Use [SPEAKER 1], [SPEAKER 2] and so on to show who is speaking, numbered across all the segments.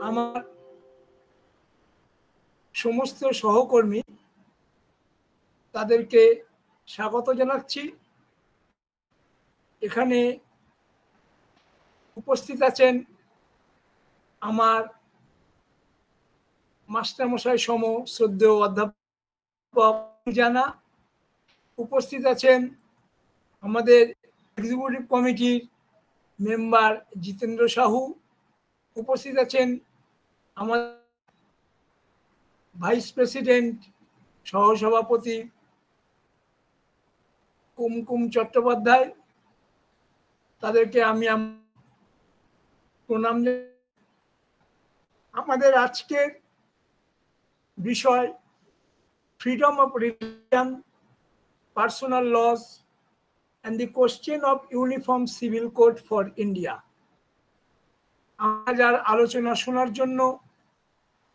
[SPEAKER 1] আমার সমস্ত সহকর্মী তাদেরকে স্বাগত জানাচ্ছি। এখানে উপস্থিত আছেন আমার মাস্টারমশাই সম শ্রদ্ধেয় অধ্যাপক জানা, উপস্থিত আছেন আমাদের এক্সিকিউটিভ কমিটির মেম্বার জিতেন্দ্র সাহু, উপস্থিত আছেন আমার ভাইস প্রেসিডেন্ট সহসভাপতি কুমকুম চট্টোপাধ্যায়, তাদেরকে আমি প্রণাম। আমাদের আজকের বিষয় freedom of religion, personal loss and the question of uniform civil code for India। আমরা যার আলোচনা শোনার জন্য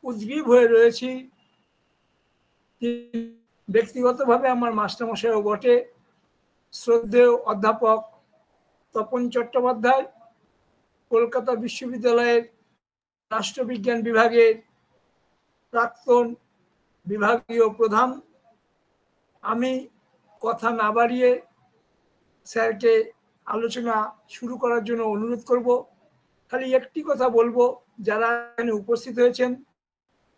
[SPEAKER 1] উদ্গ্রীব হয়ে রয়েছি, ব্যক্তিগতভাবে আমার মাস্টারমশাইও বটে, শ্রদ্ধেয় অধ্যাপক তপন চট্টোপাধ্যায়, কলকাতা বিশ্ববিদ্যালয়ের রাষ্ট্রবিজ্ঞান বিভাগের প্রাক্তন বিভাগীয় প্রধান। আমি কথা না বাড়িয়ে স্যারকে আলোচনা শুরু করার জন্য অনুরোধ করব। খালি একটি কথা বলবো, যারা এখানে উপস্থিত হয়েছেন,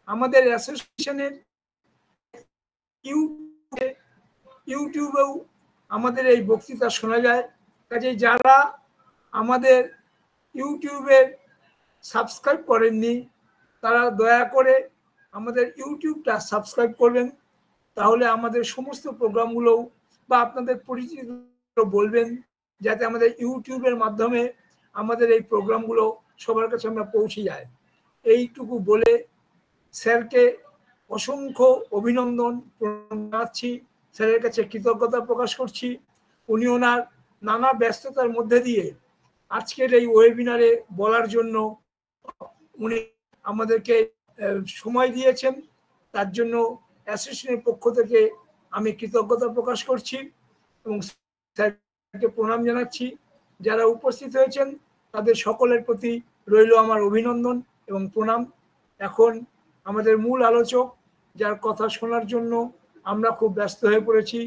[SPEAKER 1] আমাদের অ্যাসোসিয়েশনের ইউটিউবেও আমাদের এই বক্তৃতা শোনা যায়। কাজেই যারা আমাদের ইউটিউবের সাবস্ক্রাইব করেননি তারা দয়া করে আমাদের ইউটিউবটা সাবস্ক্রাইব করবেন, তাহলে আমাদের সমস্ত প্রোগ্রামগুলো বা আপনাদের পরিচিত বলবেন, যাতে আমাদের ইউটিউবের মাধ্যমে আমাদের এই প্রোগ্রামগুলো সবার কাছে আমরা পৌঁছে যায়। এইটুকু বলে স্যারকে অসংখ্য অভিনন্দন জানাচ্ছি, স্যারের কাছে কৃতজ্ঞতা প্রকাশ করছি। উনি ওনার নানা ব্যস্ততার মধ্যে দিয়ে আজকের এই ওয়েবিনারে বলার জন্য উনি আমাদেরকে সময় দিয়েছেন, তার জন্য অ্যাসোসিয়েশনের পক্ষ থেকে আমি কৃতজ্ঞতা প্রকাশ করছি এবং স্যারকে প্রণাম জানাচ্ছি। যারা উপস্থিত হয়েছেন তাদের সকলের প্রতি রইল আমার অভিনন্দন এবং প্রণাম। এখন আমাদের মূল আলোচক, যার কথা শোনার জন্য আমরা খুব ব্যস্ত হয়ে পড়েছি,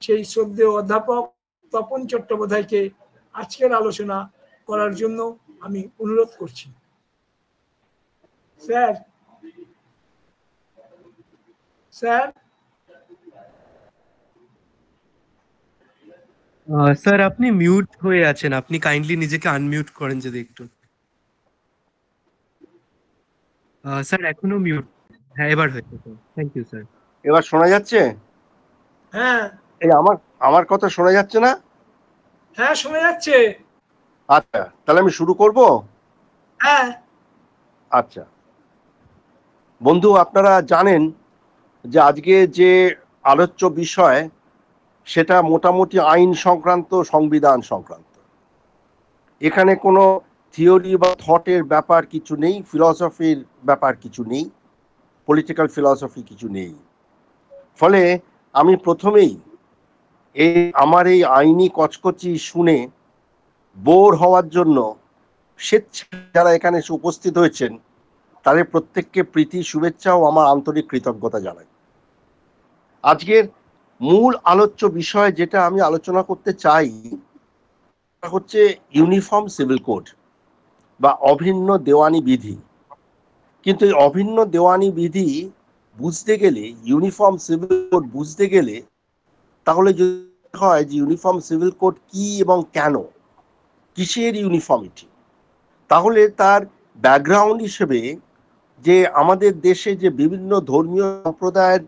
[SPEAKER 1] সেই শ্রদ্ধেয় অধ্যাপক তপন চট্টোপাধ্যায়কে আজকের আলোচনা করার জন্য আমি অনুরোধ করছি। স্যার
[SPEAKER 2] স্যার আপনি মিউট হয়ে আছেন, আপনি কাইন্ডলি নিজেকে আনমিউট করেন যদি একটু। স্যার এখনো মিউট। হ্যাঁ, এবার হয়েছে স্যার, থ্যাংক ইউ স্যার।
[SPEAKER 3] এবার শোনা যাচ্ছে?
[SPEAKER 1] হ্যাঁ,
[SPEAKER 3] এই আমার কথা শোনা যাচ্ছে না?
[SPEAKER 1] হ্যাঁ শোনা যাচ্ছে।
[SPEAKER 3] আচ্ছা, তাহলে আমি শুরু করব।
[SPEAKER 1] হ্যাঁ।
[SPEAKER 3] আচ্ছা বন্ধু, আপনারা জানেন যে আজকে যে আলোচ্য বিষয় সেটা মোটামুটি আইন সংক্রান্ত, সংবিধান সংক্রান্ত। এখানে কোনো থিওরি বা থটের ব্যাপার কিছু নেই, ফিলসফির ব্যাপার কিছু নেই, পলিটিক্যাল ফিলসফি কিছু নেই। ফলে আমি প্রথমেই আমার এই আইনি কচকচি শুনে বোর হওয়ার জন্য স্বেচ্ছায় যারা এখানে উপস্থিত হয়েছেন তাদের প্রত্যেককে প্রীতি, শুভেচ্ছা ও আমার আন্তরিক কৃতজ্ঞতা জানাই। আজকের মূল আলোচ্য বিষয় যেটা আমি আলোচনা করতে চাই হচ্ছে ইউনিফর্ম সিভিল কোড বা অভিন্ন দেওয়ানি বিধি। কিন্তু এই অভিন্ন দেওয়ানি বিধি বুঝতে গেলে, ইউনিফর্ম সিভিল কোড বুঝতে গেলে, তাহলে যদি হয় যে ইউনিফর্ম সিভিল কোড কি এবং কেন, কিসের ইউনিফর্মিটি, তাহলে তার ব্যাকগ্রাউন্ড হিসেবে যে আমাদের দেশে যে বিভিন্ন ধর্মীয় সম্প্রদায়ের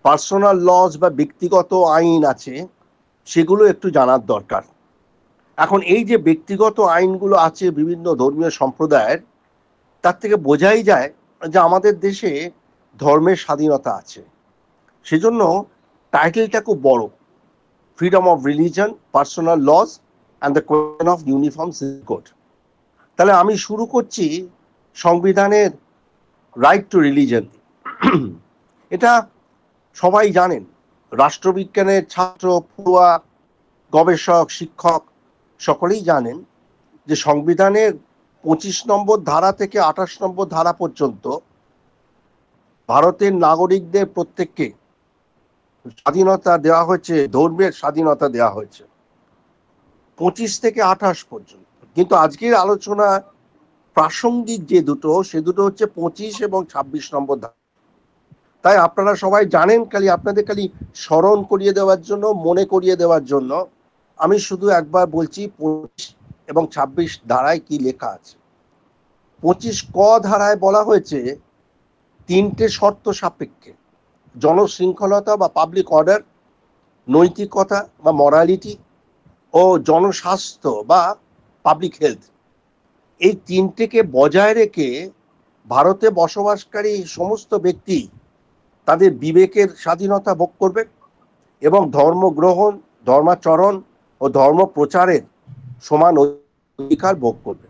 [SPEAKER 3] পার্সোনাল লস বা ব্যক্তিগত আইন আছে সেগুলো একটু জানার দরকার। এখন এই যে ব্যক্তিগত আইনগুলো আছে বিভিন্ন ধর্মীয় সম্প্রদায়ের, তার থেকে বোঝাই যায় যে আমাদের দেশে ধর্মের স্বাধীনতা আছে। সেজন্য টাইটেলটা খুব বড়, freedom of religion, personal loss and the question of uniform civil code. তাহলে আমি শুরু করছি সংবিধানের রাইট টু রিলিজন। এটা সবাই জানেন, রাষ্ট্রবিজ্ঞানের ছাত্র, পড়ুয়া, গবেষক, শিক্ষক সকলেই জানেন যে সংবিধানের 25 নম্বর ধারা থেকে 28 নম্বর ধারা পর্যন্ত ভারতের নাগরিকদের প্রত্যেককে স্বাধীনতা দেওয়া হয়েছে, ধর্মের স্বাধীনতা দেওয়া হয়েছে 25 থেকে 28 পর্যন্ত। কিন্তু আজকের আলোচনা প্রাসঙ্গিক যে দুটো, সে দুটো হচ্ছে 25 এবং 26 নম্বর ধারা। তাই আপনারা সবাই জানেন, আপনাদের স্মরণ করিয়ে দেওয়ার জন্য, মনে করিয়ে দেওয়ার জন্য আমি শুধু একবার বলছি 25 এবং 26 ধারায় কি লেখা আছে। 25 ক ধারায় বলা হয়েছে 3টে শর্ত সাপেক্ষে জনশৃঙ্খলতা বা পাবলিক অর্ডার, নৈতিকতা বা মরালিটি ও জনস্বাস্থ্য বা পাবলিক হেলথ, এই 3টেকে বজায় রেখে ভারতে বসবাসকারী সমস্ত ব্যক্তি তাদের বিবেকের স্বাধীনতা ভোগ করবে এবং ধর্মগ্রহণ, ধর্মাচরণ ও ধর্ম প্রচারের সমান অধিকার ভোগ করবে।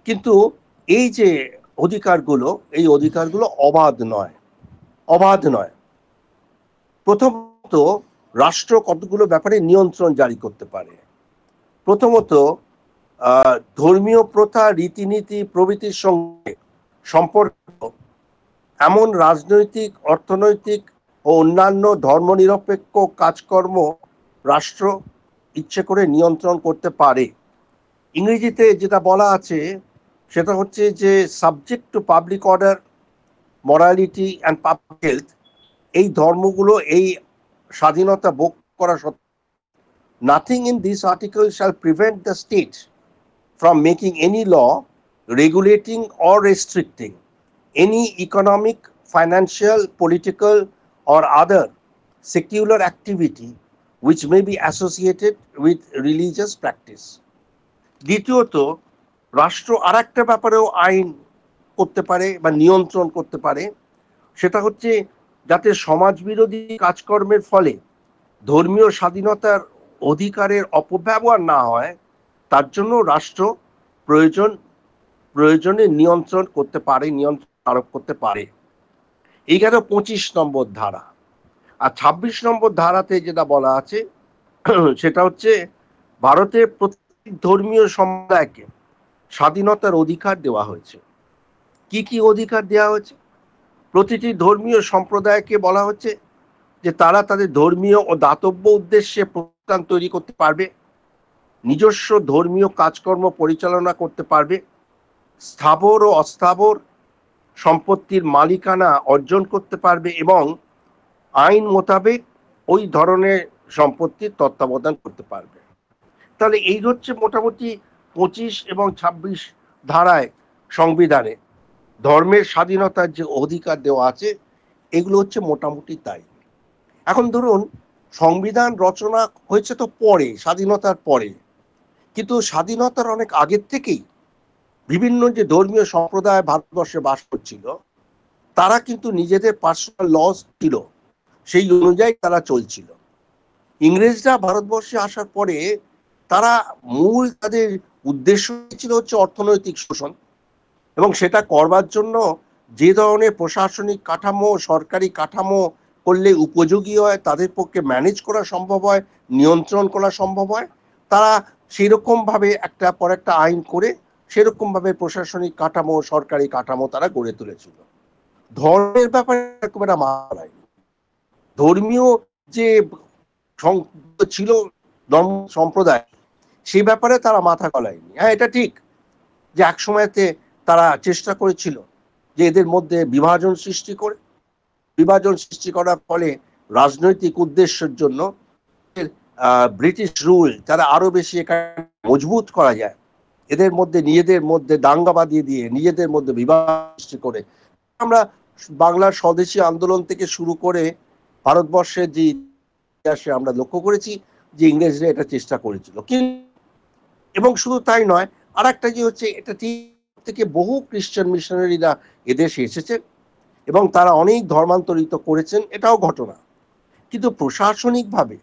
[SPEAKER 3] কিন্তু এই যে অধিকারগুলো, এই অধিকারগুলো অবাধ নয়। প্রথমত, রাষ্ট্র কতগুলো ব্যাপারে নিয়ন্ত্রণ জারি করতে পারে। প্রথমত, ধর্মীয় প্রথা, রীতিনীতি প্রভৃতির সঙ্গে সম্পর্কিত এমন রাজনৈতিক, অর্থনৈতিক ও অন্যান্য ধর্মনিরপেক্ষ কাজকর্ম রাষ্ট্র ইচ্ছে করে নিয়ন্ত্রণ করতে পারে। ইংরেজিতে যেটা বলা আছে সেটা হচ্ছে যে subject to public order, morality and public health, এই ধর্মগুলো এই স্বাধীনতা ভোগ করা সত্ত্বেও nothing in this article shall prevent the state from making any law regulating or restricting any economic, financial, political or other secular activity which may be associated with religious practice. দ্বিতীয়ত, রাষ্ট্র আর একটা ব্যাপারেও আইন করতে পারে বা নিয়ন্ত্রণ করতে পারে, সেটা হচ্ছে যাতে সমাজবিরোধী কাজকর্মের ফলে ধর্মীয় স্বাধীনতার অধিকারের অপব্যবহার না হয়, তার জন্য রাষ্ট্র প্রয়োজনে নিয়ন্ত্রণ করতে পারে, নিয়ন্ত্রণ আরোপ করতে পারে। এই গেল 25 নম্বর ধারা। আর 26 নম্বর ধারাতে যেটা বলা আছে সেটা হচ্ছে ভারতের প্রত্যেক ধর্মীয় সম্প্রদায়কে স্বাধীনতার অধিকার দেওয়া হয়েছে। কি কি অধিকার দেওয়া হয়েছে? প্রতিটি ধর্মীয় সম্প্রদায়কে বলা হচ্ছে যে তারা তাদের ধর্মীয় ও দাতব্য উদ্দেশ্যে প্রতিষ্ঠান তৈরি করতে পারবে, নিজস্ব ধর্মীয় কাজকর্ম পরিচালনা করতে পারবে, স্থাবর ও অস্থাবর সম্পত্তির মালিকানা অর্জন করতে পারবে এবং আইন মোতাবেক ওই ধরনের সম্পত্তির তত্ত্বাবধান করতে পারবে। তাহলে এই হচ্ছে মোটামুটি 25 এবং 26 ধারায় সংবিধানে ধর্মের স্বাধীনতার যে অধিকার দেওয়া আছে, এগুলো হচ্ছে মোটামুটি তাই। এখন ধরুন, সংবিধান রচনা হয়েছে তো পরে, স্বাধীনতার পরে, কিন্তু স্বাধীনতার অনেক আগের থেকেই বিভিন্ন যে ধর্মীয় সম্প্রদায় ভারতবর্ষে বাস করছিল, তারা কিন্তু নিজেদের পার্সোনাল লস ছিল, সেই অনুযায়ী তারা চলছিল। ইংরেজরা ভারতবর্ষে আসার পরে তারা তাদের উদ্দেশ্য ছিল হচ্ছে অর্থনৈতিক শোষণ, এবং সেটা করবার জন্য যে ধরনের প্রশাসনিক কাঠামো, সরকারি কাঠামো করলে উপযোগী হয়, তাদের পক্ষে ম্যানেজ করা সম্ভব হয়, নিয়ন্ত্রণ করা সম্ভব হয়, তারা সেরকম ভাবে একটা পর একটা আইন করে সেরকম ভাবে প্রশাসনিক কাঠামো, সরকারি কাঠামো তারা গড়ে তুলেছিল। ধর্মের ব্যাপারে এরকম একটা মাথা নাই। ধর্মীয় যে ছিল ধর্ম সম্প্রদায়, সেই ব্যাপারে তারা মাথা গলায়নি। হ্যাঁ, এটা ঠিক যে এক সময়তে তারা চেষ্টা করেছিল যে এদের মধ্যে বিভাজন সৃষ্টি করার ফলে রাজনৈতিক উদ্দেশ্যের জন্য ব্রিটিশ রুল তারা আরো বেশি মজবুত করা যায়, এদের মধ্যে নিজেদের মধ্যে দাঙ্গা বাঁধিয়ে দিয়ে নিজেদের মধ্যে বিভাজন সৃষ্টি করে। আমরা বাংলার স্বদেশী আন্দোলন থেকে শুরু করে ভারতবর্ষের যে ইতিহাসে আমরা লক্ষ্য করেছি যে ইংরেজরা এটা চেষ্টা করেছিল। এবং শুধু তাই নয়, আর একটা যে হচ্ছে, এটা থেকে বহু খ্রিস্টান মিশনারিরা এদেশে এসেছে এবং তারা অনেক ধর্মান্তরিত করেছেন, এটাও ঘটনা। কিন্তু প্রশাসনিকভাবে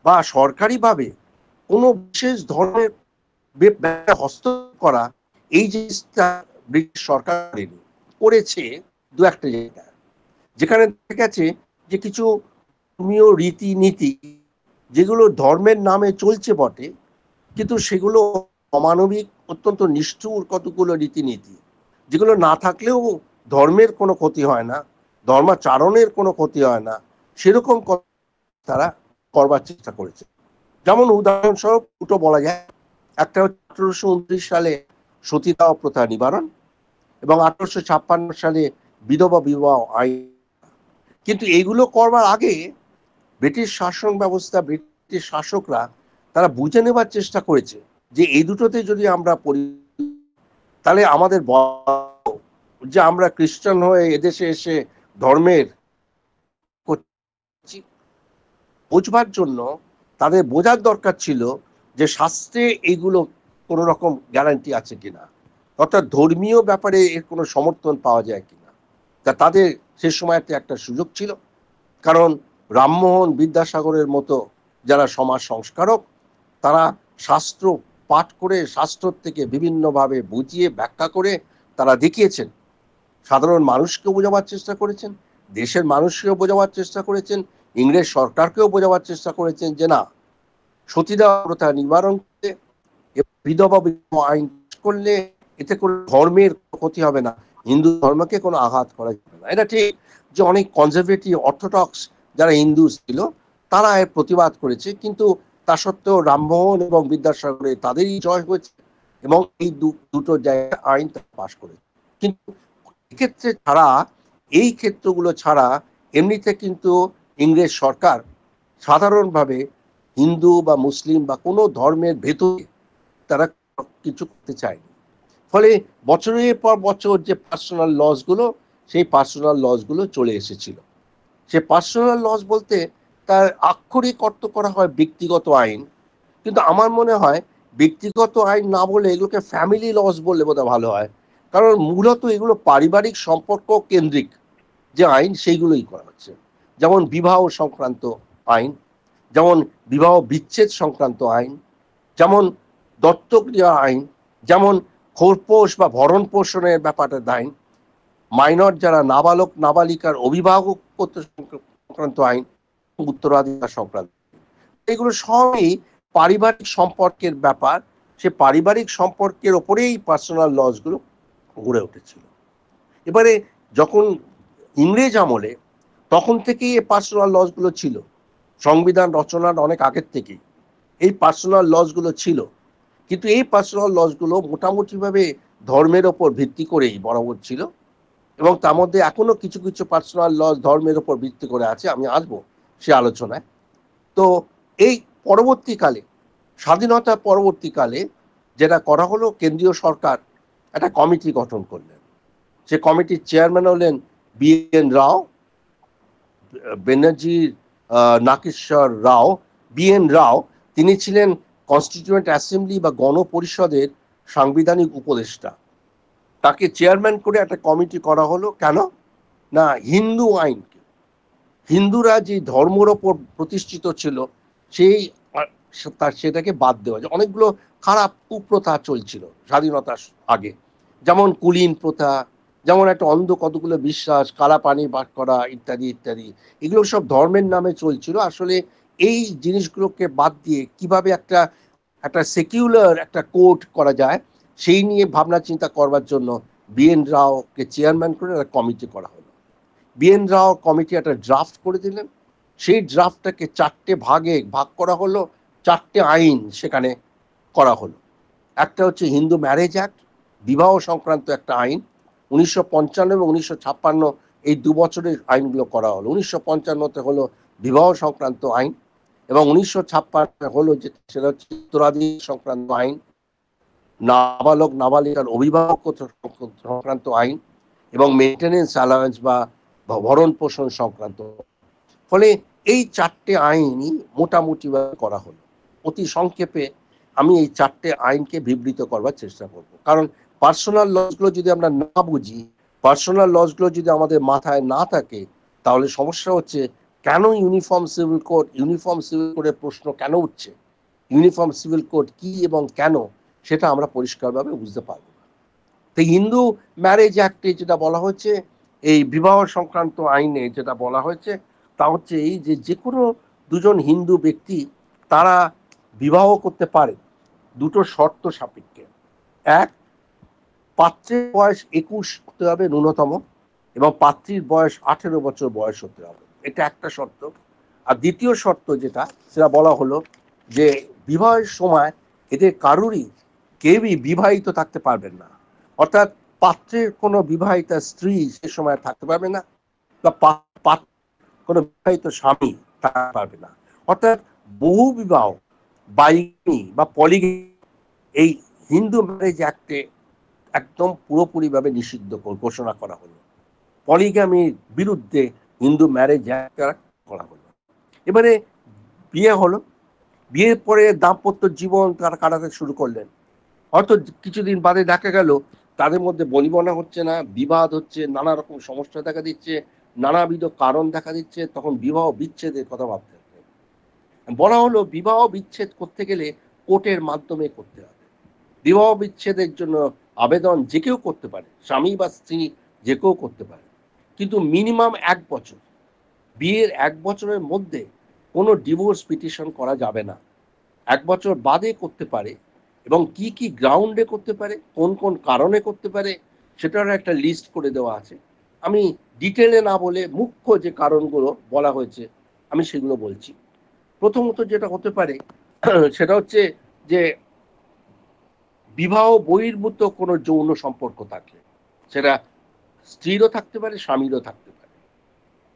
[SPEAKER 3] বা সরকারিভাবে কোনো বিশেষ ধরনের হস্তক্ষেপ করা, এই জিনিসটা ব্রিটিশ সরকার করেছে দু একটা জায়গায়, যেখানে দেখা গেছে যে কিছু ধর্মীয় রীতিনীতি যেগুলো ধর্মের নামে চলছে বটে, কিন্তু সেগুলো অমানবিক অত্যন্ত নিষ্ঠুর কতগুলো রীতিনীতি, যেগুলো না থাকলেও ধর্মের কোনো ক্ষতি হয় না, ধর্মাচরণের কোনো ক্ষতি হয় না, সেরকম তারা করবার চেষ্টা করেছে। যেমন উদাহরণস্বরূপ দুটো বলা যায়, একটা হচ্ছে 1829 সালে সতীদাহ প্রথা নিবারণ এবং 1856 সালে বিধবা বিবাহ আইন। কিন্তু এইগুলো করবার আগে ব্রিটিশ শাসন ব্যবস্থা, ব্রিটিশ শাসকরা তারা বুঝে নেবার চেষ্টা করেছে যে এই দুটোতে যদি আমরা তাহলে আমাদের যে আমরা খ্রিস্টান হয়ে এদেশে এসে ধর্মের বুঝবার জন্য তাদের বোঝার দরকার ছিল যে শাস্ত্রে এইগুলো কোন রকম গ্যারান্টি আছে কিনা, অর্থাৎ ধর্মীয় ব্যাপারে এর কোনো সমর্থন পাওয়া যায় কিনা। তা তাদের সে সময়তে একটা সুযোগ ছিল, কারণ রামমোহন বিদ্যাসাগরের মতো যারা সমাজ সংস্কারক, তারা শাস্ত্র পাঠ করে শাস্ত্র থেকে বিভিন্নভাবে বুঝিয়ে ব্যাখ্যা করে তারা দেখিয়েছেন, সাধারণ মানুষকেও বোঝাবার চেষ্টা করেছেন, দেশের মানুষকেও বোঝাবার চেষ্টা করেছেন, ইংরেজ সরকারকেও বোঝাবার চেষ্টা করেছেন যে না, সতীদাহ প্রথা নিবারণ করতে, বিধবা বিবাহ আইন করলে এতে কোনো ধর্মের ক্ষতি হবে না, হিন্দু ধর্মকে কোনো আঘাত করা যাবে না। এটা ঠিক যে অনেক কনজারভেটিভ অর্থোডক্স যারা হিন্দু ছিল তারা এর প্রতিবাদ করেছে, কিন্তু তা সত্ত্বেও রামমোহন এবং বিদ্যাসাগরের তাদেরই জয় হয়েছে এবং এই দুটো জায়গায় আইন পাশ করেছে। কিন্তু এক্ষেত্রে ছাড়া, এই ক্ষেত্রগুলো ছাড়া এমনিতে কিন্তু ইংরেজ সরকার সাধারণভাবে হিন্দু বা মুসলিম বা কোনো ধর্মের ভেতরে তারা কিছু করতে চায়নি। ফলে বছরের পর বছর যে পার্সোনাল লসগুলো, সেই পার্সোনাল লসগুলো চলে এসেছিল। সে পার্সোনাল লস বলতে তার আক্ষরিক অর্থ করা হয় ব্যক্তিগত আইন, কিন্তু আমার মনে হয় ব্যক্তিগত আইন না বলে এগুলোকে ফ্যামিলি লস বললে বোধহয় ভালো হয়, কারণ মূলত এগুলো পারিবারিক সম্পর্ক কেন্দ্রিক যে আইন সেইগুলোই করা হচ্ছে। যেমন বিবাহ সংক্রান্ত আইন, যেমন বিবাহ বিচ্ছেদ সংক্রান্ত আইন, যেমন দত্তক দেওয়া আইন, যেমন খোরপোষ বা ভরণ পোষণের ব্যাপারটা আইন, মাইনর যারা নাবালক নাবালিকার অভিভাবক সংক্রান্ত আইন, উত্তরাধিকার সংক্রান্ত, এগুলো সবই পারিবারিক সম্পর্কের ব্যাপার। সে পারিবারিক সম্পর্কের ওপরেই পার্সোনাল লসগুলো গড়ে উঠেছিল। এবারে যখন ইংরেজ আমলে, তখন থেকেই এই পার্সোনাল লসগুলো ছিল, সংবিধান রচনার অনেক আগের থেকেই এই পার্সোনাল লসগুলো ছিল, কিন্তু এই পার্সোনাল লসগুলো মোটামুটিভাবে ধর্মের ওপর ভিত্তি করেই বরাবর ছিল, এবং তার মধ্যে এখনো কিছু কিছু পার্সোনাল লস ধর্মের ওপর ভিত্তি করে আছে, আমি আসবো সে আলোচনায়। তো এই পরবর্তীকালে, স্বাধীনতা পরবর্তীকালে যেটা করা হলো, কেন্দ্রীয় সরকার একটা কমিটি গঠন করলেন। সে কমিটির চেয়ারম্যান হলেন BN রাও, ব্যানার্জি নাগেশ্বর রাও। BN রাও তিনি ছিলেন কনস্টিটিউয়েন্ট অ্যাসেম্বলি বা গণপরিষদের সাংবিধানিক উপদেষ্টা। তাকে চেয়ারম্যান করে একটা কমিটি করা হলো। কেন না, হিন্দু আইনকে, হিন্দুরা যে ধর্মের ওপর প্রতিষ্ঠিত ছিল সেই সেটাকে বাদ দেওয়া যায়। অনেকগুলো খারাপ কুপ্রথা চলছিল স্বাধীনতার আগে, যেমন কুলীন প্রথা, যেমন একটা অন্ধ কতগুলো বিশ্বাস, কালা পানি পাঠ করা ইত্যাদি ইত্যাদি, এগুলো সব ধর্মের নামে চলছিল। আসলে এই জিনিসগুলোকে বাদ দিয়ে কিভাবে একটা একটা সেকুলার একটা কোড করা যায় সেই নিয়ে ভাবনা চিন্তা করবার জন্য BN রাওকে চেয়ারম্যান করে একটা কমিটি করা হলো। BN রাও কমিটি একটা ড্রাফট করে দিলেন, সেই ড্রাফটটাকে 4টে ভাগে ভাগ করা হলো, 4টে আইন সেখানে করা হলো। একটা হচ্ছে হিন্দু ম্যারেজ অ্যাক্ট, বিবাহ সংক্রান্ত একটা আইন, 1955 এবং 1956 এই 2 বছরের আইনগুলো করা হলো। 1955তে হলো বিবাহ সংক্রান্ত আইন, এবং 1956 হলো যে সেটা হচ্ছে উত্তরাধিকার সংক্রান্ত আইন, নাবালক নাবালিকার অভিভাবক সংক্রান্ত আইন, এবং মেনটেনেন্স অ্যালাওয়েন্স বা ভরণ পোষণ সংক্রান্ত। ফলে এই 4টে আইনই মোটামুটি করা হলো। অতি সংক্ষেপে আমি এই 4টে আইনকে বিবৃত করবার চেষ্টা করব, কারণ পার্সোনাল লসগুলো যদি আমরা না বুঝি, পার্সোনাল লসগুলো যদি আমাদের মাথায় না থাকে, তাহলে সমস্যা হচ্ছে কেন uniform civil code, uniform civil কোডের প্রশ্ন কেন উঠছে, ইউনিফর্ম সিভিল কোড কি এবং কেন, সেটা আমরা পরিষ্কারভাবে বুঝতে পারবো না। তো হিন্দু ম্যারেজ অ্যাক্টে যেটা বলা হচ্ছে, এই বিবাহ সংক্রান্ত আইনে যেটা বলা হয়েছে, তা হচ্ছে এই যে যে কোনো দুজন হিন্দু ব্যক্তি তারা বিবাহ করতে পারে দুটো শর্ত সাপেক্ষে। এক, পাত্রের বয়স 21 হতে হবে ন্যূনতম, এবং পাত্রীর বয়স 18 বছর বয়স হতে হবে, এটা একটা শর্ত। আর দ্বিতীয় শর্ত যেটা সেটা বলা হলো যে বিবাহের সময় এদের কারুরই কেউই বিবাহিত থাকতে পারবেন না, অর্থাৎ পাত্রের কোনো বিবাহিতা স্ত্রী সে সময় থাকতে পারবে না, বা কোনো বিবাহিত স্বামী থাকতে পারবে না। অর্থাৎ বহু বিবাহ, বাইগেমি বা পলিগেমি এই হিন্দু ম্যারেজ অ্যাক্টে একদম পুরোপুরিভাবে নিষিদ্ধ ঘোষণা করা হলো। পলিগ্যামির বিরুদ্ধে হিন্দু ম্যারেজ অ্যাক্ট করা হলো। এবারে বিয়ে হলো, বিয়ের পরে দাম্পত্য জীবন তারা কাটাতে শুরু করলেন। হয়তো কিছুদিন বাদে দেখা গেল তাদের মধ্যে বনিবনা হচ্ছে না, বিবাদ হচ্ছে, নানা রকম সমস্যা দেখা দিচ্ছে, নানাবিধ কারণ দেখা দিচ্ছে, তখন বিবাহ বিচ্ছেদের কথা ভাবতে হবে। বলা হলো বিবাহ বিচ্ছেদ করতে গেলে কোর্টের মাধ্যমে করতে হবে। বিবাহ বিচ্ছেদের জন্য আবেদন যে কেউ করতে পারে, স্বামী বা স্ত্রী যে কেউ করতে পারে, কিন্তু মিনিমাম 1 বছর, বিয়ের 1 বছরের মধ্যে কোনো ডিভোর্স পিটিশন করা যাবে না। 1 বছর বাদে করতে পারে, এবং কি কি গ্রাউন্ডে করতে পারে, কোন কোন কারণে করতে পারে সেটার একটা লিস্ট করে দেওয়া আছে। আমি ডিটেলে না বলে মুখ্য যে কারণগুলো বলা হয়েছে আমি সেগুলো বলছি। প্রথমত যেটা হতে পারে সেটা হচ্ছে যে বিবাহ বহির্ভূত কোনো যৌন সম্পর্ক থাকলে, সেটা স্ত্রীরও থাকতে পারে, স্বামীরও থাকতে পারে,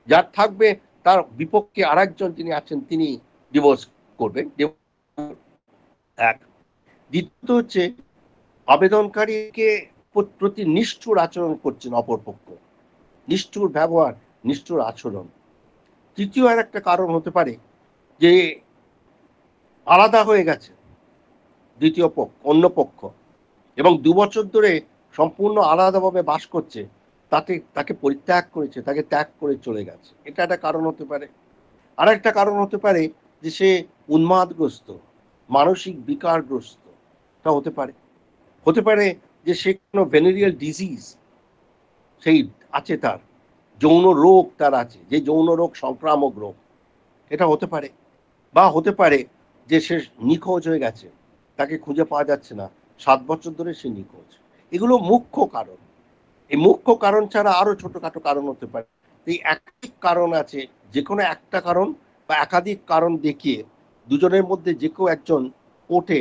[SPEAKER 3] যার থাকবে তার বিপক্ষে আরেকজন যিনি আছেন তিনি ডিভোর্স করবেন। এক। দ্বিতীয়ত হচ্ছে আবেদনকারীকে প্রতি নিষ্ঠুর আচরণ করছেন অপরপক্ষ, নিষ্ঠুর ব্যবহার, নিষ্ঠুর আচরণ। তৃতীয় আর একটা কারণ হতে পারে যে আলাদা হয়ে গেছে দ্বিতীয় পক্ষ, অন্য পক্ষ, এবং 2 বছর ধরে সম্পূর্ণ আলাদাভাবে বাস করছে, তাকে পরিত্যাগ করেছে, তাকে ত্যাগ করে চলে গেছে, এটা একটা কারণ হতে পারে। আর একটা কারণ হতে পারে যে সে উন্মাদগ্রস্ত, মানসিক বিকারগ্রস্ত, তা হতে পারে। হতে পারে যে সে কোনো ভেনেরিয়াল ডিজিজ সেই আছে, তার যৌন রোগ তার আছে, যে যৌন রোগ সংক্রামক রোগ, এটা হতে পারে। বা হতে পারে যে সে নিখোঁজ হয়ে গেছে, তাকে খুঁজে পাওয়া যাচ্ছে না, 7 বছর ধরে সে নিখোঁজ। এগুলো মুখ্য কারণ। এই মুখ্য কারণ ছাড়া আরো ছোটখাটো কারণ হতে পারে। এই একাধিক কারণ আছে, যে কোনো একটা কারণ বা একাধিক কারণ দেখিয়ে দুজনের মধ্যে যে কেউ একজন কোর্টে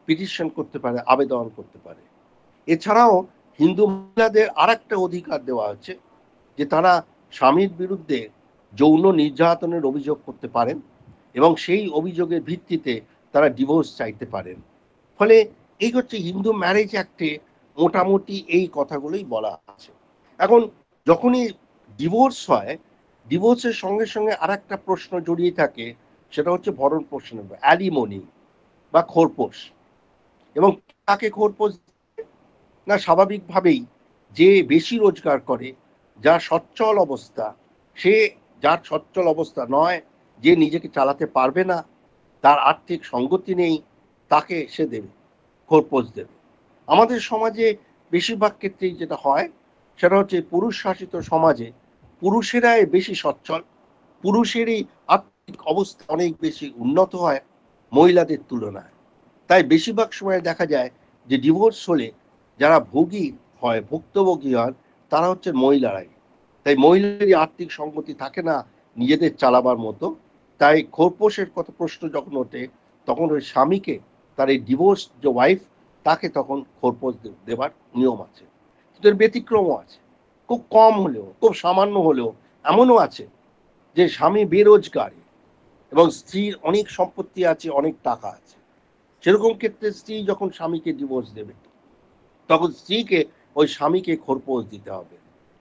[SPEAKER 3] পিটিশন করতে পারে, আবেদন করতে পারে। এছাড়াও হিন্দু মহিলাদের আর একটা অধিকার দেওয়া হচ্ছে যে তারা স্বামীর বিরুদ্ধে যৌন নির্যাতনের অভিযোগ করতে পারেন, এবং সেই অভিযোগের ভিত্তিতে তারা ডিভোর্স চাইতে পারেন। ফলে এই হচ্ছে হিন্দু ম্যারেজ অ্যাক্টে মোটামুটি এই কথাগুলোই বলা আছে। এখন যখনই ডিভোর্স হয়, ডিভোর্সের সঙ্গে সঙ্গে আর একটা প্রশ্ন জড়িয়ে থাকে, সেটা হচ্ছে ভরণ পোষণ, অ্যালিমনি বা খোরপোশ। এবং তাকে খোরপোশ না, স্বাভাবিকভাবেই যে বেশি রোজগার করে, যার সচ্ছল অবস্থা, সে যার সচ্ছল অবস্থা নয়, যে নিজেকে চালাতে পারবে না, তার আর্থিক সঙ্গতি নেই, তাকে সে দেবে, খোরপোশ দেবে। আমাদের সমাজে বেশিরভাগ ক্ষেত্রেই যেটা হয় সেটা হচ্ছে পুরুষ শাসিত সমাজে পুরুষেরাই বেশি সচ্ছল, পুরুষেরই আর্থিক অবস্থা অনেক বেশি উন্নত হয় মহিলাদের তুলনায়। তাই বেশিরভাগ সময় দেখা যায় যে ডিভোর্স হলে যারা ভোগী হয়, ভুক্তভোগী হয়, তারা হচ্ছে মহিলারাই। তাই মহিলাদেরই আর্থিক সঙ্গতি থাকে না নিজেদের চালাবার মতো। তাই খোরপোশের কথা প্রশ্ন যখন ওঠে, তখন ওই স্বামীকে, তার এই ডিভোর্স যে ওয়াইফ, তাকে তখন খোরপোশ দেবার নিয়ম আছে। কিন্তু এর ব্যতিক্রমও আছে, খুব কম হলেও, খুব সামান্য হলেও এমনও আছে যে স্বামী বেরোজগারী এবং স্ত্রীর অনেক সম্পত্তি আছে, অনেক টাকা আছে। সেরকম ক্ষেত্রে স্ত্রী যখন স্বামীকে ডিভোর্স দেবে, তখন স্ত্রীকে ওই স্বামীকে খোরপোশ দিতে হবে।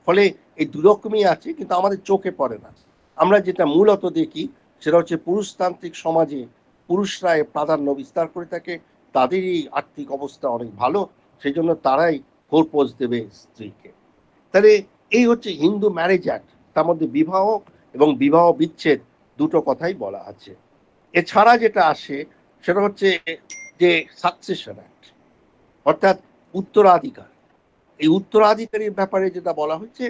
[SPEAKER 3] ফলে এই দুরকমই আছে, কিন্তু আমাদের চোখে পড়ে না। আমরা যেটা মূলত দেখি সেটা হচ্ছে পুরুষতান্ত্রিক সমাজে পুরুষরা প্রাধান্য বিস্তার করে থাকে, তাদেরই আর্থিক অবস্থা অনেক ভালো, সেই জন্য তারাই খোরপোশ দেবে স্ত্রীকে। তাহলে এই হচ্ছে হিন্দু ম্যারেজ অ্যাক্ট, তার মধ্যে বিবাহ এবং বিবাহ বিচ্ছেদ দুটো কথাই বলা আছে। এছাড়া যেটা আসে সেটা হচ্ছে যে সাকসেশন অ্যাক্ট, অর্থাৎ উত্তরাধিকার। এই উত্তরাধিকারীর ব্যাপারে যেটা বলা হচ্ছে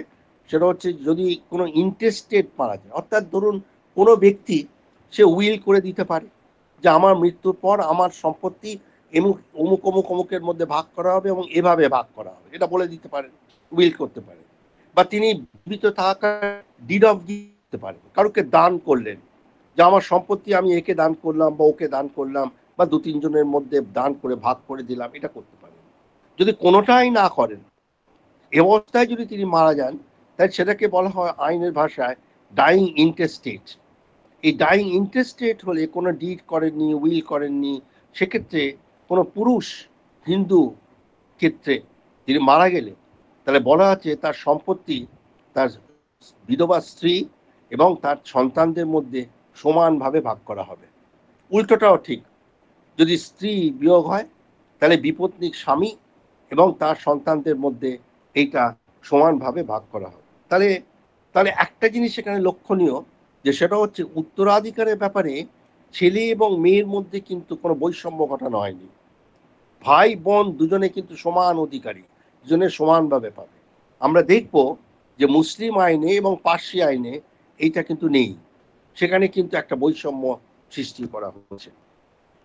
[SPEAKER 3] সেটা হচ্ছে যদি কোনো ইন্টেস্টেড মারা যায়, অর্থাৎ ধরুন কোনো ব্যক্তি সে উইল করে দিতে পারে যে আমার মৃত্যুর পর আমার সম্পত্তি অমুক অমুক অমুকের মধ্যে ভাগ করা হবে এবং এভাবে ভাগ করা হবে, এটা বলে দিতে পারেন, উইল করতে পারেন। বা তিনি জীবিত থাকা ডিড অফ দিতে পারেন, কারোকে দান করলেন, যে আমার সম্পত্তি আমি একে দান করলাম বা ওকে দান করলাম বা 2-3 জনের মধ্যে দান করে ভাগ করে দিলাম, এটা করতে পারেন। যদি কোনোটাই না করেন, এ অবস্থায় যদি তিনি মারা যান, তাহলে সেটাকে বলা হয় আইনের ভাষায় ডাইং ইন্টেস্টেট। এই ডাইং ইন্টেস্টেট হলে কোনো ডিড করেননি, উইল করেননি, সেক্ষেত্রে কোনো পুরুষ হিন্দু ক্ষেত্রে তিনি মারা গেলে তাহলে বলা আছে তার সম্পত্তি তার বিধবা স্ত্রী এবং তার সন্তানদের মধ্যে সমানভাবে ভাগ করা হবে। উল্টোটাও ঠিক, যদি স্ত্রী বিয়োগ হয় তাহলে বিপত্নিক স্বামী এবং তার সন্তানদের মধ্যে এইটা সমানভাবে ভাগ করা হবে। তাহলে তাহলে একটা জিনিস এখানে লক্ষণীয়, যে সেটা হচ্ছে উত্তরাধিকারের ব্যাপারে ছেলে এবং মেয়ের মধ্যে কিন্তু কোনো বৈষম্য ঘটানো হয়নি। ভাই বোন দুজনে কিন্তু সমান অধিকারী, দুজনে সমানভাবে পাবে। আমরা দেখব যে মুসলিম আইনে এবং পার্সি আইনে এইটা কিন্তু নেই, সেখানে কিন্তু একটা বৈষম্য সৃষ্টি করা হচ্ছে।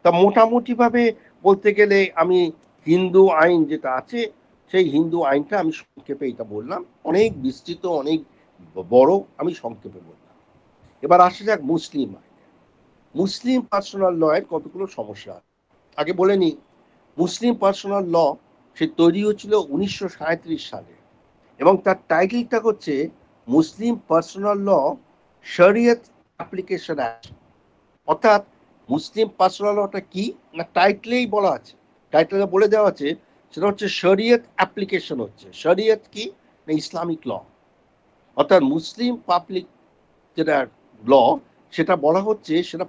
[SPEAKER 3] তা মোটামুটিভাবে বলতে গেলে আমি হিন্দু আইন যেটা আছে সেই হিন্দু আইনটা আমি সংক্ষেপে এটা বললাম, অনেক বিস্তৃত অনেক বড়, আমি সংক্ষেপে বললাম। এবার আসা যাক মুসলিম আইনে। মুসলিম পার্সোনাল ল এর কতগুলো সমস্যা আছে আগে বলে নিই। মুসলিম পার্সোনাল ল সে তৈরি হয়েছিল 1937 সালে এবং তার টাইটেলটা হচ্ছে মুসলিম পার্সোনাল ল শরিয়ত অ্যাপ্লিকেশন অ্যাক্ট। অর্থাৎ মুসলিম পার্সোনাল লটা কি না, টাইটেলেই বলা আছে, টাইটেলে বলে দেওয়া আছে সেটা হচ্ছে শরিয়ত অ্যাপ্লিকেশন। হচ্ছে শরিয়ত কি না, ইসলামিক ল। অর্থাৎ মুসলিম পাবলিক যেটা ল সেটা বলা হচ্ছে সেটা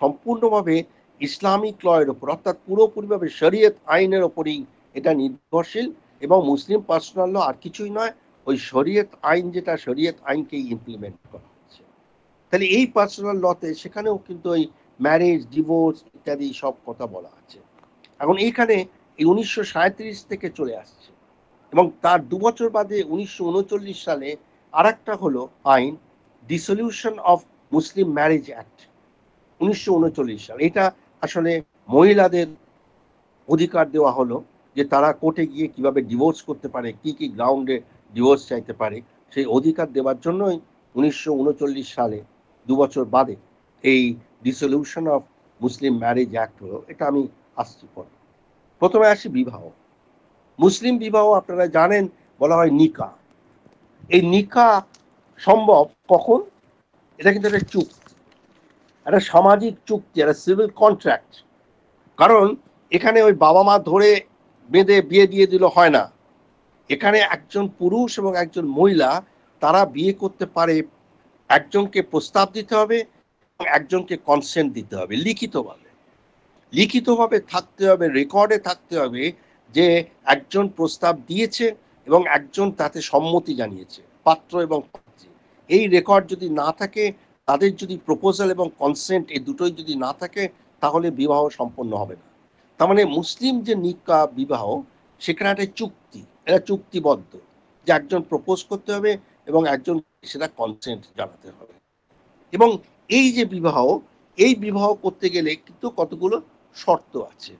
[SPEAKER 3] সম্পূর্ণভাবে ইসলামিক ল এর উপর, অর্থাৎ পুরোপুরিভাবে শরিয়ত আইনের ওপরই এটা নির্ভরশীল। এবং মুসলিম পার্সোনাল ল আর কিছুই নয়, ওই শরিয়ত আইন, যেটা শরিয়ত আইনকেই ইমপ্লিমেন্ট করা হচ্ছে। তাহলে এই পার্সোনাল লতে সেখানেও কিন্তু ওই ম্যারেজ, ডিভোর্স ইত্যাদি সব কথা বলা আছে। এখন এইখানে এই 1937 থেকে চলে আসছে এবং তার 2 বছর বাদে 1939 সালে আর একটা হলো আইন, dissolution of Muslim marriage act 1939 সাল। এটা আসলে মহিলাদের অধিকার দেওয়া হলো যে তারা কোর্টে গিয়ে কিভাবে ডিভোর্স করতে পারে, কি কি গ্রাউন্ডে ডিভোর্স চাইতে পারে, সেই অধিকার দেওয়ার জন্যই 1939 সালে 2 বছর বাদে এই dissolution of Muslim marriage act হলো। এটা আমি আসছি পরে। প্রথমে আসি বিবাহ। মুসলিম বিবাহ আপনারা জানেন বলা হয় নিকাহ। এই নিকাহ সম্ভব কখন? এটা কিন্তু একটা চুক্তি, একটা সামাজিক চুক্তি, একটা সিভিল কন্ট্রাক্ট। কারণ এখানে ওই বাবা মা ধরে বেঁধে বিয়ে দিয়ে দিল হয় না। এখানে একজন পুরুষ এবং একজন মহিলা তারা বিয়ে করতে পারে, একজনকে প্রস্তাব দিতে হবে এবং একজনকে কনসেন্ট দিতে হবে লিখিতভাবে। লিখিতভাবে থাকতে হবে, রেকর্ডে থাকতে হবে যে একজন প্রস্তাব দিয়েছে এবং একজন তাতে সম্মতি জানিয়েছে, পাত্র এবং পাত্রী। এই রেকর্ড যদি না থাকে, তাদের যদি প্রপোজাল এবং কনসেন্ট এই দুটোই যদি না থাকে, তাহলে বিবাহ সম্পন্ন হবে না। তার মানে মুসলিম যে নিকাহ বিবাহ, সেখানে একটা চুক্তি, এটা চুক্তিবদ্ধ যে একজন প্রপোজ করতে হবে এবং একজন সেটা কনসেন্ট জানাতে হবে। এবং এই যে বিবাহ, এই বিবাহ করতে গেলে কিন্তু কতগুলো শর্ত আছে।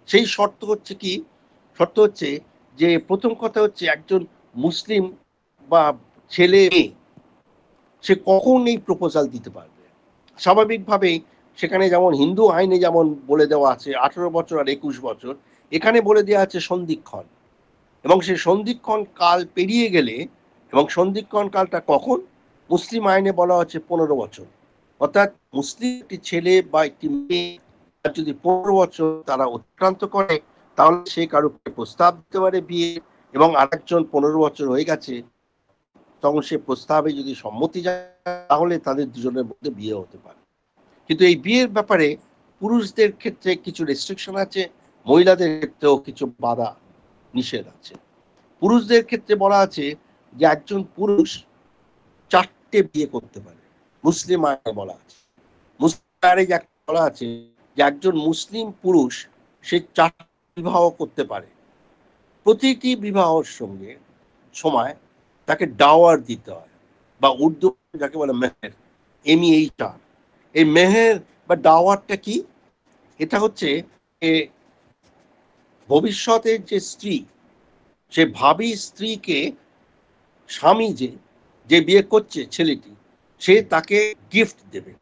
[SPEAKER 3] সেই শর্ত হচ্ছে কি? শর্ত হচ্ছে যে প্রথম কথা হচ্ছে একজন মুসলিম বা ছেলে মেয়ে সে কখন এই প্রপোজাল দিতে পারবে। স্বাভাবিকভাবেই সেখানে যেমন হিন্দু আইনে যেমন বলে দেওয়া আছে 18 বছর আর 21 বছর, এখানে বলে দেওয়া আছে সন্ধিক্ষণ। এবং সেই সন্ধিক্ষণ কাল পেরিয়ে গেলে, এবং সন্ধিক্ষণ কালটা কখন? মুসলিম আইনে বলা হচ্ছে 15 বছর। অর্থাৎ মুসলিম একটি ছেলে বা একটি মেয়ে যদি 15 বছর তারা অতিক্রান্ত করে, তাহলে সে কারোকে প্রস্তাব দিতে পারে বিয়ে, এবং আরেকজন 15 বছর হয়ে গেছে তখন সে প্রস্তাবে যদি সম্মতি যায়, তাহলে তাদের দুজনের মধ্যে বিয়ে হতে পারে। কিন্তু এই বিয়ের ব্যাপারে পুরুষদের ক্ষেত্রে কিছু রেস্ট্রিকশন আছে, মহিলাদের ক্ষেত্রেও কিছু বাধা নিষেধ আছে। পুরুষদের ক্ষেত্রে বলা আছে যে একজন পুরুষ 4টে বিয়ে করতে পারে, মুসলিম আইনে বলা আছে। মুসলিম আইনে বলা আছে যে একজন মুসলিম পুরুষ সে 4 বিবাহ করতে পারে। প্রতিটি বিবাহের সঙ্গে সময় তাকে ডাওয়ার দিতে হয়, বা উর্দু যাকে বলে মেহের, MEHR। এই মেহের বা ডাওয়ারটা কি? এটা হচ্ছে ভবিষ্যতের যে স্ত্রী, সে ভাবী স্ত্রীকে স্বামী যে বিয়ে করছে ছেলেটি, সে তাকে গিফট দেবে,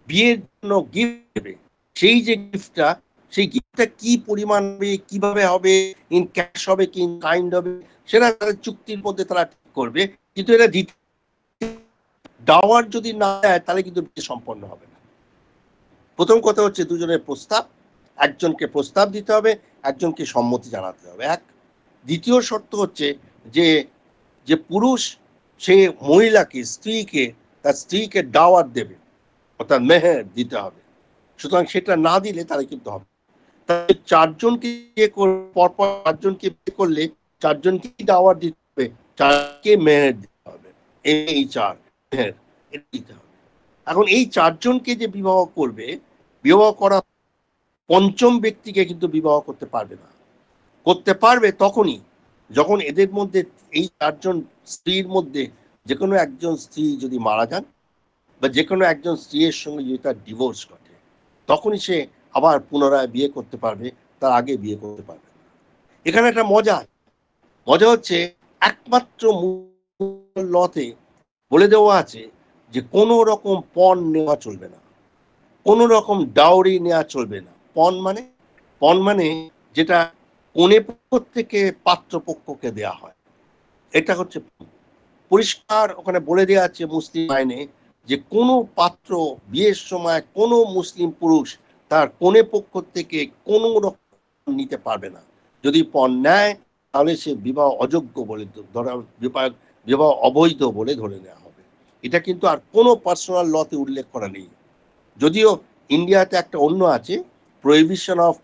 [SPEAKER 3] বিয়ের জন্য গিফট দেবে। সেই যে গিফটটা, সেই গিফটটা কি পরিমাণ হবে, কিভাবে হবে, ইন ক্যাশ হবে কি ইন কাইন্ড হবে, সেটা তাদের চুক্তির মধ্যে তারা ঠিক করবে। কিন্তু এটা দাওয়ার যদি না দেয় তাহলে কিন্তু বিয়ে সম্পন্ন হবে না। প্রথম কথা হচ্ছে দুজনের প্রস্তাব, একজনকে প্রস্তাব দিতে হবে, একজনকে সম্মতি জানাতে হবে, এক। দ্বিতীয় শর্ত হচ্ছে যে যে পুরুষ সে মহিলাকে, স্ত্রীকে, তার স্ত্রীকে দাওয়াত দেবে, অর্থাৎ মেহের দিতে হবে। সুতরাং সেটা না দিলে তাহলে কিন্তু হবে। তাহলে চারজনকে বিয়ে পরপর চারজনকে বিয়ে করলে চারজনকে দাওয়াত দিতে হবে, চারকে মেহের দিতে হবে, এই চার মেহের দিতে হবে। এখন এই চারজনকে যে বিবাহ করবে, বিবাহ করা পঞ্চম ব্যক্তিকে কিন্তু বিবাহ করতে পারবে না। করতে পারবে তখনই যখন এদের মধ্যে, এই চারজন স্ত্রীর মধ্যে যে কোনো একজন স্ত্রী যদি মারা যান, বা যে কোনো একজন স্ত্রীর সঙ্গে যদি তার ডিভোর্স ঘটে, তখনই সে আবার পুনরায় বিয়ে করতে পারবে, তার আগে বিয়ে করতে পারবে না। এখানে একটা মজা হচ্ছে, একমাত্র লতে বলে দেওয়া আছে যে কোনো রকম পণ নেওয়া চলবে না, কোনো রকম ডাউরি নেওয়া চলবে না। পণ মানে যেটা কনে পক্ষ থেকে পাত্রপক্ষকে দেয়া হয়, এটা হচ্ছে পরিষ্কার ওখানে বলে দেওয়া আছে মুসলিম আইনে, যে কোনো পাত্র বিয়ের সময় কোনো মুসলিম পুরুষ তার কনে পক্ষ থেকে কোনো রকম নিতে পারবে না। যদি পণ নেয় তাহলে সে বিবাহ অযোগ্য বলে ধরা, বিবাহ অবৈধ বলে ধরে নেওয়া হবে। এটা কিন্তু আর কোনো পার্সোনাল লতে উল্লেখ করা নেই। যদিও ইন্ডিয়াতে একটা অন্য আছে, প্রহিবিশন অফ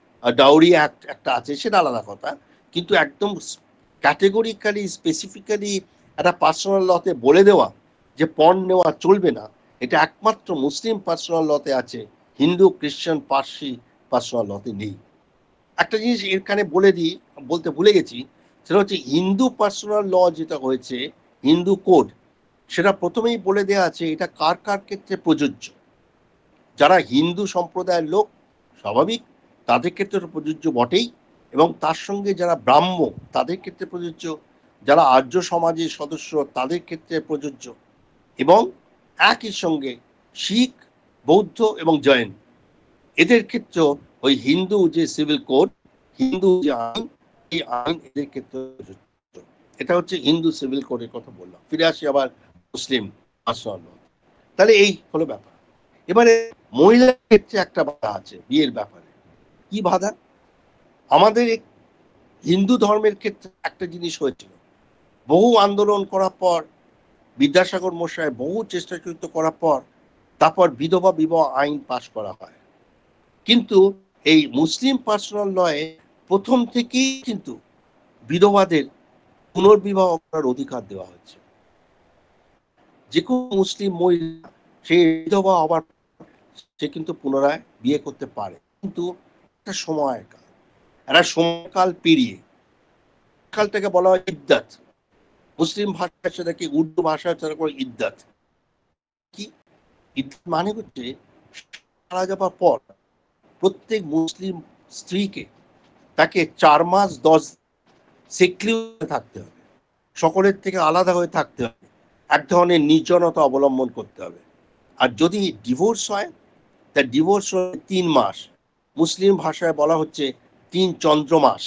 [SPEAKER 3] ডাউরি অ্যাক্ট একটা আছে, সেটা আলাদা কথা। কিন্তু একদম ক্যাটেগরিক্যালি স্পেসিফিক্যালি একটা পার্সোনাল লতে বলে দেওয়া যে পণ নেওয়া চলবে না, এটা একমাত্র মুসলিম পার্সোনাল লতে আছে, হিন্দু, খ্রিস্টান, পার্সি পার্সোনাল লতে নেই। একটা জিনিস এখানে বলতে ভুলে গেছি, সেটা হচ্ছে হিন্দু পার্সোনাল ল যেটা হয়েছে, হিন্দু কোড, সেটা প্রথমেই বলে দেওয়া আছে এটা কার কার ক্ষেত্রে প্রযোজ্য। যারা হিন্দু সম্প্রদায়ের লোক, স্বাভাবিক তাদের ক্ষেত্রে প্রযোজ্য বটেই, এবং তার সঙ্গে যারা ব্রাহ্ম তাদের ক্ষেত্রে প্রযোজ্য, যারা আর্য সমাজের সদস্য তাদের ক্ষেত্রে প্রযোজ্য, এবং একই সঙ্গে শিখ, বৌদ্ধ এবং জৈন, এদের ক্ষেত্রেও ওই হিন্দু যে সিভিল কোড, হিন্দু যে আইন, এই আইন এদের ক্ষেত্রে প্রযোজ্য। এটা হচ্ছে হিন্দু সিভিল কোডের কথা বললাম। ফিরে আসি আবার মুসলিম পার্সোনাল ল। তাহলে এই হলো ব্যাপার। এবারে মহিলার ক্ষেত্রে একটা বাধা আছে বিয়ের ব্যাপারে। কি বাধা? আমাদের হিন্দু ধর্মের ক্ষেত্রে একটা জিনিস হয়েছিল, বহু আন্দোলন করার পর, বিদ্যাসাগর মশাই বহু চেষ্টা করার পর, তারপর বিধবা বিবাহ আইন পাশ করা হয়। কিন্তু এই মুসলিম পার্সোনাল লয়ে প্রথম থেকেই কিন্তু বিধবাদের পুনর্বিবাহ করার অধিকার দেওয়া হচ্ছে। যে কোনো মুসলিম মহিলা সে বিধবা হবার সে কিন্তু পুনরায় বিয়ে করতে পারে, কিন্তু একটা সময়কাল পেরিয়ে। কালটাকে বলা হয় ইদ্দাত। মুসলিম ভাষায় সেটাকে, উর্দু ভাষায় সেটা করে ইদ্দাত। কি ইদ্দাত মানে হচ্ছে, মারা যাবার পর প্রত্যেক মুসলিম স্ত্রীকে তাকে 4 মাস 10 সেক্লিউশনে থাকতে হবে, সকলের থেকে আলাদা হয়ে থাকতে হবে, এক ধরনের নির্জনতা অবলম্বন করতে হবে। আর যদি ডিভোর্স হয়, তা ডিভোর্স 3 মাস, মুসলিম ভাষায় বলা হচ্ছে 3 চন্দ্রমাস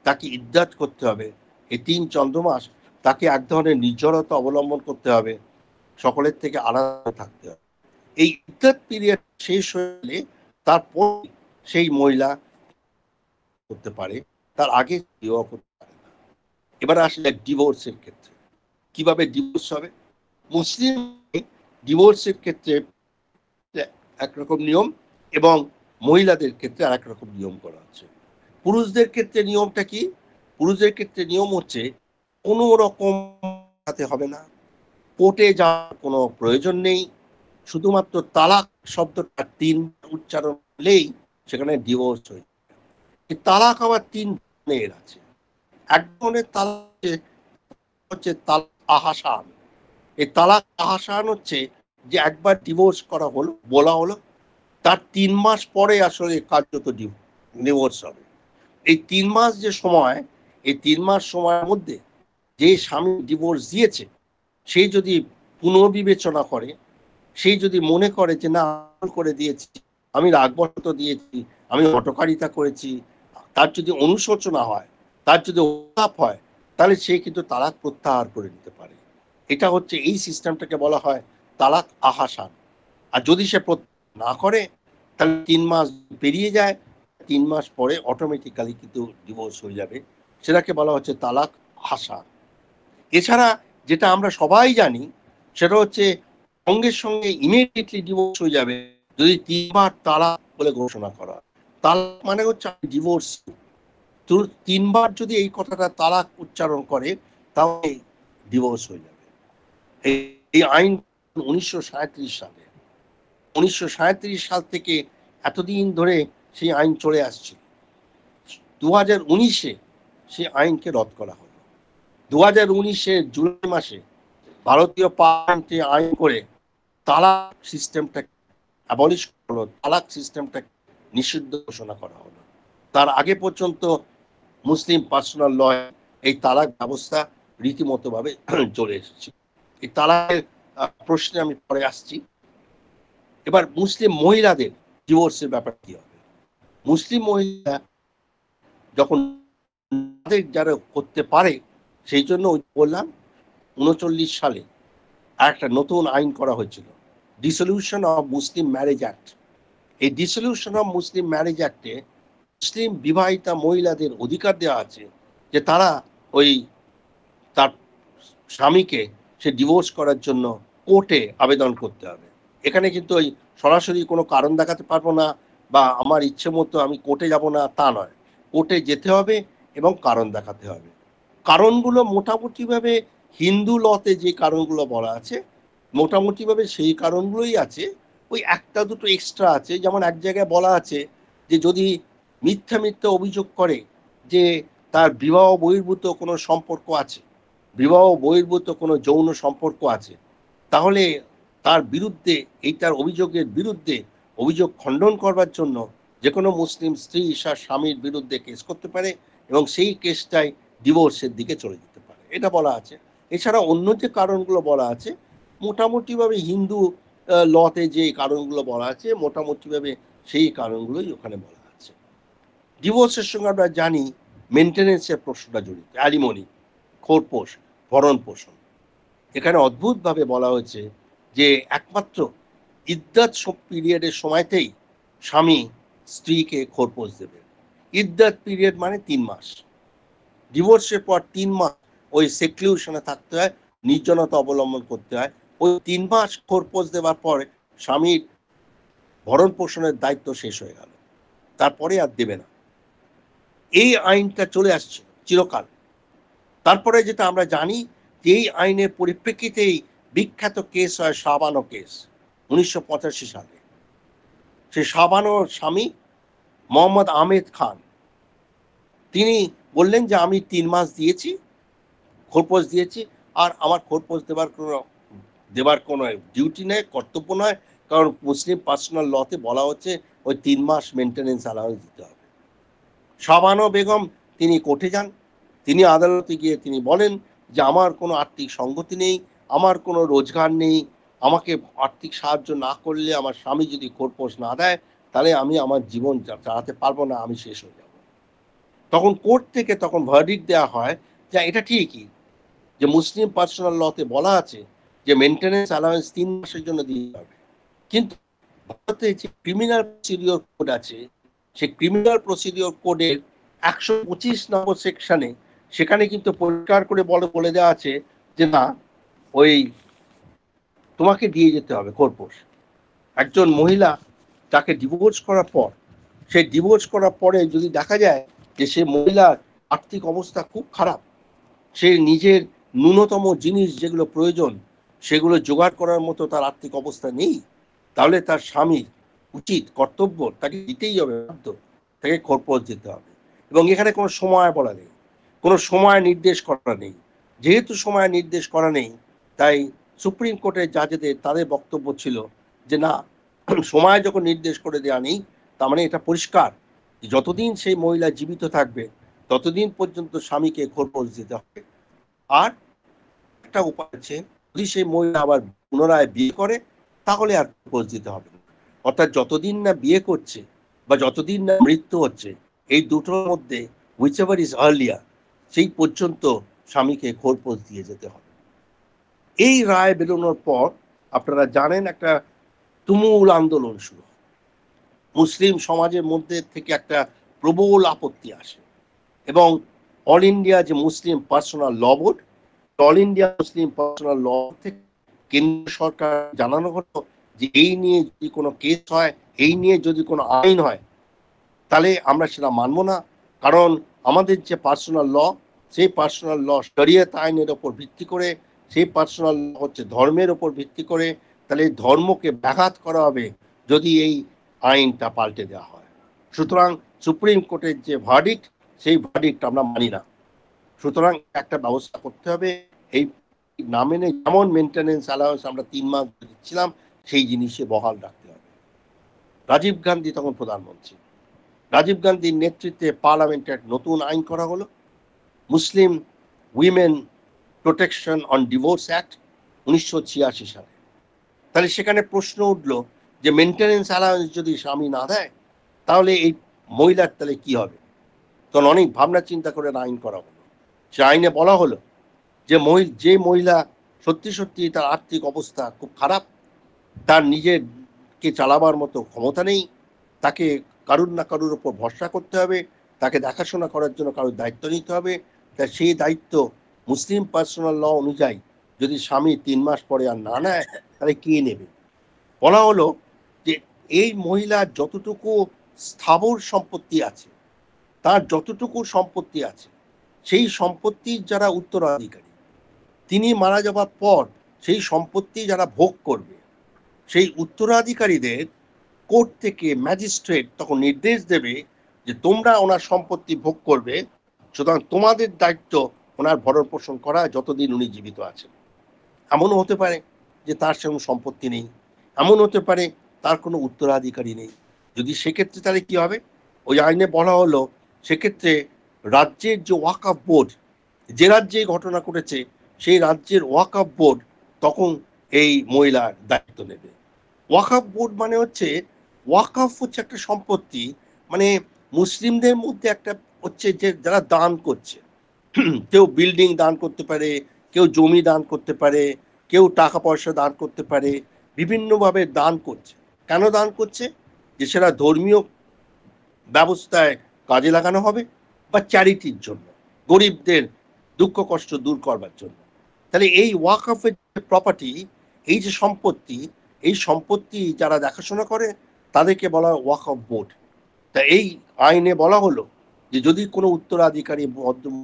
[SPEAKER 3] তাকে ইদ্দাত করতে হবে। এই 3 চন্দ্রমাস তাকে এক ধরনের নির্জনতা অবলম্বন করতে হবে, সকলের থেকে আলাদা থাকতে হবে। এই ইদ্দাত পিরিয়ড শেষ হলে তারপর সেই মহিলা করতে পারে, তার আগে বিবাহ করতে পারে না। এবার আসলে ডিভোর্সের ক্ষেত্রে কিভাবে ডিভোর্স হবে। মুসলিম ডিভোর্সের ক্ষেত্রে একরকম নিয়ম, এবং মহিলাদের ক্ষেত্রে আর একরকম নিয়ম করা আছে। পুরুষদের ক্ষেত্রে নিয়মটা কি? পুরুষদের ক্ষেত্রে নিয়ম হচ্ছে, কোনো রকম হবে না, কোর্টে যাওয়ার কোনো প্রয়োজন নেই, শুধুমাত্র তালাক শব্দটা 3 উচ্চারণ হলেই সেখানে ডিভোর্স হয়ে যায়। তালাক আবার 3 ধরনের আছে। এক ধরনের তালাক হচ্ছে তালাক আহসান। এই তালাক আহসান হচ্ছে যে একবার ডিভোর্স করা হলো, বলা হলো, তার 3 মাস পরে আসলে কার্যত ডিভোর্স হবে। এই 3 মাস যে সময়, এই 3 মাস সময়ের মধ্যে যে স্বামী ডিভোর্স দিয়েছে সেই যদি পুনর্বিবেচনা করে, সেই যদি মনে করে যে না করে দিয়েছি, আমি রাগবশত দিয়েছি, আমি হঠকারিতা করেছি, তার যদি অনুশোচনা হয়, তার যদি অনুতাপ হয়, তাহলে সে কিন্তু তালাক প্রত্যাহার করে নিতে পারে। এটা হচ্ছে এই সিস্টেমটাকে বলা হয় তালাক আহাসান। আর যদি সে না করে তাহলে 3 মাস পেরিয়ে যায়, 3 মাস পরে অটোমেটিক্যালি কিন্তু ডিভোর্স হয়ে যাবে, সেটাকে বলা হচ্ছে তালাক আহাসান। এছাড়া যেটা আমরা সবাই জানি সেটা হচ্ছে সঙ্গে সঙ্গে ইমিডিয়েটলি ডিভোর্স হয়ে যাবে যদি 3 বার তালাক বলে ঘোষণা করা হয়। তালাক মানে হচ্ছে ডিভোর্স। 3 বার যদি এই কথাটা তালাক উচ্চারণ করে তাহলে ডিভোর্স হয়ে যাবে। এই আইন 1937 সালে, 1937 সাল থেকে এতদিন ধরে সেই আইন চলে আসছে। 2019-এ সেই আইনকে রদ করা হলো। 2019-এর জুলাই মাসে ভারতীয় পার্লামেন্টে আইন করে তালাক সিস্টেমটাকে অ্যাবলিশ হলো, তালাক সিস্টেমটাকে নিষিদ্ধ ঘোষণা করা হলো। তার আগে পর্যন্ত মুসলিম পার্সোনাল ল এই তালাক ব্যবস্থা রীতিমতো ভাবে চলে এসেছে। এই তালাকের প্রশ্নে আমি পরে আসছি। এবার মুসলিম মহিলাদের ডিভোর্সের ব্যাপার কি হবে? মুসলিম মহিলা যখন যারা করতে পারে সেই জন্য বললাম 39 সালে একটা নতুন আইন করা হয়েছিল, dissolution of Muslim marriage act. এই ডিসলিউশন অফ মুসলিম ম্যারেজ অ্যাক্টে মুসলিম বিবাহিতা মহিলাদের অধিকার দেওয়া আছে যে তারা ওই তার স্বামীকে সে ডিভোর্স করার জন্য কোর্টে আবেদন করতে হবে। এখানে কিন্তু ওই সরাসরি কোনো কারণ দেখাতে পারবো না বা আমার ইচ্ছে মতো আমি কোর্টে যাব না তা নয়, কোর্টে যেতে হবে এবং কারণ দেখাতে হবে। কারণগুলো মোটামুটিভাবে হিন্দু লতে যে কারণগুলো বলা আছে মোটামুটিভাবে সেই কারণগুলোই আছে, ওই একটা দুটো এক্সট্রা আছে। যেমন এক জায়গায় বলা আছে যে যদি মিথ্যা মিথ্যা অভিযোগ করে যে তার বিবাহ বহির্ভূত কোনো সম্পর্ক আছে, বিবাহ বহির্ভূত কোনো যৌন সম্পর্ক আছে, তাহলে তার বিরুদ্ধে এইটার অভিযোগের বিরুদ্ধে অভিযোগ খণ্ডন করবার জন্য যে কোনো মুসলিম স্ত্রী তার স্বামীর বিরুদ্ধে কেস করতে পারে এবং সেই কেসটাই ডিভোর্সের দিকে চলে যেতে পারে, এটা বলা আছে। এছাড়া অন্য যে কারণগুলো বলা আছে মোটামুটিভাবে হিন্দু লতে যে কারণগুলো বলা আছে মোটামুটিভাবে সেই কারণগুলোই ওখানে বলা আছে। ডিভোর্সের সঙ্গে আমরা জানি মেনটেনেন্সের প্রশ্নটা জড়িত, অ্যালিমনি, খোরপোশ, ভরণ পোষণ। এখানে অদ্ভুতভাবে বলা হয়েছে যে একমাত্র ইদ্দাত পিরিয়ডের সময়তেই স্বামী স্ত্রীকে খোরপোশ দেবে। ইদ্দাত পিরিয়ড মানে 3 মাস। ডিভোর্সের পর 3 মাস ওই সেক্লুশনে থাকতে হয়, নির্জনতা অবলম্বন করতে হয়। ওই 3 মাস খোরপোশ দেওয়ার পরে স্বামীর ভরণ পোষণের দায়িত্ব শেষ হয়ে গেল, তারপরে আর দেবে না। এই আইনটা চলে আসছে চিরকাল। তারপরে যেটা আমরা জানি যে এই আইনের পরিপ্রেক্ষিতেই বিখ্যাত কেস হয় শাবানো কেস 1985 সালে। সেই শাবানোর স্বামী মোহাম্মদ আহমেদ খান তিনি বললেন যে আমি 3 মাস দিয়েছি, খোরপোশ দিয়েছি, আর আমার খোরপোশ দেবার কোনো ডিউটি নেই, কর্তব্য নয়, কারণ মুসলিম পার্সোনাল লতে বলা হচ্ছে ওই 3 মাস মেনটেনেন্স অ্যালাউন্স দিতে হবে। শাবানো বেগম তিনি কোর্টে যান, তিনি আদালতে গিয়ে তিনি বলেন যে আমার কোনো আর্থিক সঙ্গতি নেই, আমার কোনো রোজগার নেই, আমাকে আর্থিক সাহায্য না করলে আমার স্বামী যদি খোরপোশ না দেয় তাহলে আমি আমার জীবন চালাতে পারবো না, আমি শেষ হয়ে যাব। তখন কোর্ট থেকে তখন ভার্ডিক্ট দেওয়া হয় যে এটা ঠিকই যে মুসলিম পার্সোনাল লতে বলা আছে যে মেনটেনেন্স অ্যালাউন্স 3 মাসের জন্য দিতে হবে, কিন্তু ভারতে যে ক্রিমিনাল প্রসিডিওর কোড আছে সেই ক্রিমিনাল প্রসিডিওর কোডের 125 নম্বর সেকশনে সেখানে কিন্তু পরিষ্কার করে বলে দেওয়া আছে যে না, ওই তোমাকে দিয়ে যেতে হবে খোরপোশ। একজন মহিলা তাকে ডিভোর্স করার পর, সেই ডিভোর্স করার পরে যদি দেখা যায় যে সে মহিলার আর্থিক অবস্থা খুব খারাপ, সে নিজের ন্যূনতম জিনিস যেগুলো প্রয়োজন সেগুলো জোগাড় করার মতো তার আর্থিক অবস্থা নেই, তাহলে তার স্বামীর উচিত কর্তব্য তাকে দিতেই হবে, বাধ্য, তাকে খোরপোশ দিতে হবে। এবং এখানে কোনো সময় বলা নেই, কোনো সময় নির্দেশ করা নেই। যেহেতু সময় নির্দেশ করা নেই তাই সুপ্রিম কোর্টের জাজেদের তাদের বক্তব্য ছিল যে না, সময় যখন নির্দেশ করে দেওয়া নেই তার মানে এটা পরিষ্কার যতদিন সেই মহিলা জীবিত থাকবে ততদিন পর্যন্ত স্বামীকে খোরপোশ দিতে হবে। আর একটা উপায় আছে, যদি সেই মহিলা আবার পুনরায় বিয়ে করে তাহলে আর খোরপোশ দিতে হবে না। অর্থাৎ যতদিন না বিয়ে করছে বা যতদিন না মৃত্যু হচ্ছে, এই দুটোর মধ্যে হুইচ এভার ইজ আর্লিয়ার, সেই পর্যন্ত স্বামীকে খোরপোশ দিয়ে যেতে হবে। এই রায় বেরোনোর পর আপনারা জানেন একটা তুমুল আন্দোলন শুরু, মুসলিম সমাজের মধ্যে থেকে একটা প্রবল আপত্তি আসে এবং অল ইন্ডিয়া যে Muslim personal law board, all India Muslim personal law থেকে কেন্দ্র সরকার জানানো হলো যে এই নিয়ে যদি কোনো কেস হয়, এই নিয়ে যদি কোনো আইন হয়, তাহলে আমরা সেটা মানব না। কারণ আমাদের যে পার্সোনাল ল, সেই পার্সোনাল ল শরিয়ত আইনের ওপর ভিত্তি করে, সেই পার্সোনাল ল হচ্ছে ধর্মের ওপর ভিত্তি করে, তাহলে ধর্মকে ব্যাঘাত করা হবে যদি এই আইনটা পাল্টে দেওয়া হয়। সুতরাং সুপ্রিম কোর্টের যে ভার্ডিক্ট, সেই ভার্ডিক্ট আমরা মানি না। সুতরাং একটা ব্যবস্থা করতে হবে, এই না মেনে যেমন মেনটেন্যান্স অ্যালাউন্স আমরা 3 মাস দিচ্ছিলাম সেই জিনিসে বহাল রাখতে হবে। রাজীব গান্ধী তখন প্রধানমন্ত্রী, রাজীব গান্ধীর নেতৃত্বে পার্লামেন্টে এক নতুন আইন করা হলো, Muslim women protection on divorce act 1986 সালে। তাহলে সেখানে প্রশ্ন উঠলো যে মেনটেন্যান্স অ্যালাউন্স যদি স্বামী না দেয় তাহলে এই মহিলার তাহলে কি হবে? তখন অনেক ভাবনা চিন্তা করে আইন করা হলো। সে আইনে বলা হলো যে মহিলা সত্যি সত্যি তার আর্থিক অবস্থা খুব খারাপ, তার নিজেকে চালাবার মতো ক্ষমতা নেই, তাকে কারুর না কারুর উপর ভরসা করতে হবে, তাকে দেখাশোনা করার জন্য কারোর দায়িত্ব নিতে হবে, তা সেই দায়িত্ব মুসলিম পার্সোনাল ল অনুযায়ী যদি স্বামী 3 মাস পরে আর না নেয় তাহলে কে নেবে? বলা হলো যে এই মহিলার যতটুকু স্থাবর সম্পত্তি আছে, তার যতটুকু সম্পত্তি আছে, সেই সম্পত্তির যারা উত্তরাধিকারী, তিনি মারা যাওয়ার পর সেই সম্পত্তি যারা ভোগ করবে, সেই উত্তরাধিকারীদের কোর্ট থেকে ম্যাজিস্ট্রেট তখন নির্দেশ দেবে যে তোমরা ওনার সম্পত্তি ভোগ করবে, সুতরাং তোমাদের দায়িত্ব ওনার ভরণ পোষণ করা যতদিন উনি জীবিত আছেন। এমনও হতে পারে যে তার সেরকম সম্পত্তি নেই, এমন হতে পারে তার কোনো উত্তরাধিকারী নেই। যদি সেক্ষেত্রে তাহলে কি হবে? ওই আইনে বলা হলো সেক্ষেত্রে রাজ্যের যে ওয়াকফ বোর্ড, যে রাজ্যে ঘটনা ঘটেছে সেই রাজ্যের ওয়াকফ বোর্ড তখন এই মহিলার দায়িত্ব নেবে। ওয়াকফ বোর্ড মানে হচ্ছে, ওয়াকফ হচ্ছে একটা সম্পত্তি, মানে মুসলিমদের মধ্যে একটা হচ্ছে যে যারা দান করছে, কেউ বিল্ডিং দান করতে পারে, কেউ জমি দান করতে পারে, কেউ টাকা পয়সা দান করতে পারে, বিভিন্নভাবে দান করছে। কেন দান করছে? যে সেটা ধর্মীয় ব্যবস্থায় কাজে লাগানো হবে বা চ্যারিটির জন্য, গরিবদের দুঃখ কষ্ট দূর করবার জন্য। তাহলে এই ওয়াকফের প্রপার্টি, এই যে সম্পত্তি, এই সম্পত্তি যারা দেখাশোনা করে তাদেরকে বলা হয় ওয়াকফ বোর্ড। তা এই আইনে বলা হলো যে যদি কোনো উত্তরাধিকারী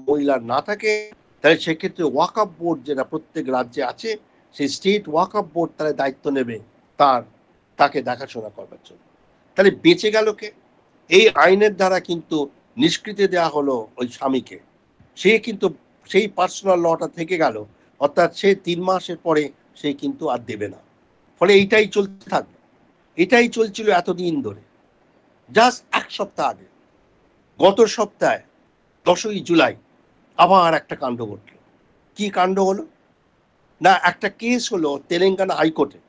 [SPEAKER 3] মহিলার না থাকে তাহলে সেক্ষেত্রে ওয়াকফ বোর্ড যেটা প্রত্যেক রাজ্যে আছে, সেই স্টেট ওয়াকফ বোর্ড তারা দায়িত্ব নেবে তাকে দেখাশোনা করবার জন্য। তাহলে বেঁচে গেল কে? এই আইনের দ্বারা কিন্তু নিষ্কৃতি দেওয়া হলো ওই স্বামীকে, সে কিন্তু সেই পার্সোনাল লটা থেকে গেল, অর্থাৎ সে 3 মাসের পরে সে কিন্তু আর দেবে না। ফলে এইটাই চলতে থাকবে, এটাই চলছিল এতদিন ধরে। জাস্ট 1 সপ্তাহ আগে, গত সপ্তাহে 10ই জুলাই আবার একটা কাণ্ড ঘটল। কি কাণ্ড হলো না, একটা কেস হলো তেলেঙ্গানা হাইকোর্টে।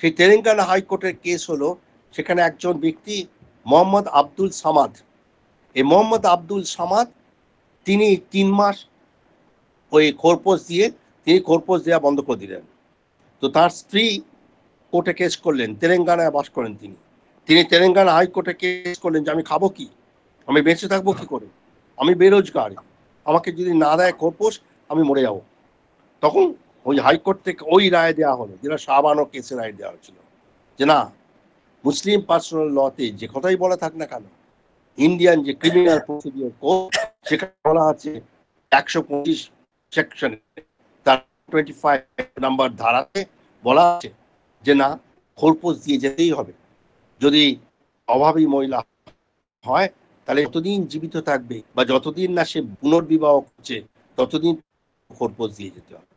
[SPEAKER 3] সেই তেলেঙ্গানা হাইকোর্টের কেস হলো, সেখানে একজন ব্যক্তি মোহাম্মদ আব্দুল সামাদ, এই মোহাম্মদ আব্দুল সামাদ তিনি 3 মাস ওই খোরপোশ দেওয়া বন্ধ করে দিলেন। তো তার স্ত্রী কোর্টে কেস করলেন, তেলেঙ্গানায় বাস করেন তিনি তেলেঙ্গানা হাইকোর্টে কেস করলেন যে আমি খাবো কি, আমি বেঁচে থাকবো কি করে, আমি বেরোজগার, আমাকে যদি না দেয় খোরপোশ আমি মরে যাব। তখন ওই হাইকোর্ট থেকে ওই রায় দেওয়া হলো, যেটা শাহবানো কেসে রায় দেওয়া হয়েছিল, যে না, মুসলিম পার্সোনাল লতে যে কথাই বলা থাক না কেন, ইন্ডিয়ান যে ক্রিমিনাল প্রসিডিওর কোড সেখানে বলা আছে 125 সেকশনে, তার 25 নাম্বার ধারাতে বলা আছে যে না, খোরপোশ দিয়ে যেতেই হবে। যদি অভাবী মহিলা হয় তাহলে যতদিন জীবিত থাকবে বা যতদিন না সে পুনর্বিবাহ করছে ততদিন খোরপোশ দিয়ে যেতে হবে।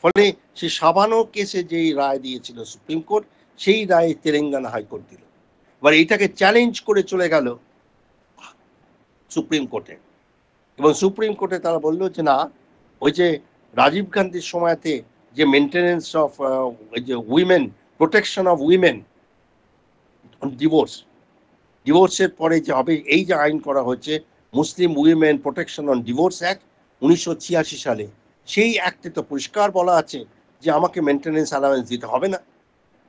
[SPEAKER 3] ফলে সে শাবানো কেসে যেই রায় দিয়েছিল সুপ্রিম কোর্ট, সেই রায় তেলেঙ্গানা হাইকোর্ট দিল। এবার এইটাকে চ্যালেঞ্জ করে চলে গেল সুপ্রিম কোর্টে, এবং সুপ্রিম কোর্টে তারা বললো যে না, ওই যে রাজীব গান্ধীর সময়তে যে মেনটেনেন্স অফ ওই যে উইমেন, প্রোটেকশন অফ উইমেন ডিভোর্সের পরে যে হবে, এই যে আইন করা হচ্ছে Muslim women protection on divorce act 1986 সালে, সেই অ্যাক্টে তো পরিষ্কার বলা আছে যে আমাকে মেনটেনেন্স অ্যালাওয়েন্স দিতে হবে না।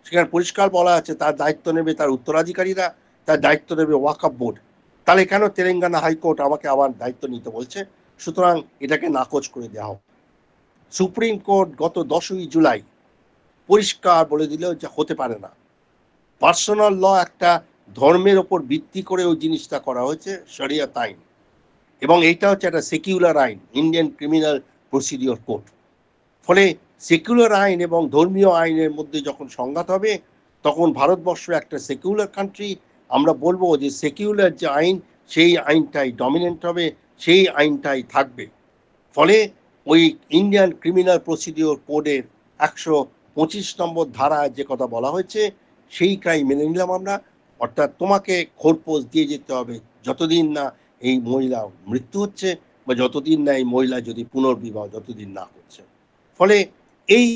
[SPEAKER 3] সেখানে পরিষ্কার বলা আছে তার দায়িত্ব নেবে তার উত্তরাধিকারীরা, তার দায়িত্ব নেবে ওয়াকফ বোর্ড। তাহলে কেন তেলেঙ্গানা হাইকোর্ট আমাকে আবার দায়িত্ব নিতে বলছে? সুতরাং এটাকে নাকচ করে দেওয়া হোক। সুপ্রিম কোর্ট গত 10ই জুলাই পরিষ্কার বলে দিল যে হতে পারে না। পার্সোনাল ল একটা ধর্মের ওপর ভিত্তি করে ওই জিনিসটা করা হয়েছে, শরিয়াত আইন, এবং এইটা হচ্ছে একটা সেকুলার আইন, ইন্ডিয়ান ক্রিমিনাল প্রসিডিওর কোড। ফলে সেকুলার আইন এবং ধর্মীয় আইনের মধ্যে যখন সংঘাত হবে, তখন ভারতবর্ষ একটা সেকুলার কান্ট্রি, আমরা বলবো যে সেকুলার যে আইন সেই আইনটাই ডমিনেন্ট হবে, সেই আইনটাই থাকবে। ফলে ওই ইন্ডিয়ান ক্রিমিনাল প্রসিডিওর কোডের 125 নম্বর ধারায় যে কথা বলা হয়েছে সেইটাই মেনে নিলাম আমরা। অর্থাৎ তোমাকে খোরপোশ দিয়ে যেতে হবে যতদিন না এই মহিলা মৃত্যু হচ্ছে, বা যতদিন না এই মহিলা যদি পুনর্বিবাহ যতদিন না হচ্ছে। ফলে এই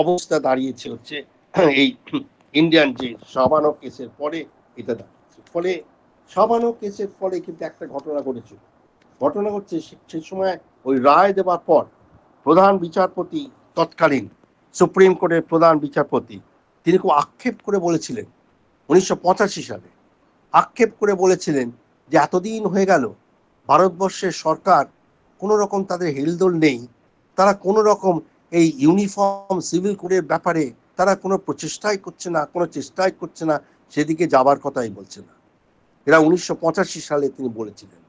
[SPEAKER 3] অবস্থা দাঁড়িয়েছে হচ্ছে এই ইন্ডিয়ান যে শাবানো কেসের পরে এটা দাঁড়িয়েছে। ফলে শাবানো কেসের ফলে কিন্তু একটা ঘটনা ঘটেছিল। ঘটনা হচ্ছে সেই সময় ওই রায় দেওয়ার পর প্রধান বিচারপতি, তৎকালীন সুপ্রিম কোর্টের প্রধান বিচারপতি, তিনি খুব আক্ষেপ করে বলেছিলেন 1985 সালে, আক্ষেপ করে বলেছিলেন যে এতদিন হয়ে গেল ভারতবর্ষের সরকার কোনো রকম তাদের হেলদোল নেই, তারা কোনো রকম এই ইউনিফর্ম সিভিল কোডের ব্যাপারে তারা কোনো প্রচেষ্টাই করছে না, কোনো চেষ্টাই করছে না, সেদিকে যাবার কথাই বলছে না। এরা 1985 সালে তিনি বলেছিলেন।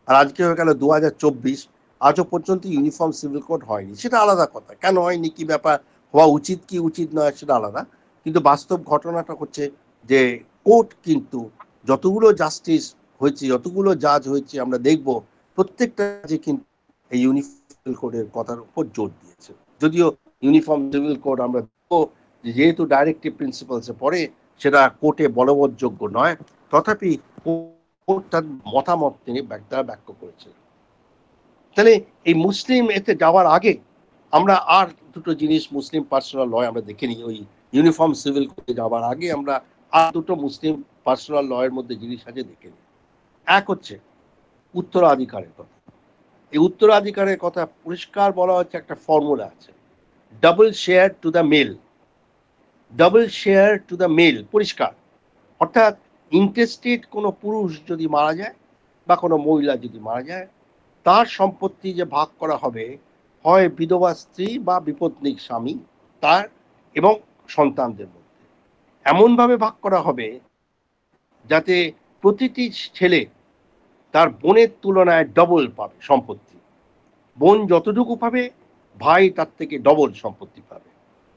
[SPEAKER 3] আর আজকে হয়ে গেল 2024, আজও পর্যন্ত ইউনিফর্ম সিভিল কোড হয়নি। সেটা আলাদা কথা, কেন হয়নি, কি ব্যাপার, হওয়া উচিত কি উচিত নয় সেটা আলাদা। কিন্তু বাস্তব ঘটনাটা হচ্ছে যে কোর্ট কিন্তু যতগুলো জাস্টিস হয়েছে, যতগুলো জাজ হয়েছে, আমরা দেখব প্রত্যেকটা যে কিন্তু এই ইউনিফর্ম সিভিল কোডের কথার উপর জোর দিয়েছে। যদিও ইউনিফর্ম সিভিল কোড আমরা দেখবো যেহেতু ডাইরেক্টিভ প্রিন্সিপালসে পড়ে, সেটা কোর্টে বলবৎযোগ্য নয়, তথাপি কোর্ট তার মতামত তিনি ব্যক্ত করেছেন। তাহলে এই মুসলিম এতে যাওয়ার আগে আমরা আর দুটো জিনিস মুসলিম পার্সোনাল ল আমরা দেখে নিই। ওই ইউনিফর্ম সিভিল কোডে যাওয়ার আগে আমরা আর দুটো মুসলিম পার্সোনাল ল এর মধ্যে জিনিস আছে দেখে নিই। এক হচ্ছে উত্তরাধিকারের কথা। এই উত্তরাধিকারের কথা পরিষ্কার বলা হচ্ছে, একটা ফর্মুলা আছে, double share to the male, double share to the male, পরিষ্কার। অর্থাৎ ইন্টেস্টেড কোনো পুরুষ যদি মারা যায় বা কোনো মহিলা যদি মারা যায়, তার সম্পত্তি যে ভাগ করা হবে, হয় বিধবা স্ত্রী বা বিপত্নিক স্বামী তার এবং সন্তানদের মধ্যে, এমনভাবে ভাগ করা হবে যাতে প্রতিটি ছেলে তার বোনের তুলনায় ডবল পাবে সম্পত্তি। বোন যতটুকু পাবে, ভাই তার থেকে ডবল সম্পত্তি পাবে।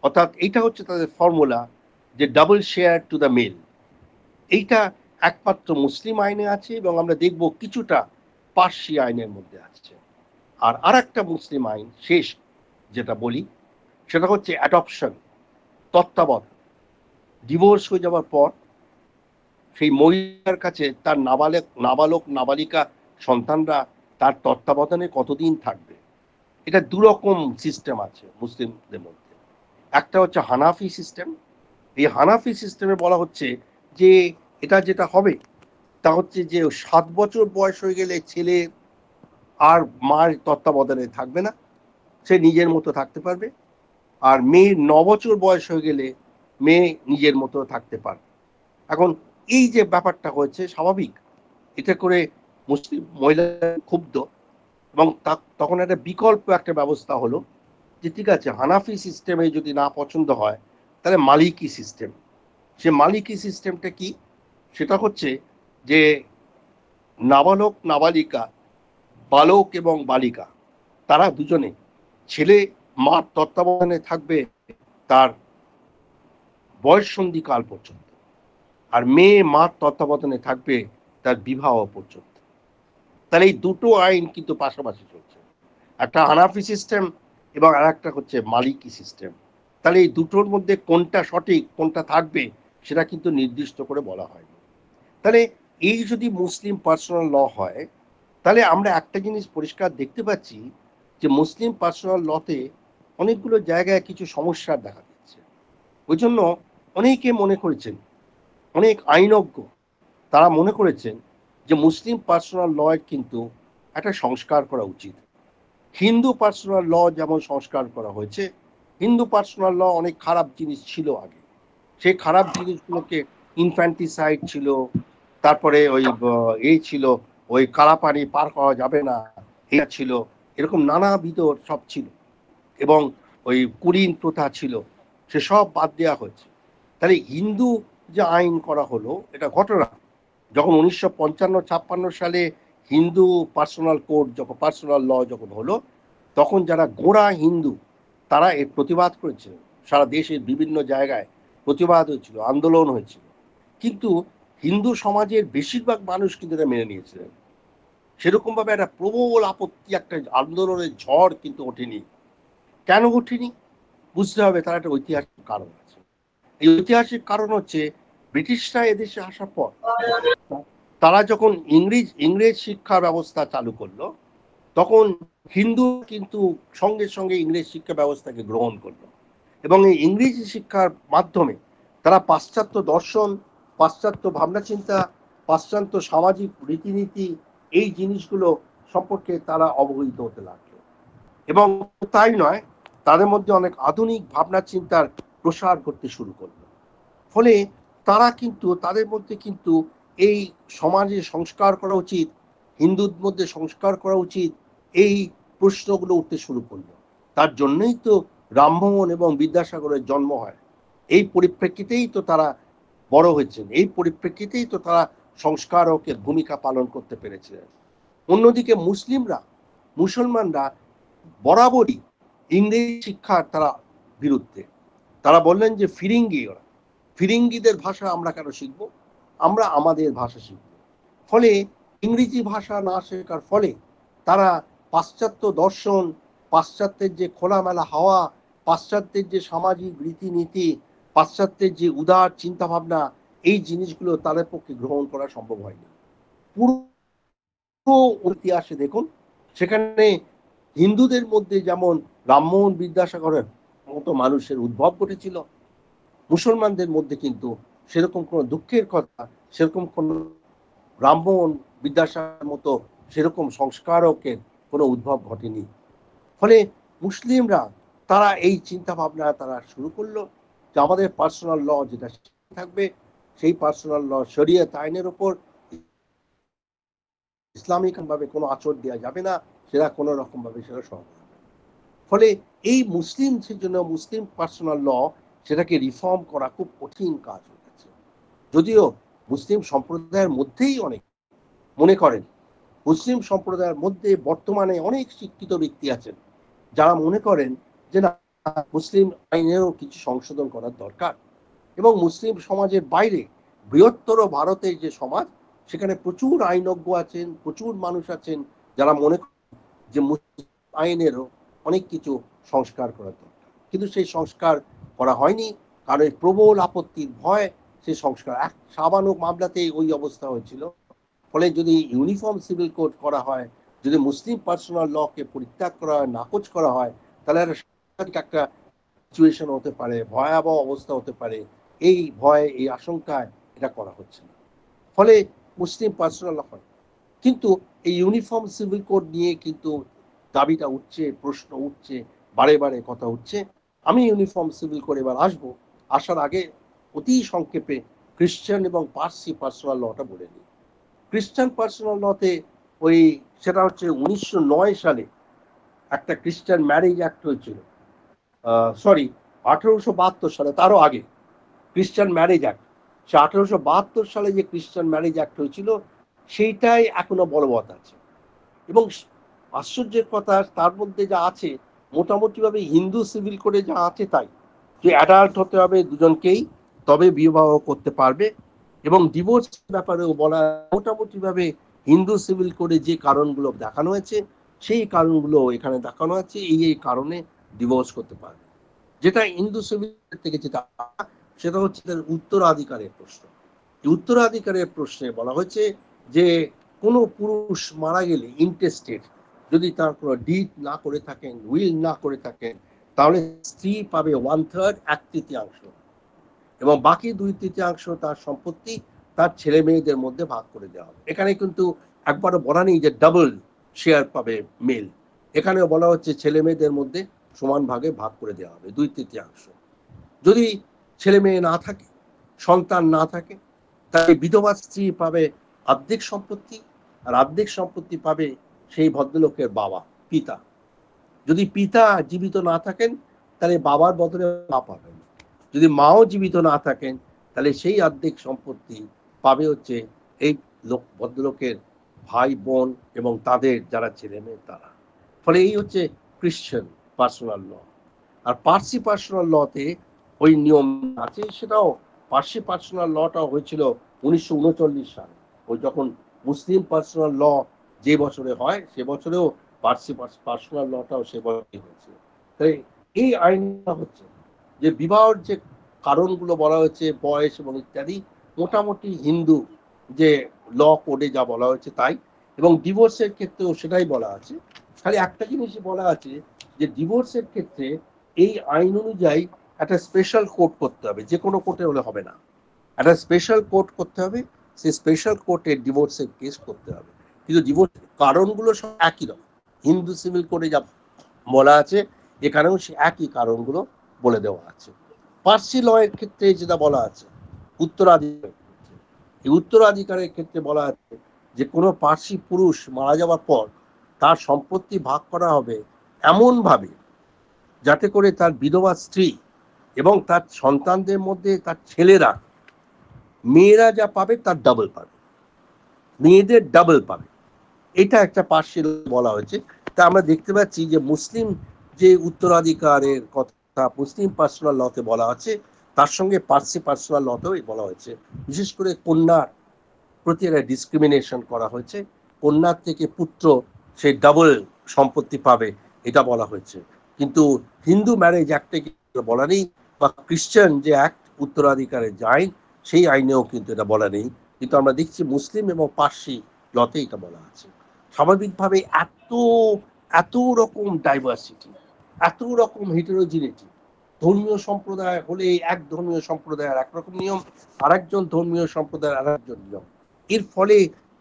[SPEAKER 3] অর্থাৎ এইটা হচ্ছে তাদের ফর্মুলা, যে double share to the male. এইটা একমাত্র মুসলিম আইনে আছে, এবং আমরা দেখব কিছুটা পার্সি আইনের মধ্যে আছে। আর আরেকটা মুসলিম আইন শেষ যেটা বলি, সেটা হচ্ছে অ্যাডপশন, তত্ত্বাবধান। ডিভোর্স হয়ে যাওয়ার পর সেই মহিলার কাছে তার নাবালক নাবালিকা সন্তানরা তার তত্ত্বাবধানে কতদিন থাকবে। এটা দুরকম সিস্টেম আছে মুসলিমদের মধ্যে। একটা হচ্ছে হানাফি সিস্টেম। এই হানাফি সিস্টেমে বলা হচ্ছে যে এটা যেটা হবে তা হচ্ছে যে 7 বছর বয়স হয়ে গেলে ছেলে আর মার তত্ত্বাবধানে থাকবে না, সে নিজের মতো থাকতে পারবে। আর মেয়ের 9 বছর বয়স হয়ে গেলে মেয়ে নিজের মতো থাকতে পারবে। এখন এই যে ব্যাপারটা হয়েছে স্বাভাবিক, এটা করে মুসলিম মহিলা ক্ষুব্ধ, এবং তখন একটা বিকল্প একটা ব্যবস্থা হলো যে ঠিক আছে, হানাফি সিস্টেমে যদি না পছন্দ হয় তাহলে মালিকি সিস্টেম। সে মালিকি সিস্টেমটা কি? সেটা হচ্ছে যে নাবালক নাবালিকা, বালক এবং বালিকা, তারা দুজনে, ছেলে মার তত্ত্বাবধানে থাকবে তার বয়ঃসন্ধিকাল পর্যন্ত, আর মেয়ে মার তত্ত্বাবধানে থাকবে তার বিবাহ পর্যন্ত। তাহলে এই দুটো আইন কিন্তু পাশাপাশি চলছে, একটা হানাফি সিস্টেম এবং আর একটা হচ্ছে মালিকি সিস্টেম। তাহলে এই দুটোর মধ্যে কোনটা সঠিক, কোনটা থাকবে, সেটা কিন্তু নির্দিষ্ট করে বলা হয়নি। তাহলে এই যদি মুসলিম পার্সোনাল ল হয়, তাহলে আমরা একটা জিনিস পরিষ্কার দেখতে পাচ্ছি যে মুসলিম পার্সোনাল লতে অনেকগুলো জায়গায় কিছু সমস্যার দেখা দিচ্ছে। ওই জন্য অনেকে মনে করেছেন, অনেক আইনজ্ঞ তারা মনে করেছেন যে মুসলিম পার্সোনাল লয়ের কিন্তু একটা সংস্কার করা উচিত। হিন্দু পার্সোনাল ল যেমন সংস্কার করা হয়েছে, হিন্দু পার্সোনাল ল অনেক খারাপ জিনিস ছিল আগে, সেই খারাপ জিনিসগুলোকে ইনফ্যান্টিসাইড ছিল, তারপরে ওই এই ছিল ওই কালা পানি পার করা যাবে না এটা ছিল, এরকম নানাবিধ সব ছিল, এবং ওই কুরিন প্রথা ছিল, সেসব বাদ দেওয়া হয়েছে। তাহলে হিন্দু যে আইন করা হলো এটা ঘটনা, যখন 1955-56 সালে হিন্দু পার্সোনাল কোড যখন পার্সোনাল ল যখন হলো, তখন যারা গোঁড়া হিন্দু তারা এর প্রতিবাদ করেছিল, সারা দেশের বিভিন্ন জায়গায় প্রতিবাদ হয়েছিল, আন্দোলন হয়েছিল, কিন্তু হিন্দু সমাজের বেশিরভাগ মানুষ কিন্তু এটা মেনে নিয়েছিলেন। সেরকম ভাবে একটা প্রবল আপত্তি, একটা আন্দোলনের ঝড় কিন্তু ওঠেনি। কেন ওঠেনি বুঝতে হবে, তার একটা ঐতিহাসিক কারণ আছে। এই ঐতিহাসিক কারণ হচ্ছে ব্রিটিশরা এদেশে আসার পর তারা যখন ইংরেজ শিক্ষা ব্যবস্থা চালু করলো, তখন হিন্দু কিন্তু সঙ্গে সঙ্গে ইংরেজ শিক্ষা ব্যবস্থাকে গ্রহণ করলো, এবং এই ইংরেজি শিক্ষার মাধ্যমে তারা পাশ্চাত্য দর্শন, পাশ্চাত্য ভাবনা চিন্তা, পাশ্চাত্য সামাজিক রীতিনীতি এই জিনিসগুলো সম্পর্কে তারা অবহিত হতে লাগলো। এবং তাই নয়, তাদের মধ্যে অনেক আধুনিক ভাবনা চিন্তার প্রসার করতে শুরু করলো। ফলে তারা কিন্তু তাদের মধ্যে কিন্তু এই সমাজে সংস্কার করা উচিত, হিন্দুর মধ্যে সংস্কার করা উচিত, এই প্রশ্নগুলো উঠতে শুরু করলো। তার জন্যই তো রামমোহন এবং বিদ্যাসাগরের জন্ম হয়, এই পরিপ্রেক্ষিতেই তো তারা বড় হয়েছেন, এই পরিপ্রেক্ষিতেই তো তারা সংস্কারকের ভূমিকা পালন করতে পেরেছিলেন। অন্যদিকে মুসলমানরা বরাবরই ইংরেজি শিক্ষার তারা বিরুদ্ধে। তারা বললেন যে ফিরিঙ্গিদের ভাষা আমরা কেন শিখব, আমরা আমাদের ভাষা শিখব। ফলে ইংরেজি ভাষা না শেখার ফলে তারা পাশ্চাত্য দর্শন, পাশ্চাত্যের যে খোলামেলা হাওয়া, পাশ্চাত্যের যে সামাজিক রীতিনীতি, পাশ্চাত্যের যে উদার চিন্তা ভাবনা, এই জিনিসগুলো তাদের পক্ষে গ্রহণ করা সম্ভব হয়নি। পুরো ইতিহাসে দেখুন, সেখানে হিন্দুদের মধ্যে যেমন রামমোহন বিদ্যাসাগরের মতো মানুষের উদ্ভব ঘটেছিল, মুসলমানদের মধ্যে কিন্তু সেরকম কোনো দুঃখের কথা, সেরকম কোন রামমোহন বিদ্যাসাগরের মতো সেরকম সংস্কারকের কোনো উদ্ভব ঘটেনি। ফলে মুসলিমরা তারা এই চিন্তা ভাবনা তারা শুরু করলো যে আমাদের পার্সোনাল ল যেটা থাকবে, সেই পার্সোনাল ল শরিয়ত আইনের উপর ইসলামিক ভাবে কোনো আচরণ দেওয়া যাবে না, সেটা কোনো রকম ভাবে সেটা সহজ হবে। ফলে এই মুসলিম পার্সোনাল ল সেটাকে রিফর্ম করা খুব কঠিন কাজ হয়ে গেছে। যদিও মুসলিম সম্প্রদায়ের মধ্যেই অনেক মনে করেন, মুসলিম সম্প্রদায়ের মধ্যে বর্তমানে অনেক শিক্ষিত ব্যক্তি আছেন যারা মনে করেন যে না, মুসলিম আইনেরও কিছু সংশোধন করার দরকার। এবং মুসলিম সমাজের বাইরে বৃহত্তর ভারতের যে সমাজ, সেখানে প্রচুর আইনজ্ঞ আছেন, প্রচুর মানুষ আছেন যারা মনে করেন যে মুসলিম আইনেরও অনেক কিছু সংস্কার করার দরকার, কিন্তু সেই সংস্কার করা হয়নি, কারণ এই প্রবল আপত্তির ভয় সেই সংস্কার। এক সাবানুক মামলাতে ওই অবস্থা হয়েছিল। ফলে যদি ইউনিফর্ম সিভিল কোড করা হয়, যদি মুসলিম পার্সোনাল লকে পরিত্যাগ করা হয়, নাকচ করা হয়, তাহলে একটা সিচুয়েশন হতে পারে, ভয়াবহ অবস্থা হতে পারে। এই ভয়, এই আশঙ্কায় এটা করা হচ্ছে না, ফলে মুসলিম পার্সোনাল ল হয়। কিন্তু এই ইউনিফর্ম সিভিল কোড নিয়ে কিন্তু দাবিটা উঠছে, প্রশ্ন উঠছে, বারে বারে কথা উঠছে। আমি ইউনিফর্ম সিভিল কোড এবার আসবো, আসার আগে অতি সংক্ষেপে খ্রিস্টান এবং পার্সি পার্সোনাল লটা বলে নিই। খ্রিস্টান পার্সোনাল লতে ওই সেটা হচ্ছে 1909 সালে একটা খ্রিস্টান ম্যারেজ অ্যাক্ট হয়েছিল, 1872 সালে, তারও আগে খ্রিস্টান ম্যারেজ অ্যাক্ট। সে 1872 সালে যে খ্রিস্টান ম্যারেজ অ্যাক্ট হয়েছিল সেইটাই এখনো বলবৎ আছে। এবং আশ্চর্যের কথা, তার মধ্যে যা আছে মোটামুটি ভাবে হিন্দু সিভিল কোডে যা আছে তাই, যে অ্যাডাল্ট হতে হবে দুজনকেই, তবে বিবাহ করতে পারবে। এবং ডিভোর্স ব্যাপারেও বলা মোটামুটি ভাবে হিন্দু সিভিল কোডে যে কারণগুলো দেখানো হয়েছে সেই কারণগুলো এখানে দেখানো আছে, এই কারণে ডিভোর্স করতে পারবে। যেটা হিন্দু সিভিল থেকে যেটা সেটা হচ্ছে উত্তরাধিকারের প্রশ্ন। উত্তরাধিকারের প্রশ্নে বলা হয়েছে যে কোনো পুরুষ মারা গেলে ইন্টেস্টেড, যদি তার কোনো ডিড না করে থাকেন, উইল না করে থাকেন, তাহলে স্ত্রী পাবে 1/3, 1/3, এবং বাকি 2/3 তার সম্পত্তি তার ছেলে মেয়েদের মধ্যে ভাগ করে দেওয়া হবে। এখানে কিন্তু একবারও বলা নেই যে ডাবল শেয়ার পাবে মেল, এখানেও বলা হচ্ছে ছেলে মেয়েদের মধ্যে সমান ভাগে ভাগ করে দেওয়া হবে 2/3। যদি ছেলে মেয়ে না থাকে, সন্তান না থাকে, তাহলে বিধবা স্ত্রী পাবে অর্ধেক সম্পত্তি, আর অর্ধেক সম্পত্তি পাবে সেই ভদ্রলোকের বাবা, পিতা। যদি পিতা জীবিত না থাকেন তাহলে বাবার বদলে মা পাবেন। যদি মাও জীবিত না থাকেন তাহলে সেই অর্ধেক সম্পত্তি পাবে হচ্ছে এই ভদ্রলোকের ভাই বোন এবং তাদের যারা ছেলে মেয়ে তারা। ফলে এই হচ্ছে ক্রিশ্চিয়ান পার্সোনাল ল। আর পার্সি পার্সোনাল লতে ওই নিয়ম আছে, সেটাও পার্সি পার্সোনাল লটাও হয়েছিল 1939 সালে। ওই যখন মুসলিম পার্সোনাল ল যে বছরে হয় সে বছরেও পার্সি পার্সোনাল লটাও সে বছরই হয়েছিল। তাই এই আইনটা হচ্ছে যে বিবাহের যে কারণগুলো বলা হয়েছে, বয়স এবং ইত্যাদি, মোটামুটি হিন্দু যে ল কোডে যা বলা হয়েছে তাই, এবং ডিভোর্সের ক্ষেত্রেও সেটাই বলা আছে। খালি একটা জিনিসই বলা আছে যে ডিভোর্সের ক্ষেত্রে এই আইন অনুযায়ী একটা স্পেশাল কোর্ট করতে হবে, যে কোনো কোর্টে হলে হবে না, একটা স্পেশাল কোর্ট করতে হবে, সেই স্পেশাল কোর্টে ডিভোর্সের কেস করতে হবে। কিন্তু ডিভোর্স কারণগুলো সব একই রকম, হিন্দু সিভিল কোডে যা বলা আছে এখানেও সে একই কারণগুলো বলে দেওয়া আছে। পার্সি ল এর ক্ষেত্রে যেটা বলা আছে উত্তরাধিকারের ক্ষেত্রে, এই উত্তরাধিকারের ক্ষেত্রে বলা আছে যে কোনো পার্সি পুরুষ মারা যাওয়ার পর তার সম্পত্তি ভাগ করা হবে এমন ভাবে যাতে করে তার বিধবা স্ত্রী এবং তার সন্তানদের মধ্যে তার ছেলেরা, মেয়েরা যা পাবে তার ডাবল পাবে, মেয়েদের ডাবল পাবে। এটা একটা পার্সি বলা হয়েছে। তা আমরা দেখতে পাচ্ছি যে মুসলিম যে উত্তরাধিকারের কথা মুসলিম পার্সোনাল লতে বলা আছে, তার সঙ্গে পার্সি পার্সোনাল লতেও বলা হয়েছে। বিশেষ করে কন্যার প্রতি একটা ডিসক্রিমিনেশন করা হয়েছে, কন্যার থেকে পুত্র সে ডাবল সম্পত্তি পাবে এটা বলা হয়েছে। কিন্তু হিন্দু ম্যারেজ অ্যাক্টে বলা নেই, বা খ্রিস্টান যে অ্যাক্ট উত্তরাধিকারের যে আইন সেই আইনেও কিন্তু এটা বলা নেই। কিন্তু আমরা দেখছি মুসলিম এবং পার্সি লতে এটা বলা আছে। স্বাভাবিকভাবে এত রকম ডাইভার্সিটি, এত রকম হেটেরোজিনিটি, ধর্মীয় সম্প্রদায় হলে এক ধর্মীয় সম্প্রদায়ের একরকম নিয়ম, আর একজন ধর্মীয় সম্প্রদায়ের আর একজন নিয়ম, এর ফলে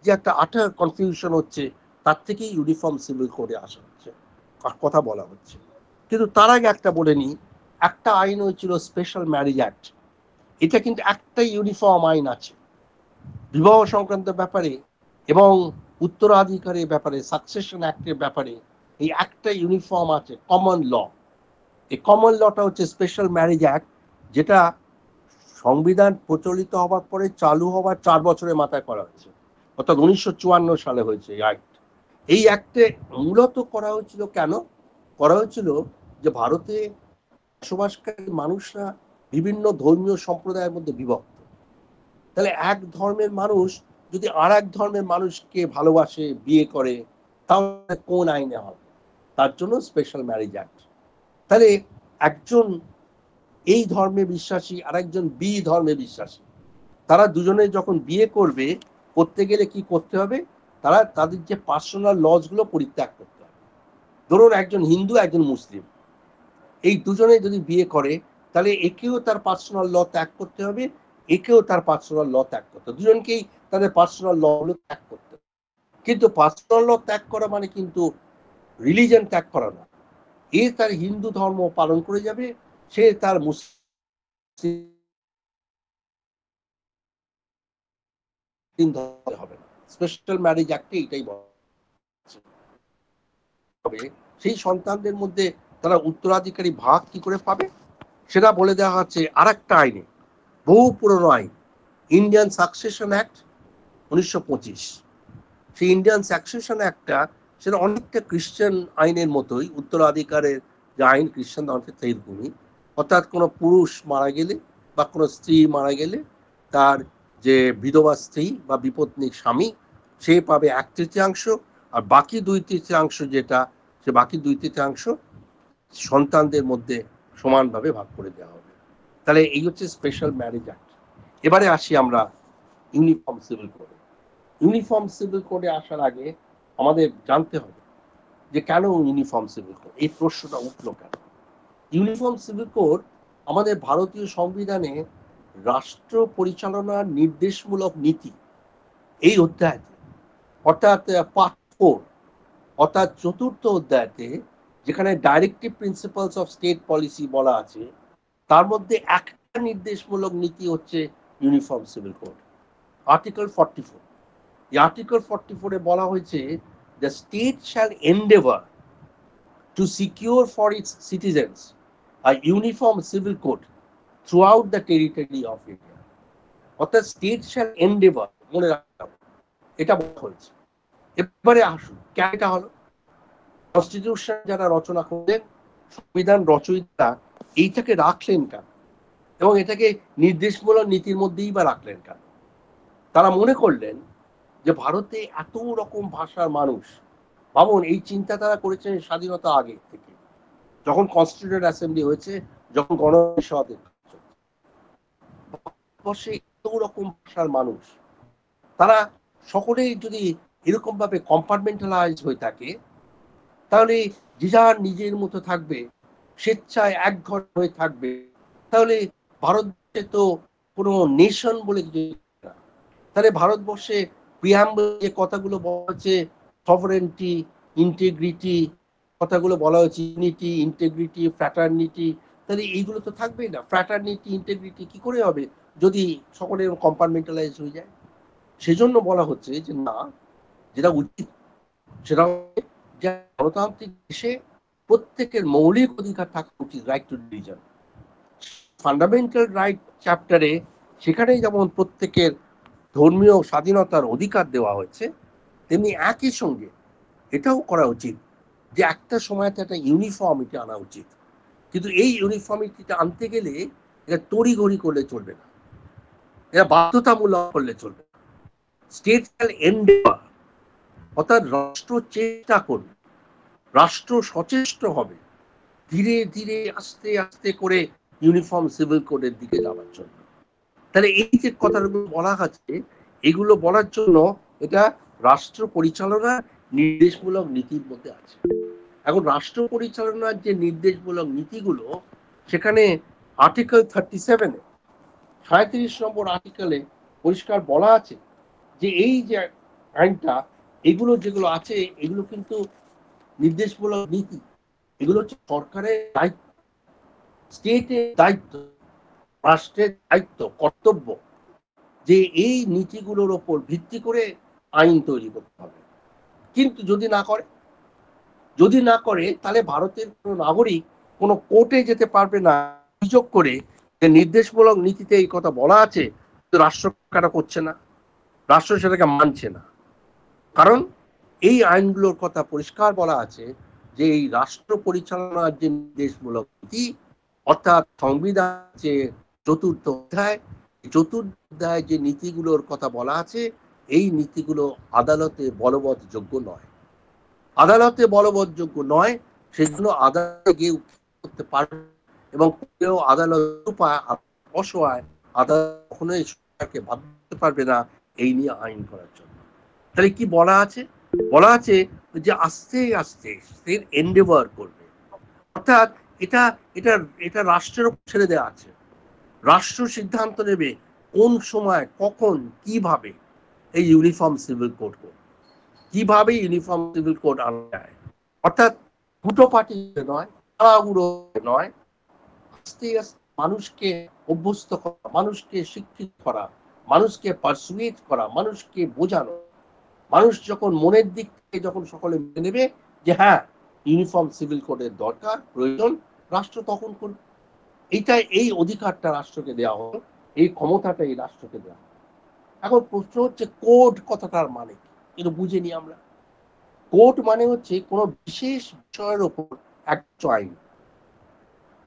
[SPEAKER 3] যে একটা আটার কনফিউশন হচ্ছে, তার থেকেই ইউনিফর্ম সিভিল কোডে আসা হচ্ছে, কথা বলা হচ্ছে। কিন্তু তার আগে একটা বলে নিই, একটা আইন হয়েছিল স্পেশাল ম্যারেজ অ্যাক্ট। এটা কিন্তু একটাই ইউনিফর্ম আইন আছে বিবাহ সংক্রান্ত ব্যাপারে এবং উত্তরাধিকারের ব্যাপারে, সাকসেশন অ্যাক্টের ব্যাপারে। এই একটা ইউনিফর্ম আছে, কমন ল। এই কমন লটা হচ্ছে স্পেশাল ম্যারেজ অ্যাক্ট, যেটা সংবিধান প্রচলিত হওয়ার পরে চালু হওয়ার 4 বছরের মাথায় করা হয়েছে, অর্থাৎ 1954 সালে হয়েছে এই অ্যাক্ট। এই অ্যাক্টে মূলত করা হয়েছিল কেন? করা হয়েছিল যে ভারতে বসবাসকারী মানুষরা বিভিন্ন ধর্মীয় সম্প্রদায়ের মধ্যে বিভক্ত। তাহলে এক ধর্মের মানুষ যদি আর এক ধর্মের মানুষকে ভালোবাসে, বিয়ে করে, তাহলে কোন আইনে হবে? তার জন্য স্পেশাল ম্যারেজ অ্যাক্ট। তাহলে একজন এই ধর্মে বিশ্বাসী আর একজন বি ধর্মে বিশ্বাসী, তারা দুজনে যখন বিয়ে করবে, করতে গেলে কি করতে হবে? তারা তাদের যে পার্সোনাল লজ গুলো পরিত্যাগ করতে হবে। ধরুন একজন হিন্দু একজন মুসলিম, এই দুজনে যদি বিয়ে করে তাহলে একেও তার পার্সোনাল ল ত্যাগ করতে হবে, একেও তার পার্সোনাল ল ত্যাগ করতে হবে, দুজনকেই তাদের পার্সোনাল ল গুলো ত্যাগ করতে হবে। কিন্তু পার্সোনাল ল ত্যাগ করা মানে কিন্তু রিলিজন ত্যাগ করা না। এ তার হিন্দু ধর্ম পালন করে যাবে, সে তার মুসলিম ধর্ম হবে না। স্পেশাল ম্যারেজ অ্যাক্টে এটাই বলা হবে। সেই সন্তানদের মধ্যে তারা উত্তরাধিকারী ভাগ কি করে পাবে সেটা বলে দেওয়া হচ্ছে আর একটা আইনে, বহু পুরনো আইন, ইন্ডিয়ান সাকসেশন অ্যাক্ট 1925। সেই ইন্ডিয়ান সাকসেশন অ্যাক্টটা সেটা অনেকটা খ্রিস্টান আইনের মতোই, উত্তরাধিকারের যে আইন খ্রিস্টান ধর্মের সেইরকমই। অর্থাৎ কোনো পুরুষ মারা গেলে বা কোনো স্ত্রী মারা গেলে তার যে বিধবা স্ত্রী বা বিপত্নিক স্বামী সে পাবে 1/3, আর বাকি 2/3 যেটা, সে বাকি 2/3 সন্তানদের মধ্যে সমানভাবে ভাগ করে দেওয়া হবে। তাহলে এই হচ্ছে স্পেশাল ম্যারেজ অ্যাক্ট। এবারে আসি আমরা ইউনিফর্ম সিভিল কোডে। ইউনিফর্ম সিভিল কোডে আসার আগে আমাদের জানতে হবে যে কেন ইউনিফর্ম সিভিল কোড, এই প্রশ্নটা উঠলো কেন। ইউনিফর্ম সিভিল কোড আমাদের ভারতীয় সংবিধানে রাষ্ট্র পরিচালনার নির্দেশমূলক নীতি এই অধ্যায়তে, অর্থাৎ পার্ট 4, অর্থাৎ চতুর্থ অধ্যায়তে, যেখানে directive principles of state policy বলা আছে, তার মধ্যে একটা নির্দেশমূলক নীতি হচ্ছে ইউনিফর্ম সিভিল কোড, আর্টিকেল 44। এই আর্টিকেল 44-এ বলা হয়েছে, the state shall Endeavour to secure for its citizens a uniform civil code through out the territory of India. অর্থাৎ স্টেট শ্যাল এন্ডেভার, মনে রাখতে হবে, এটা বলা হয়েছে। এবারে আসুন, কেন এটা হলো? কনস্টিটিউশন যারা রচনা করলেন, সংবিধান রচয়িতা এইটাকে রাখলেন কেন, এবং এটাকে নির্দেশমূলক নীতির মধ্যেই বা রাখলেন কেন? তারা মনে করলেন যে ভারতে এত রকম ভাষার মানুষ, ভাবুন এই চিন্তা তারা করেছেন স্বাধীনতা আগে থেকে, যখন কনস্টিটিউয়েন্ট অ্যাসেম্বলি হয়েছে, যখন গণপরিষদ, ভারতবর্ষে এত রকম ভাষার মানুষ, তারা সকলেই যদি এরকম ভাবে কম্পার্টমেন্টালাইজ হয়ে থাকে, তাহলে যে যার নিজের মতো থাকবে, স্বেচ্ছায় এক ঘর হয়ে থাকবে, তাহলে ভারতবর্ষে তো কোনো নেশন বলে কিছু না। তাহলে ভারতবর্ষে প্রিয়াম্বল যে কথাগুলো বলা হচ্ছে, সভারেন্টি, ইন্টিগ্রিটি, কথাগুলো বলা হচ্ছে, ইউনিটি, ইন্টিগ্রিটি, ফ্র্যাটার্নিটি, তাহলে এইগুলো তো থাকবেই না। ফ্র্যাটার্নিটি, ইন্টিগ্রিটি কি করে হবে যদি সকলে কম্পার্টমেন্টালাইজ হয়ে যায়? সেজন্য বলা হচ্ছে যে না, যেটা উচিত সেটা গণতান্ত্রিক দেশে প্রত্যেকের মৌলিক অধিকার থাকা উচিত, right two religion. Fundamental right চ্যাপ্টারে সেখানেই যেমন প্রত্যেকের ধর্মীয় স্বাধীনতার অধিকার দেওয়া হয়েছে, তেমনি একই সঙ্গে এটাও করা উচিত যে একটা সময়তে একটা ইউনিফর্মিটি আনা উচিত। কিন্তু এই ইউনিফর্মিটিটা আনতে গেলে এটা তড়িঘড়ি করলে চলবে না, এটা বাধ্যতামূলক করলে চলবে না। স্টেট শ্যাল এন্ডেভার, অর্থাৎ রাষ্ট্র চেষ্টা করবে, রাষ্ট্র সচেষ্ট হবে ধীরে ধীরে আস্তে আস্তে করে ইউনিফর্ম সিভিল কোডের দিকে যাওয়ার জন্য। তাহলে এই যে কথাগুলো বলা আছে, এগুলো বলার জন্য এটা রাষ্ট্র পরিচালনার নির্দেশমূলক নীতির মধ্যে আছে। এখন রাষ্ট্র পরিচালনার যে নির্দেশমূলক নীতিগুলো, সেখানে আর্টিকেল 37-এ 37 নম্বর আর্টিকেলে পরিষ্কার বলা আছে যে এই যে আইনটা, এগুলো যেগুলো আছে, এগুলো কিন্তু নির্দেশমূলক নীতি, এগুলো হচ্ছে সরকারের দায়িত্ব, স্টেটের দায়িত্ব, রাষ্ট্রের দায়িত্ব, কর্তব্য, যে এই নীতিগুলোর ওপর ভিত্তি করে আইন তৈরি করতে হবে। কিন্তু যদি না করে তাহলে ভারতের কোনো নাগরিক কোনো কোর্টে যেতে পারবে না অভিযোগ করে যে নির্দেশমূলক নীতিতে এই কথা বলা আছে, রাষ্ট্র কেন করছে না, রাষ্ট্র সেটাকে মানছে না। কারণ এই আইনগুলোর কথা পরিষ্কার বলা আছে যে এই রাষ্ট্র পরিচালনার যে নির্দেশমূলক নীতি, অর্থাৎ সংবিধান যে চতুর্থ অধ্যায় যে নীতিগুলোর কথা বলা আছে, এই নীতিগুলো আদালতে বলবৎযোগ্য নয়। আদালতে বলবৎযোগ্য নয়, সেগুলো আদালতে গিয়ে করতে পারবে, এবং কেউ আদালত অসহায়, আদালত কখনোই সরকারকে বাধ্য করতে পারবে না এই নিয়ে আইন করার জন্য। তাহলে কি বলা আছে? বলা আছে যে আস্তে আস্তে এন্ডেভার করবে, অর্থাৎ এটা রাষ্ট্রের উপর ছেড়ে দেওয়া আছে। রাষ্ট্র সিদ্ধান্ত নেবে কোন সময়, কখন, কিভাবে এই ইউনিফর্ম সিভিল কোড কিভাবে ইউনিফর্ম সিভিল কোড আনা যায়। অর্থাৎ হুটোপাটি নয়, তাড়াহুড়ো নয়, আস্তে আস্তে মানুষকে অভ্যস্ত করা, মানুষকে শিক্ষিত করা, মানুষকে পারসুয়েট করা, মানুষকে বোঝানো। মানুষ যখন মনের দিক থেকে যখন সকলে মেনে নেবে যে হ্যাঁ ইউনিফর্ম সিভিল কোডের দরকার, প্রয়োজন, রাষ্ট্র তখন করবে। এই অধিকারটা রাষ্ট্রকে দেওয়া হলো, এই ক্ষমতাটা এই রাষ্ট্রকে দেওয়া হলো। এখন প্রশ্ন হচ্ছে কোড কথাটার মানে কি, এটা বুঝে নি আমরা। কোড মানে হচ্ছে কোনো বিশেষ বিষয়ের উপর একটা আইন।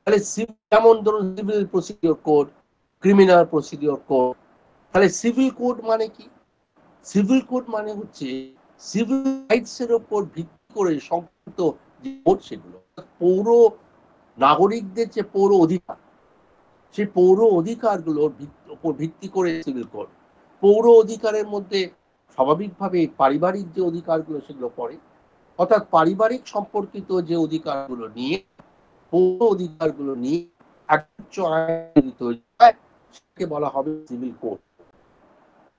[SPEAKER 3] তাহলে যেমন ধরুন civil procedure code, criminal procedure code. তাহলে সিভিল কোড মানে কি? সিভিল কোড মানে হচ্ছে সিভিল রাইটস এর উপর ভিত্তি করে সংযুক্ত যে কোড, সেগুলো পৌর নাগরিকদের যে পৌর অধিকার, সেই পৌর অধিকারগুলোর উপর ভিত্তি করে সিভিল কোড। পৌর অধিকারের মধ্যে স্বাভাবিকভাবে পারিবারিক যে অধিকারগুলো সেগুলো পড়ে, অর্থাৎ পারিবারিক সম্পর্কিত যে অধিকারগুলো নিয়ে, পৌর অধিকারগুলো নিয়ে একগুচ্ছ আইন তৈরি হয়, সেটাকে বলা হবে সিভিল কোড।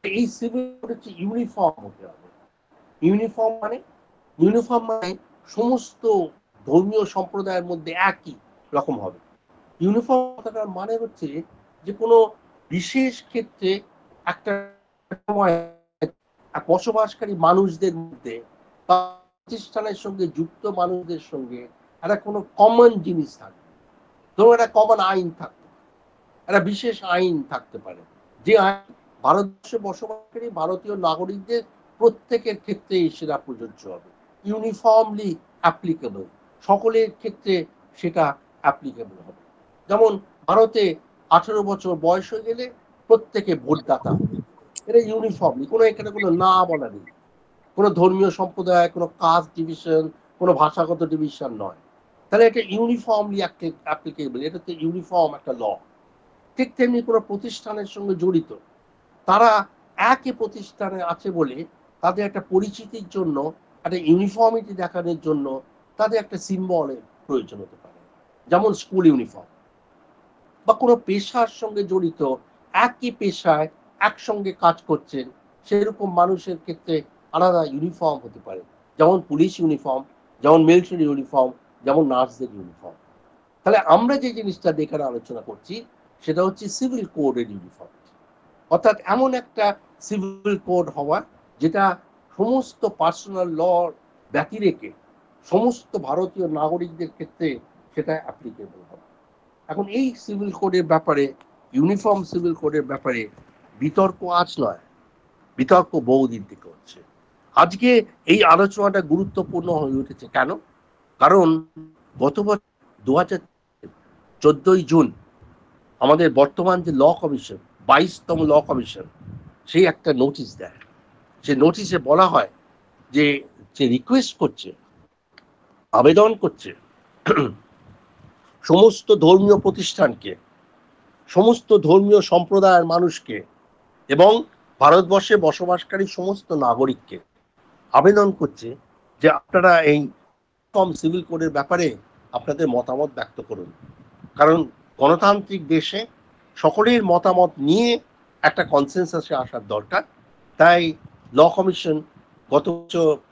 [SPEAKER 3] এই সিভিল কোড হচ্ছে ইউনিফর্ম হতে হবে। ইউনিফর্ম মানে সমস্ত ধর্মীয় সম্প্রদায়ের মধ্যে একই রকম হবে। ইউনিফর্ম কথাটার মানে হচ্ছে যে কোনো বিশেষ ক্ষেত্রে একটা সময় বসবাসকারী মানুষদের মধ্যে বা প্রতিষ্ঠানের সঙ্গে যুক্ত মানুষদের সঙ্গে একটা কোনো কমন জিনিস থাকবে। ধরুন একটা কমন আইন থাকতে পারে, একটা বিশেষ আইন থাকতে পারে, যে আইন ভারতবর্ষে বসবাসকারী ভারতীয় নাগরিকদের প্রত্যেকের ক্ষেত্রেই সেটা প্রযোজ্য হবে, ইউনিফর্মলি অ্যাপ্লিকেবল, সকলের ক্ষেত্রে সেটা অ্যাপ্লিকেবল হবে। যেমন ভারতে 18 বছর বয়স হয়ে গেলে প্রত্যেকে ভোটদাতা হবে, এটা ইউনিফর্মলি, কোনো এখানে কোনো না বলা নেই, কোনো ধর্মীয় সম্প্রদায়, কোনো কাস্ট ডিভিশন, কোনো ভাষাগত ডিভিশন নয়। তাহলে এটা ইউনিফর্মলি অ্যাপ্লিকেবল, এটা তো ইউনিফর্ম একটা ল। ঠিক তেমনি কোনো প্রতিষ্ঠানের সঙ্গে জড়িত, তারা একই প্রতিষ্ঠানে আছে বলে তাদের একটা পরিচিতির জন্য, একটা ইউনিফর্মিটি দেখানোর জন্য তাদের একটা সিম্বলের প্রয়োজন হতে পারে, যেমন স্কুল ইউনিফর্ম। বা কোনো পেশার সঙ্গে জড়িত, একই পেশায় একসঙ্গে কাজ করছেন সেরকম মানুষের ক্ষেত্রে আলাদা ইউনিফর্ম হতে পারে, যেমন পুলিশ ইউনিফর্ম, যেমন মিলিটারি ইউনিফর্ম, যেমন নার্সদের ইউনিফর্ম। তাহলে আমরা যে জিনিসটা এখানে আলোচনা করছি সেটা হচ্ছে সিভিল কোডের ইউনিফর্ম, অর্থাৎ এমন একটা সিভিল কোড হওয়া যেটা সমস্ত পার্সোনাল ল ব্যতি রেখে সমস্ত ভারতীয় নাগরিকদের ক্ষেত্রে সেটা অ্যাপ্লিকেবল হবে। এখন এই সিভিল কোডের ব্যাপারে, ইউনিফর্ম সিভিল কোডের ব্যাপারে বিতর্ক আজ নয়, বিতর্ক বহুদিন থেকে হচ্ছে। আজকে এই আলোচনাটা গুরুত্বপূর্ণ হয়ে উঠেছে কেন? কারণ গত বছর 2014 জুন আমাদের বর্তমান যে ল কমিশন, 22তম ল কমিশন, সেই একটা নোটিশ দেয়। সে নোটিশে বলা হয় যে রিকোয়েস্ট করছে, আবেদন করছে সমস্ত ধর্মীয় প্রতিষ্ঠানকে, সমস্ত ধর্মীয় সম্প্রদায়ের মানুষকে এবং ভারতবর্ষে বসবাসকারী সমস্ত নাগরিককে আবেদন করছে যে আপনারা এই সিভিল কোডের ব্যাপারে আপনাদের মতামত ব্যক্ত করুন। কারণ গণতান্ত্রিক দেশে সকলের মতামত নিয়ে একটা কনসেনসাসে আসার দরকার। তাই ল কমিশন গত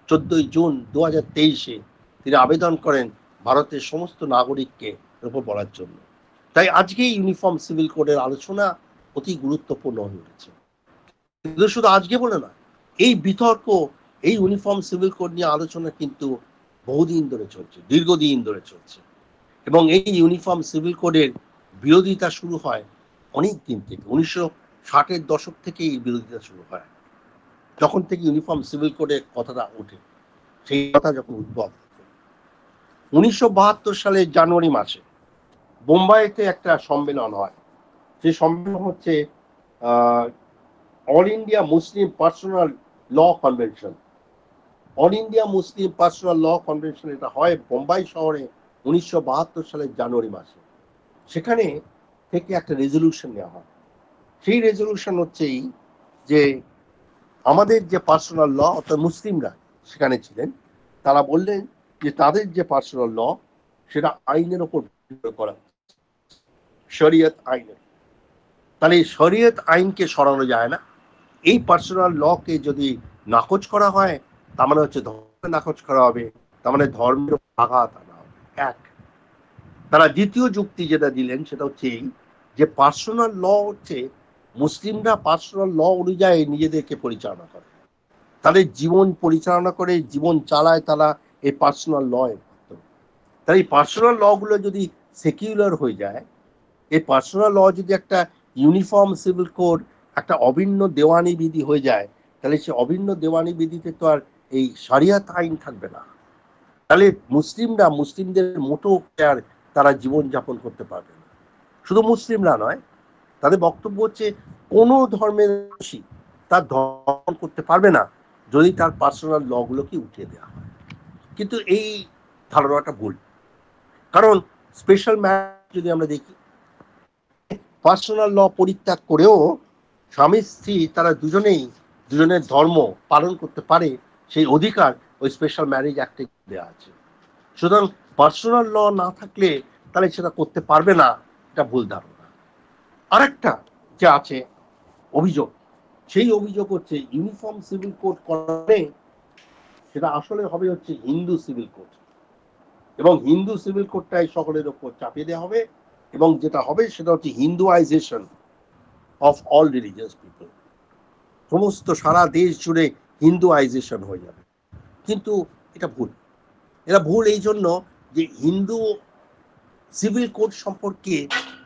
[SPEAKER 3] 14 জুন 2023 তিনি আবেদন করেন ভারতের সমস্ত নাগরিককে উপর বলার জন্য। তাই আজকে ইউনিফর্ম সিভিল কোডের আলোচনা অতি গুরুত্বপূর্ণ হয়ে উঠেছে। কিন্তু শুধু আজকে বলে না, এই বিতর্ক, এই ইউনিফর্ম সিভিল কোড নিয়ে আলোচনা কিন্তু বহুদিন ধরে চলছে, দীর্ঘদিন ধরে চলছে। এবং এই ইউনিফর্ম সিভিল কোডের বিরোধিতা শুরু হয় অনেক দিন থেকে, 1960-এর দশক থেকে এই বিরোধিতা শুরু হয়। যখন থেকে ইউনিফর্ম সিভিল কোডের কথাটা ওঠে, সেই কথা যখন উদ্ভব, 1972 সালের জানুয়ারি মাসে বোম্বাইতে একটা সম্মেলন হয়। সেই সম্মেলন হচ্ছে all India Muslim personal law convention. All India Muslim personal law convention এটা হয় বোম্বাই শহরে 1972 সালের জানুয়ারি মাসে। সেখানে থেকে একটা রেজলিউশন নেওয়া হয়। সেই রেজলিউশন হচ্ছে যে আমাদের যে পার্সোনাল ল, অর্থাৎ মুসলিমরা সেখানে ছিলেন, তারা বললেন যে তাদের যে পার্সোনাল ল সেটা আইনের ওপর ভিত্তি করা, শরিয়ত আইনের। তাহলে এই শরিয়ত আইনকে সরানো যায় না। এই পার্সোনাল লকে যদি নাকচ করা হয়, তার মানে হচ্ছে ধর্মে নাকচ করা হবে, তার মানে ধর্মের আঘাত আনা হবে। এক, তারা দ্বিতীয় যুক্তি যেটা দিলেন সেটা হচ্ছে এই যে পার্সোনাল ল হচ্ছে মুসলিমরা পার্সোনাল ল অনুযায়ী নিজেদেরকে পরিচালনা করে, তাদের জীবন পরিচালনা করে, জীবন চালায় তারা এই পার্সোনাল ল এর মাধ্যমে। তাই এই পার্সোনাল ল গুলো যদি সেকুলার হয়ে যায়, এই পার্সোনাল ল যদি একটা ইউনিফর্ম সিভিল কোড, একটা অভিন্ন দেওয়ানি বিধি হয়ে যায়, তাহলে সে অভিন্ন দেওয়ানি বিধিতে তো আর এই শরিয়ত আইন থাকবে না। তাহলে মুসলিমরা মুসলিমদের মোটো আর তারা জীবন যাপন করতে পারবে না। শুধু মুসলিমরা নয়, তাদের বক্তব্য হচ্ছে কোনো ধর্মের তার ধর্ম করতে পারবে না যদি তার পার্সোনাল ল গুলোকে উঠিয়ে দেওয়া হয়। কিন্তু এই ধারণাটা ভুল। কারণ স্পেশাল ম্যারেজ যদি আমরা দেখি, পার্সোনাল ল পরিত্যাগ করেও স্বামী স্ত্রী তারা দুজনেই দুজনের ধর্ম পালন করতে পারে সেই অধিকার ওই স্পেশাল ম্যারেজ অ্যাক্টে দেওয়া আছে। সুতরাং পার্সোনাল ল না থাকলে তাহলে সেটা করতে পারবে না, এটা ভুল ধারণা। আরেকটা যে আছে অভিযোগ, সেই অভিযোগ হচ্ছে ইউনিফর্ম সিভিল কোড করে সেটা আসলে হবে হচ্ছে হিন্দু সিভিল কোড, এবং হিন্দু সিভিল কোডটাই সকলের ওপর চাপিয়ে দেওয়া হবে, এবং যেটা হবে সেটা হচ্ছে হিন্দুয়াইজেশন অফ অল রিলিজিয়াস পিপল। সমস্ত সারা দেশ জুড়ে হিন্দুয়াইজেশন হয়ে যাবে। কিন্তু এটা ভুল। এটা ভুল এই জন্য যে হিন্দু সিভিল কোড সম্পর্কে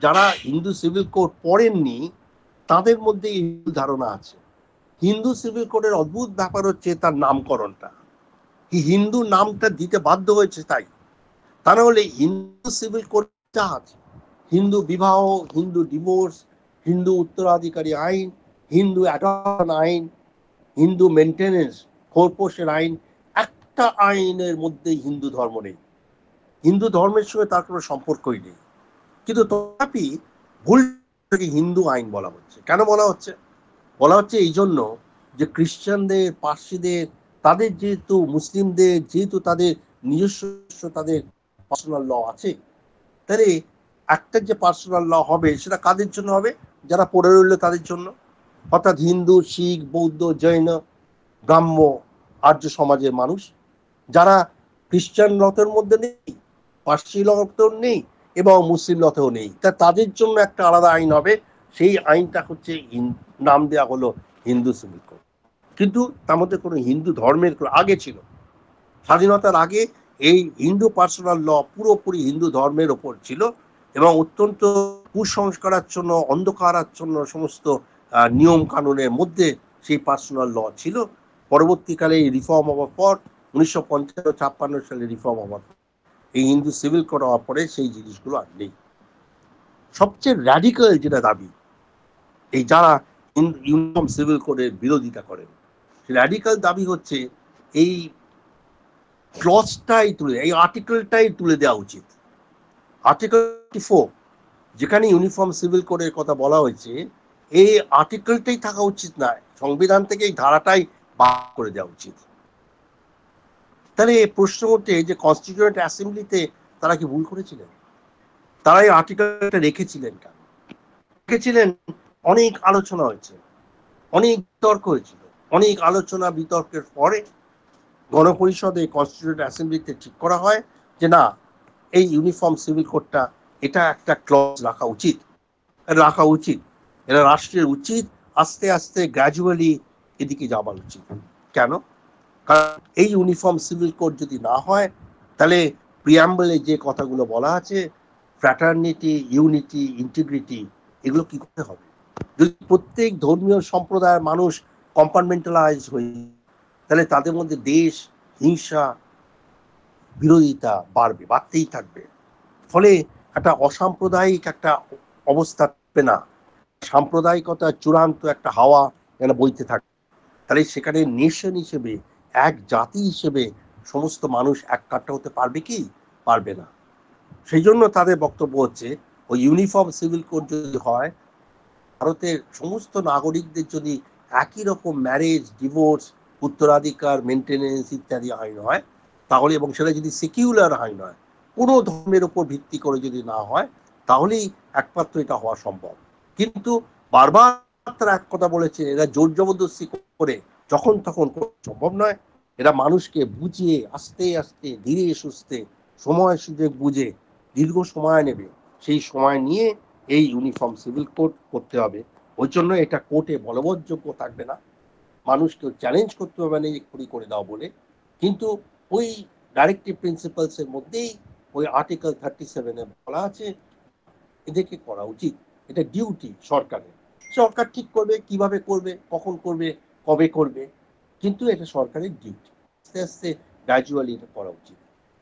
[SPEAKER 3] যারা হিন্দু সিভিল কোড পড়েননি তাদের মধ্যে এই ধারণা আছে। হিন্দু সিভিল কোডের অদ্ভুত ব্যাপার হচ্ছে তার নামকরণটা, হিন্দু নামটা দিতে বাধ্য হয়েছে তাই, তা না হলে হিন্দু সিভিল কোডটা আছে হিন্দু বিবাহ, হিন্দু ডিভোর্স, হিন্দু উত্তরাধিকারী আইন, হিন্দু অ্যাডপশন আইন, হিন্দু মেনটেনেন্স খোরপোশের আইন, একটা আইনের মধ্যে হিন্দু ধর্ম নেই, হিন্দু ধর্মের সঙ্গে তার কোনো সম্পর্কই নেই। কিন্তু তথাপি ভুল হিন্দু আইন বলা হচ্ছে। কেন বলা হচ্ছে? বলা হচ্ছে এই জন্য যে খ্রিস্টানদের, পার্সিদের, তাদের যেহেতু, মুসলিমদের যেহেতু তাদের নিজস্ব তাদের পার্সোনাল ল আছে, তাহলে একটা যে পার্সোনাল ল হবে সেটা কাদের জন্য হবে? যারা পড়ে রইল তাদের জন্য, অর্থাৎ হিন্দু, শিখ, বৌদ্ধ, জৈন, ব্রাহ্ম, আর্য সমাজের মানুষ, যারা খ্রিস্টান লতের মধ্যে নেই, পার্সি লতেও নেই এবং মুসলিম লতেও নেই, তা তাদের জন্য একটা আলাদা আইন হবে। সেই আইনটা হচ্ছে নাম দেওয়া হলো হিন্দু সিভিল কোড। কিন্তু তার মধ্যে কোনো হিন্দু ধর্মের আগে ছিল, স্বাধীনতার আগে এই হিন্দু পার্সোনাল ল পুরোপুরি হিন্দু ধর্মের ওপর ছিল, এবং অত্যন্ত কুসংস্কারাচ্ছন্ন, অন্ধকারাচ্ছন্ন সমস্ত নিয়ম কানুনের মধ্যে সেই পার্সোনাল ল ছিল। পরবর্তীকালে এই রিফর্ম হওয়ার পর 1955 সালে রিফর্ম হওয়ার পর এই হিন্দু সিভিল কোড হওয়ার পরে সেই জিনিসগুলো আর নেই। সবচেয়ে র্যাডিক্যাল যেটা দাবি, এই যারা ইউনিফর্ম সিভিল কোডের বিরোধিতা করেন, র্যাডিক্যাল দাবি হচ্ছে এই ক্লজটাই তুলে, এই আর্টিকেলটাই তুলে দেওয়া উচিত। আর্টিকেল 44 যেখানে ইউনিফর্ম সিভিল কোডের কথা বলা হয়েছে, এই আর্টিকেলটাই থাকা উচিত না, সংবিধান থেকে এই ধারাটাই বাদ করে দেওয়া উচিত। তাহলে এই প্রশ্ন হচ্ছে যে কনস্টিটিউয়েন্ট অ্যাসেম্বলিতে তারা কি ভুল করেছিলেন? তারা এই আর্টিকেলটা রেখেছিলেন কেন? রেখেছিলেন, অনেক আলোচনা হয়েছে, অনেক বিতর্ক হয়েছিল, অনেক আলোচনা বিতর্কের পরে গণপরিষদে, কনস্টিটিউয়েন্ট অ্যাসেম্বলিতে ঠিক করা হয় যে না, এই ইউনিফর্ম সিভিল কোডটা এটা একটা ক্লজ রাখা উচিত, এটা রাষ্ট্রের উচিত আস্তে আস্তে গ্র্যাজুয়ালি এদিকে যাওয়া উচিত। কেন? কারণ এই ইউনিফর্ম সিভিল কোড যদি না হয় তাহলে প্রিয়াম্বলে যে কথাগুলো বলা আছে, ফ্র্যাটার্নিটি, ইউনিটি, ইন্টিগ্রিটি, এগুলো কি করতে হবে? যদি প্রত্যেক ধর্মীয় সম্প্রদায়ের মানুষ কম্পার্টমেন্টালাইজ হয়ে, তাহলে তাদের মধ্যে দেশ, হিংসা, বিরোধিতা বাড়তেই থাকবে। ফলে একটা অসাম্প্রদায়িক একটা অবস্থা থাকবে না, সাম্প্রদায়িকতা চূড়ান্ত একটা হাওয়া যেন বইতে থাকে। তাহলে সেখানে নেশন হিসেবে, এক জাতি হিসেবে সমস্ত মানুষ এক কাট্টা হতে পারবে কি? পারবে না। সেই জন্য তাদের বক্তব্য হচ্ছে ওই ইউনিফর্ম সিভিল কোড যদি হয়, ভারতের সমস্ত নাগরিকদের যদি একই রকম ম্যারেজ, ডিভোর্স, উত্তরাধিকার, মেনটেনেন্স ইত্যাদি আইন হয় তাহলে, এবং সেটা যদি সেকিউলার আইন হয়, কোনো ধর্মের উপর ভিত্তি করে যদি না হয়, তাহলেই একমাত্র এটা হওয়া সম্ভব। কিন্তু বারবার তারা এক কথা বলেছে, এরা জোর জবরদস্তি করে যখন তখন সম্ভব নয়, এরা মানুষকে বুঝিয়ে আস্তে আস্তে ধীরে সুস্থে সময় সুযোগ বুঝে দীর্ঘ সময় নেবে, সেই সময় নিয়ে এই ইউনিফর্ম সিভিল কোড করতে হবে। ওই জন্য এটা কোর্টে বলবৎযোগ্য থাকবে না, মানুষকে চ্যালেঞ্জ করতে হবে না এক্ষুনি করে দাও বলে। কিন্তু ওই ডাইরেক্টিভ প্রিন্সিপালস এর মধ্যেই ওই আর্টিকেল 37-এ বলা আছে এদেরকে করা উচিত। এটা ডিউটি সরকারের, সরকার ঠিক করবে কিভাবে করবে, কখন করবে, কবে করবে, কিন্তু এটা সরকারের ডিউটি। আস্তে আস্তে গ্র্যাজুয়ালি এটা করা উচিত।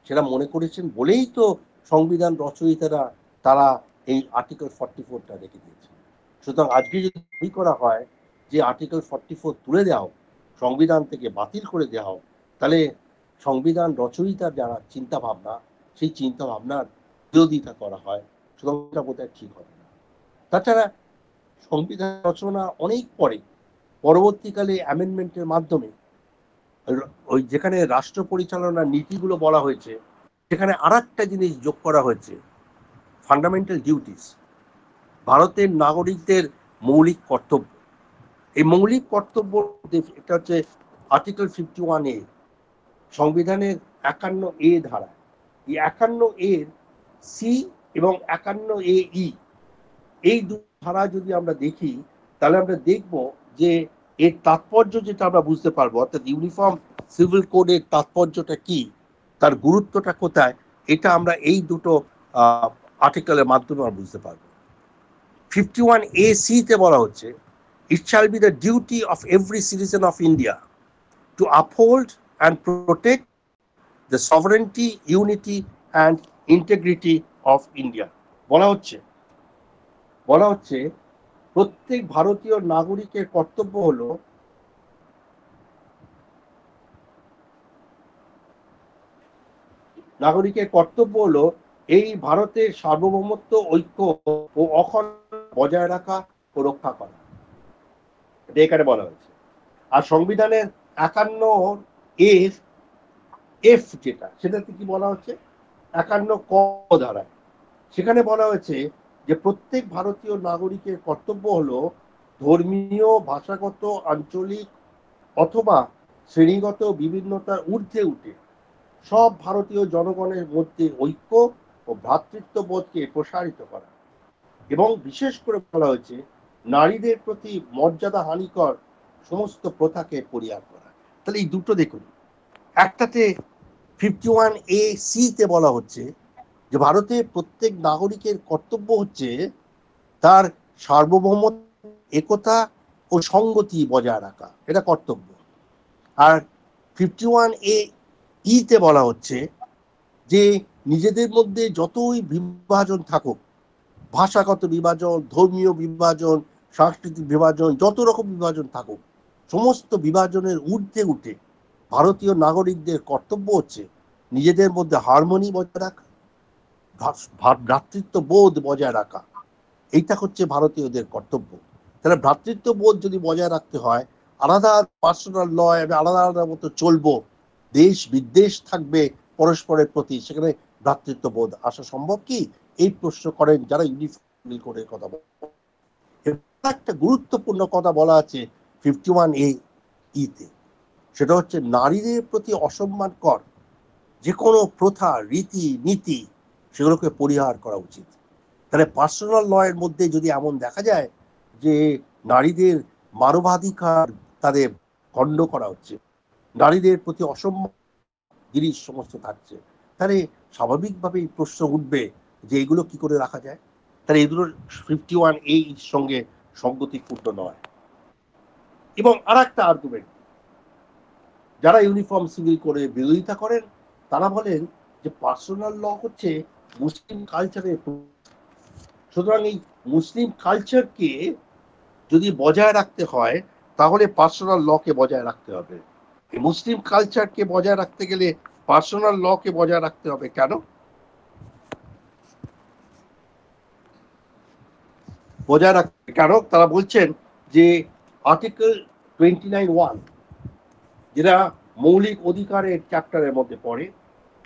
[SPEAKER 3] সেটা মনে করেছেন বলেই তো সংবিধান রচয়িতারা তারা এই আর্টিকেল 44টা রেখে দিয়েছে। সুতরাং আজকে যদি দাবি করা হয় যে আর্টিকেল 44 তুলে দেওয়া হোক, সংবিধান থেকে বাতিল করে দেওয়া হোক, তাহলে সংবিধান রচয়িতার যারা চিন্তা ভাবনা, সেই চিন্তা ভাবনার বিরোধিতা করা হয়, সুতরাং বোধহয় ঠিক হবে না। তাছাড়া সংবিধান রচনা অনেক পরে, পরবর্তীকালে অ্যামেন্ডমেন্টের মাধ্যমে ওই যেখানে রাষ্ট্র পরিচালনার নীতিগুলো বলা হয়েছে সেখানে আরেকটা জিনিস যোগ করা হয়েছে, ফান্ডামেন্টাল ডিউটিস, ভারতের নাগরিকদের মৌলিক কর্তব্য। এই মৌলিক কর্তব্য এটা হচ্ছে আর্টিকেল 51A সংবিধানের 51A ধারা। এই 51A সি এবং 51AE এই দু ধারা যদি আমরা দেখি তাহলে আমরা দেখব যে এর তাৎপর্য যেটা আমরা বুঝতে পারবো, অর্থাৎ ইউনিফর্ম সিভিল কোডের তাৎপর্যটা কি, তার গুরুত্বটা কোথায়, এটা আমরা এই দুটো আর্টিকেলের মাধ্যমে আমরা বুঝতে পারবো। 51AC তে বলা হচ্ছে, it shall be the duty of every citizen of India to uphold and protect the sovereignty, unity and integrity of India। বলা হচ্ছে প্রত্যেক ভারতীয় নাগরিকের কর্তব্য হলো এই ভারতের সার্বভৌমত্ব, ঐক্য ও অখণ্ড বজায় রাখা ও রক্ষা করা। এটা এখানে বলা হয়েছে। আর সংবিধানের 51F যেটা, সেটাতে কি বলা হচ্ছে, 51 ক ধারায় সেখানে বলা হয়েছে যে প্রত্যেক ভারতীয় নাগরিকের কর্তব্য হলো ধর্মীয়, ভাষাগত, আঞ্চলিক অথবা শ্রেণীগত বিভিন্নতার ঊর্ধ্বে উঠে সব ভারতীয় জনগণের মধ্যে ঐক্য ও ভ্রাতৃত্ববোধকে প্রসারিত করা, এবং বিশেষ করে বলা হয়েছে নারীদের প্রতি মর্যাদা হানিকর সমস্ত প্রথাকে পরিহার করা। তাহলে এই দুটো দেখুন, একটাতে 51AC তে বলা হচ্ছে যে ভারতের প্রত্যেক নাগরিকের কর্তব্য হচ্ছে তার সার্বভৌমত্ব, একতা ও সংগতি বজায় রাখা, এটা কর্তব্য। আর 51AE তে বলা হচ্ছে যে নিজেদের মধ্যে যতই বিভাজন থাকুক, ভাষাগত বিভাজন, ধর্মীয় বিভাজন, সাংস্কৃতিক বিভাজন, যত রকম বিভাজন থাকুক, সমস্ত বিভাজনের ঊর্ধ্বে উঠে ভারতীয় নাগরিকদের কর্তব্য হচ্ছে নিজেদের মধ্যে হারমোনি বজায় রাখা, ভ্রাতৃত্ববোধ বজায় রাখা। এইটা হচ্ছে ভারতীয়দের কর্তব্য। তাহলে ভ্রাতৃত্ববোধ যদি বজায় রাখতে হয়, আলাদা পার্সোনাল লয়, আমি আলাদা আলাদা মতো চলবো, দেশ বিদ্বেষ থাকবে পরস্পরের প্রতি, সেখানে ভ্রাতৃত্ববোধ আসা সম্ভব কি? এই প্রশ্ন করেন যারা ইউনিফর্ম করে কথা বলেন। একটা গুরুত্বপূর্ণ কথা বলা আছে 51AE তে, সেটা হচ্ছে নারীদের প্রতি অসম্মানকর যে কোনো প্রথা, রীতি নীতি, সেগুলোকে পরিহার করা উচিত। তাহলে পার্সোনাল লয়ের মধ্যে যদি এমন দেখা যায় যে নারীদের মানবাধিকার তাদের খণ্ড করা হচ্ছে, নারীদের প্রতি অসম্মান জিনিস সমস্ত থাকছে, তাহলে স্বাভাবিকভাবেই প্রশ্ন উঠবে যে এগুলো কি করে রাখা যায়। তাহলে এগুলো 51A সঙ্গে সঙ্গতিপূর্ণ নয়। এবং আর একটা আর্গুমেন্ট, যারা ইউনিফর্ম সিভিল করে বিরোধিতা করেন তারা বলেন যে পার্সোনাল ল হচ্ছে মুসলিম কালচারের, সুতরাং এই মুসলিম কালচারকে যদি বজায় রাখতে হয় তাহলে পার্সোনাল লকে বজায় রাখতে হবে। মুসলিম কালচারকে বজায় রাখতে গেলে পার্সোনাল লকে বজায় রাখতে হবে। কেন বজায় রাখতে? কেন? তারা বলছেন যে আর্টিকেল 29(1) যেটা মৌলিক অধিকারের চ্যাপ্টারের মধ্যে পড়ে,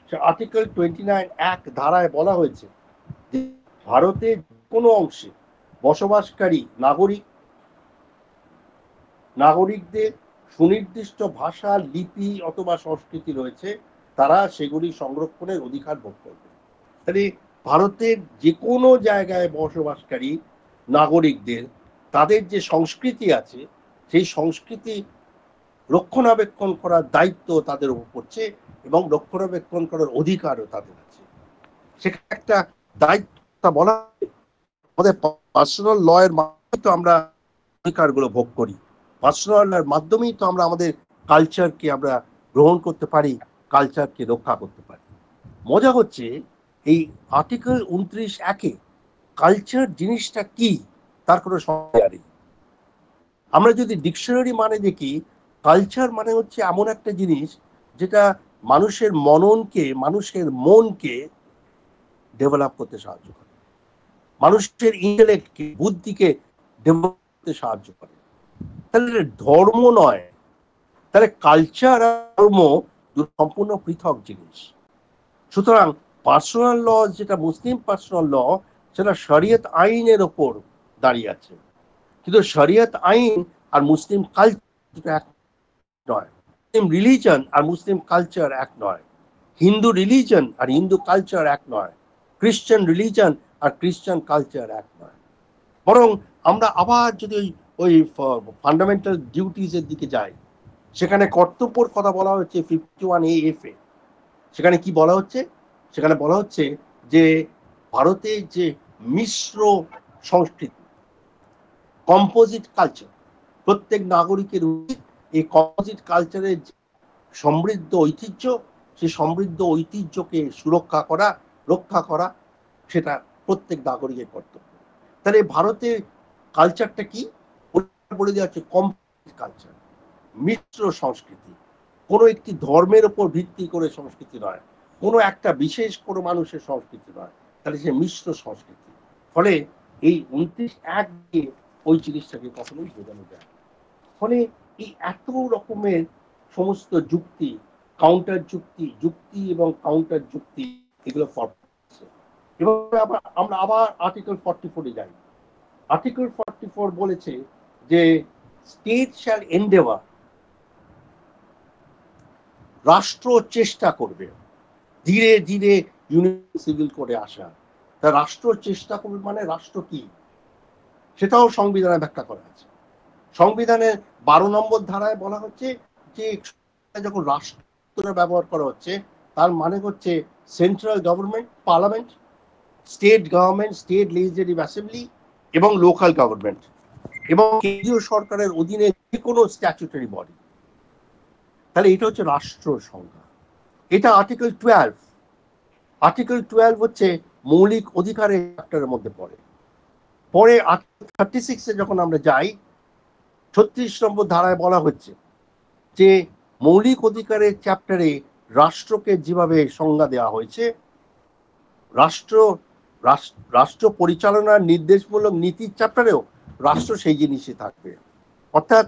[SPEAKER 3] সে আর্টিকেল 29(1) ধারায় বলা হয়েছে যে ভারতের কোনো অংশে বসবাসকারী নাগরিকদের সুনির্দিষ্ট ভাষা, লিপি অথবা সংস্কৃতি রয়েছে, তারা সেগুলি সংরক্ষণের অধিকার ভোগ করবে। তাহলে ভারতের যে কোনো জায়গায় বসবাসকারী নাগরিকদের তাদের যে সংস্কৃতি আছে সেই সংস্কৃতি রক্ষণাবেক্ষণ করার দায়িত্ব তাদের উপর পড়ছে এবং রক্ষণাবেক্ষণ করার অধিকারও তাদের আছে। সেখানে একটা দায়িত্ব বলা, আমাদের পার্সোনাল লয়ের মাধ্যমে তো আমরা অধিকারগুলো ভোগ করি, পার্সোনাল লয়ের মাধ্যমেই তো আমরা আমাদের কালচারকে আমরা গ্রহণ করতে পারি, কালচারকে রক্ষা করতে পারি। মজা হচ্ছে এই আর্টিকেল 29(1) কালচার জিনিসটা কি তার কোনো সংজ্ঞা নেই। আমরা যদি ডিকশনারি মানে দেখি, কালচার মানে হচ্ছে এমন একটা জিনিস যেটা মানুষের মনকে ডেভেলপ করতে সাহায্য করে, মানুষের ইন্টেলেক্টকে, বুদ্ধিকে ডেভেলপ করতে সাহায্য করে। তাহলে ধর্ম নয়, তাহলে কালচার আর ধর্ম সম্পূর্ণ পৃথক জিনিস। সুতরাং পার্সোনাল ল, যেটা মুসলিম পার্সোনাল ল, সেটা শরিয়ত আইনের ওপর দাঁড়িয়ে আছে, কিন্তু শরিয়ত আইন আর মুসলিম কালচার এক নয়, মুসলিম রিলিজন আর মুসলিম কালচার এক নয়, হিন্দু রিলিজন আর হিন্দু কালচার এক নয়, খ্রিস্টান রিলিজন আর খ্রিস্টান কালচার এক নয়। বরং আমরা আবার যদি ওই ফান্ডামেন্টাল ডিউটিজ এর দিকে যাই, সেখানে কর্তব্যের কথা বলা হচ্ছে 51AF এ। সেখানে কি বলা হচ্ছে? সেখানে বলা হচ্ছে যে ভারতের যে মিশ্র সংস্কৃতি, কম্পোজিট কালচার, প্রত্যেক নাগরিকের উচিত এই কম্পোজিট কালচারের সমৃদ্ধ ঐতিহ্য, সেই সমৃদ্ধ ঐতিহ্যকে সুরক্ষা করা, রক্ষা করা, সেটা প্রত্যেক নাগরিকের কর্তব্য। তাহলে ভারতের কালচারটা কি বলে দেওয়া হচ্ছে? কম্পোজিট কালচার, মিশ্র সংস্কৃতি, কোনো একটি ধর্মের উপর ভিত্তি করে সংস্কৃতি নয়, কোনো একটা বিশেষ কোনো মানুষের সংস্কৃতি নয়, তাহলে সে মিশ্র সংস্কৃতি। ফলে এই 29(1) দিয়ে ওই জিনিসটাকে কখনোই বোঝানো যায়। ফলে এই এত রকমের সমস্ত যুক্তি, কাউন্টার যুক্তি, যুক্তি এবং কাউন্টার যুক্তি, এগুলো এবং আমরা আবার আর্টিকেল 44 যাই। আর্টিকেল 44 বলেছে যে স্টেট শ্যাল এন্ডেভার, রাষ্ট্র চেষ্টা করবে ধীরে ধীরে ইউনিফর্ম সিভিল কোডে আসা। তা রাষ্ট্র চেষ্টা করবে মানে রাষ্ট্র কি, সেটাও সংবিধানে ব্যাখ্যা করা আছে। সংবিধানের 12 নম্বর ধারায় বলা হচ্ছে যে যখন রাষ্ট্র ব্যবহার করা হচ্ছে, তার মানে হচ্ছে central government, parliament, state government, state legislative assembly এবং লোকাল গভর্নমেন্ট এবং কেন্দ্রীয় সরকারের অধীনে যে কোনো স্ট্যাচুটরি বডি। তাহলে এটা হচ্ছে রাষ্ট্র সংজ্ঞা। এটা আর্টিকেল 12। আর্টিকেল 12 হচ্ছে মৌলিক অধিকারের চ্যাপ্টারের মধ্যে পড়ে। পরে আর্টিকেল 36 এ যখন আমরা যাই, 36 নম্বর ধারায় বলা হচ্ছে যে মৌলিক অধিকারের চ্যাপ্টারে রাষ্ট্রকে যেভাবে সংজ্ঞা দেওয়া হয়েছে, রাষ্ট্র পরিচালনার নির্দেশমূলক নীতির চ্যাপ্টারেও রাষ্ট্র সেই জিনিসই থাকবে। অর্থাৎ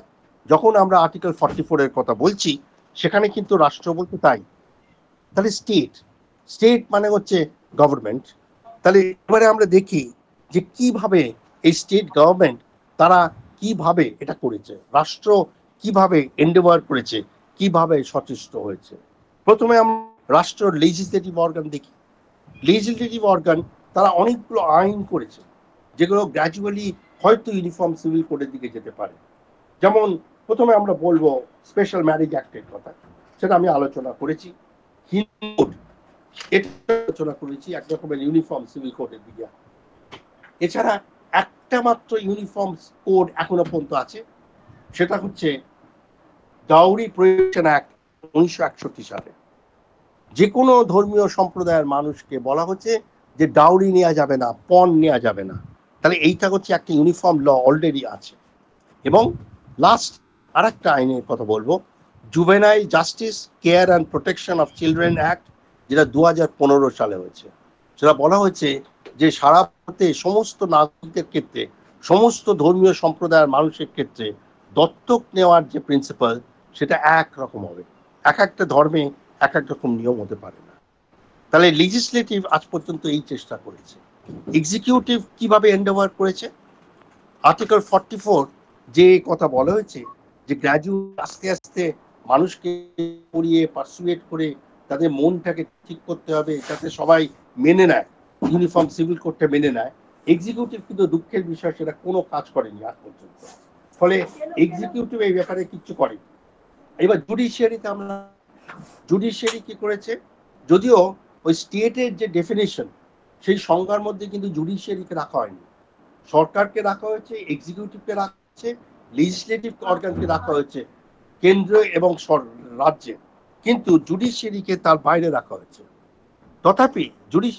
[SPEAKER 3] যখন আমরা আর্টিকেল 44 এর কথা বলছি, সেখানে কিন্তু রাষ্ট্র বলতে তাই। তাহলে স্টেট মানে হচ্ছে গভর্নমেন্ট। তাহলে এবারে আমরা দেখি যে কিভাবে এই স্টেট গভর্নমেন্ট তারা কিভাবে এটা করেছে, রাষ্ট্র কিভাবে এন্ডেভার করেছে, কিভাবে সচেষ্ট হয়েছে। প্রথমে আমরা রাষ্ট্র লেজিসলেটিভ অর্গান দেখি। লেজিসলেটিভ অর্গান তারা অনেকগুলো আইন করেছে, যেগুলো গ্র্যাজুয়ালি হয়তো ইউনিফর্ম সিভিল কোডের দিকে যেতে পারে। যেমন প্রথমে আমরা বলবো স্পেশাল ম্যারেজ অ্যাক্টের কথা, সেটা আমি আলোচনা করেছি। হিন্দু কোড, এটা আলোচনা করেছি, এক রকমের ইউনিফর্ম সিভিল কোডের দিকে। এছাড়া একটা মাত্র ইউনিফর্ম কোড এখনো পর্যন্ত আছে, সেটা হচ্ছে ডাউরি প্রহিবিশন অ্যাক্ট 1961 সালে। যে কোনো ধর্মীয় সম্প্রদায়ের মানুষকে বলা হচ্ছে যে ডাউরি নেওয়া যাবে না, পণ নেওয়া যাবে না। তাহলে এইটা হচ্ছে একটা ইউনিফর্ম ল অলরেডি আছে। এবং লাস্ট আর একটা আইনের কথা বলবো, juvenile justice care and protection of children act, যেটা 2015 সালে হয়েছে। সেটা বলা হয়েছে যে সারা ভারতে সমস্ত নাগরিকদের ক্ষেত্রে, সমস্ত ধর্মীয় সম্প্রদায়ের মানুষের ক্ষেত্রে দত্তক নেওয়ার যে প্রিন্সিপাল, সেটা এক রকম হবে। এক একটা ধর্মে এক এক রকম নিয়ম হতে পারে না। তাহলে লেজিসলেটিভ আজ পর্যন্ত এই চেষ্টা করেছে। এক্সিকিউটিভ কিভাবে এন্ডেভার করেছে? আর্টিকেল 44 যে কথা বলা হয়েছে যে গ্র্যাজুয়েট আস্তে আস্তে মানুষকে পড়িয়ে পারসুয়েট করে তাদের মনটাকে ঠিক করতে হবে, যাতে সবাই মেনে নেয়, ইউনিফর্ম সিভিল কোডটা মেনে নেয়। এক্সিকিউটিভ কিন্তু দুঃখের বিষয়, সেটা কোনো কাজ করেনি আজ পর্যন্ত। ফলে এক্সিকিউটিভ এই ব্যাপারে কিচ্ছু করেনি। এবার জুডিশিয়ারিতে আমরা, জুডিশিয়ারি কি করেছে? যদিও ওই স্টেটের যে ডেফিনেশন, সেই সংজ্ঞার মধ্যে কিন্তু জুডিশিয়ারিকে রাখা হয়নি। সরকারকে রাখা হয়েছে, এক্সিকিউটিভকে রাখা হয়েছে, লেজিসলেটিভ অর্গানকে রাখা হয়েছে কেন্দ্র এবং রাজ্যে, কিন্তু জুডিশিয়ারিকে তার বাইরে রাখা হয়েছে। তথাপি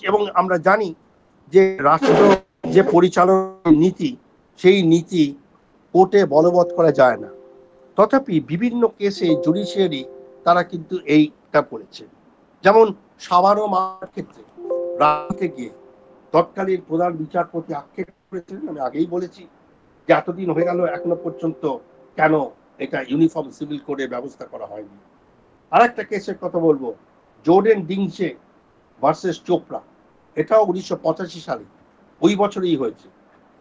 [SPEAKER 3] এবং আমরা জানি যে রাষ্ট্র যে পরিচালনার নীতি, সেই নীতি কোর্টে বলবৎ করা যায় না। তথাপি বিভিন্ন কেসে জুডিশিয়ারি তারা কিন্তু এইটা করেছে। যেমন সাবারো মামলার ক্ষেত্রে রাজ্যে গিয়ে তৎকালীন প্রধান বিচারপতি আক্ষেপ করেছিলেন, আমি আগেই বলেছি যে এতদিন হয়ে গেল এখনো পর্যন্ত কেন এটা ইউনিফর্ম সিভিল কোডের ব্যবস্থা করা হয়নি। আরেকটা কেসের কথা বলবো, জোর্ডেন ডিংসে ভার্সেস চোপড়া, এটাও 1985 সালে ওই বছরই হয়েছে।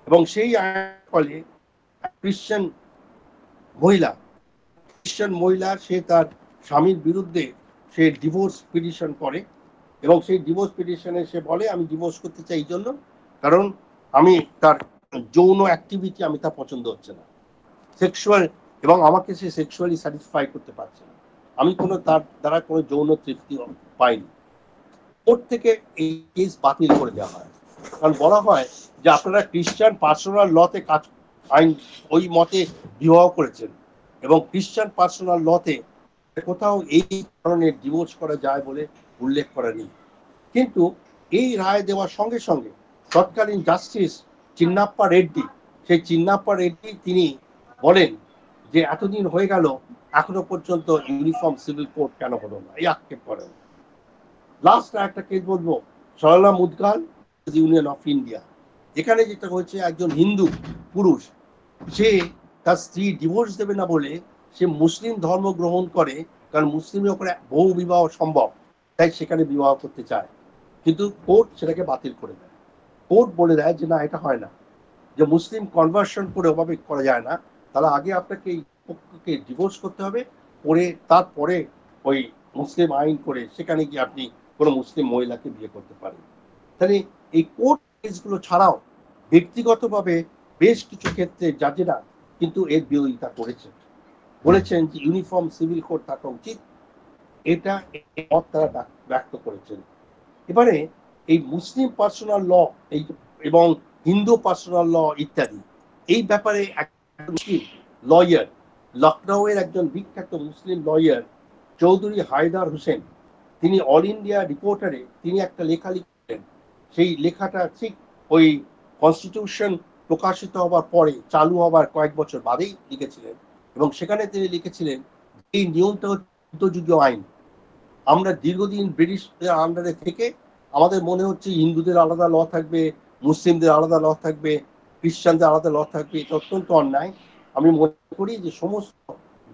[SPEAKER 3] এবং সেই ফলে খ্রিস্টান মহিলা সে তার স্বামীর বিরুদ্ধে সে ডিভোর্স পিটিশন করে, এবং সেই ডিভোর্স পিটিশনে সে বলে আমি ডিভোর্স করতে চাই এই জন্য কারণ আমি তার যৌন অ্যাক্টিভিটি আমি তা পছন্দ হচ্ছে না, সেক্সুয়াল, এবং আমাকে সে সেক্সুয়ালি স্যাটিসফাই করতে পারছে না, আমি কোনো তার দ্বারা কোনো যৌন তৃপ্তি পাইনি। কোর্ট থেকে এই কেস বাতিল করে দেওয়া হয়, কারণ বলা হয় যে আপনারা খ্রিস্টান পার্সোনাল লতে কাজ আইন ওই মতে বিবাহ করেছেন, এবং খ্রিস্টান পার্সোনাল লতে কোথাও এই ধরনের ডিভোর্স করা যায় বলে উল্লেখ করা নেই। কিন্তু এই রায় দেওয়ার সঙ্গে সঙ্গে তৎকালীন জাস্টিস চিন্নাপ্পা রেড্ডি, সেই চিন্নাপ্পা রেড্ডি তিনি বলেন যে এতদিন হয়ে গেল এখনো পর্যন্ত ইউনিফর্ম সিভিল কোড কেন হলো না, এই আক্ষেপ করেন। লাস্ট একটা কেস বলবো, সরলা মুদগাল ইউনিয়ন অফ ইন্ডিয়া। এখানে যেটা হয়েছে, একজন হিন্দু পুরুষ সে তার স্ত্রী ডিভোর্স দেবে না বলে সে মুসলিম ধর্ম গ্রহণ করে, কারণ মুসলিমের ওপরে বহু বিবাহ সম্ভব, তাই সেখানে বিবাহ করতে চায়, কিন্তু কোর্ট সেটাকে বাতিল করে দেয়। কোর্ট বলে দেয় যে না, এটা হয় না, যে মুসলিম কনভার্সন করে ওভাবে করা যায় না, তাহলে আগে আপনাকে এই পক্ষকে ডিভোর্স করতে হবে, করে তারপরে ওই মুসলিম আইন করে সেখানে গিয়ে আপনি কোনো মুসলিম মহিলাকে বিয়ে করতে পারেন। তাহলে এই কোর্ট কেসগুলো ছাড়াও ব্যক্তিগতভাবে বেশ কিছু ক্ষেত্রে জাজেরা কিন্তু এর বিরোধিতা করেছেন, বলেছেন যে ইউনিফর্ম সিভিল কোড থাকা উচিত, এটা মত তারা ব্যক্ত করেছেন। এবারে এই মুসলিম পার্সোনাল ল এবং হিন্দু পার্সোনাল ল ইত্যাদি, এই ব্যাপারে মুসলিম লয়ার, লখনৌয়ের একজন বিখ্যাত মুসলিম লয়ার চৌধুরী হায়দার হোসেন, তিনি অল ইন্ডিয়া রিপোর্টারে তিনি একটা লেখা লিখলেন। সেই লেখাটা ঠিক ওই কনস্টিটিউশন প্রকাশিত হবার পরে, চালু হবার কয়েক বছর বাদেই লিখেছিলেন, এবং সেখানে তিনি লিখেছিলেন এই নিয়মটা মধ্যযুগীয় আইন, আমরা দীর্ঘদিন ব্রিটিশদের আন্ডারে থেকে আমাদের মনে হচ্ছে হিন্দুদের আলাদা ল থাকবে, মুসলিমদের আলাদা ল থাকবে, খ্রিস্টানদের আলাদা ল থাকবে, এটা অত্যন্ত অন্যায়। আমি মনে করি যে সমস্ত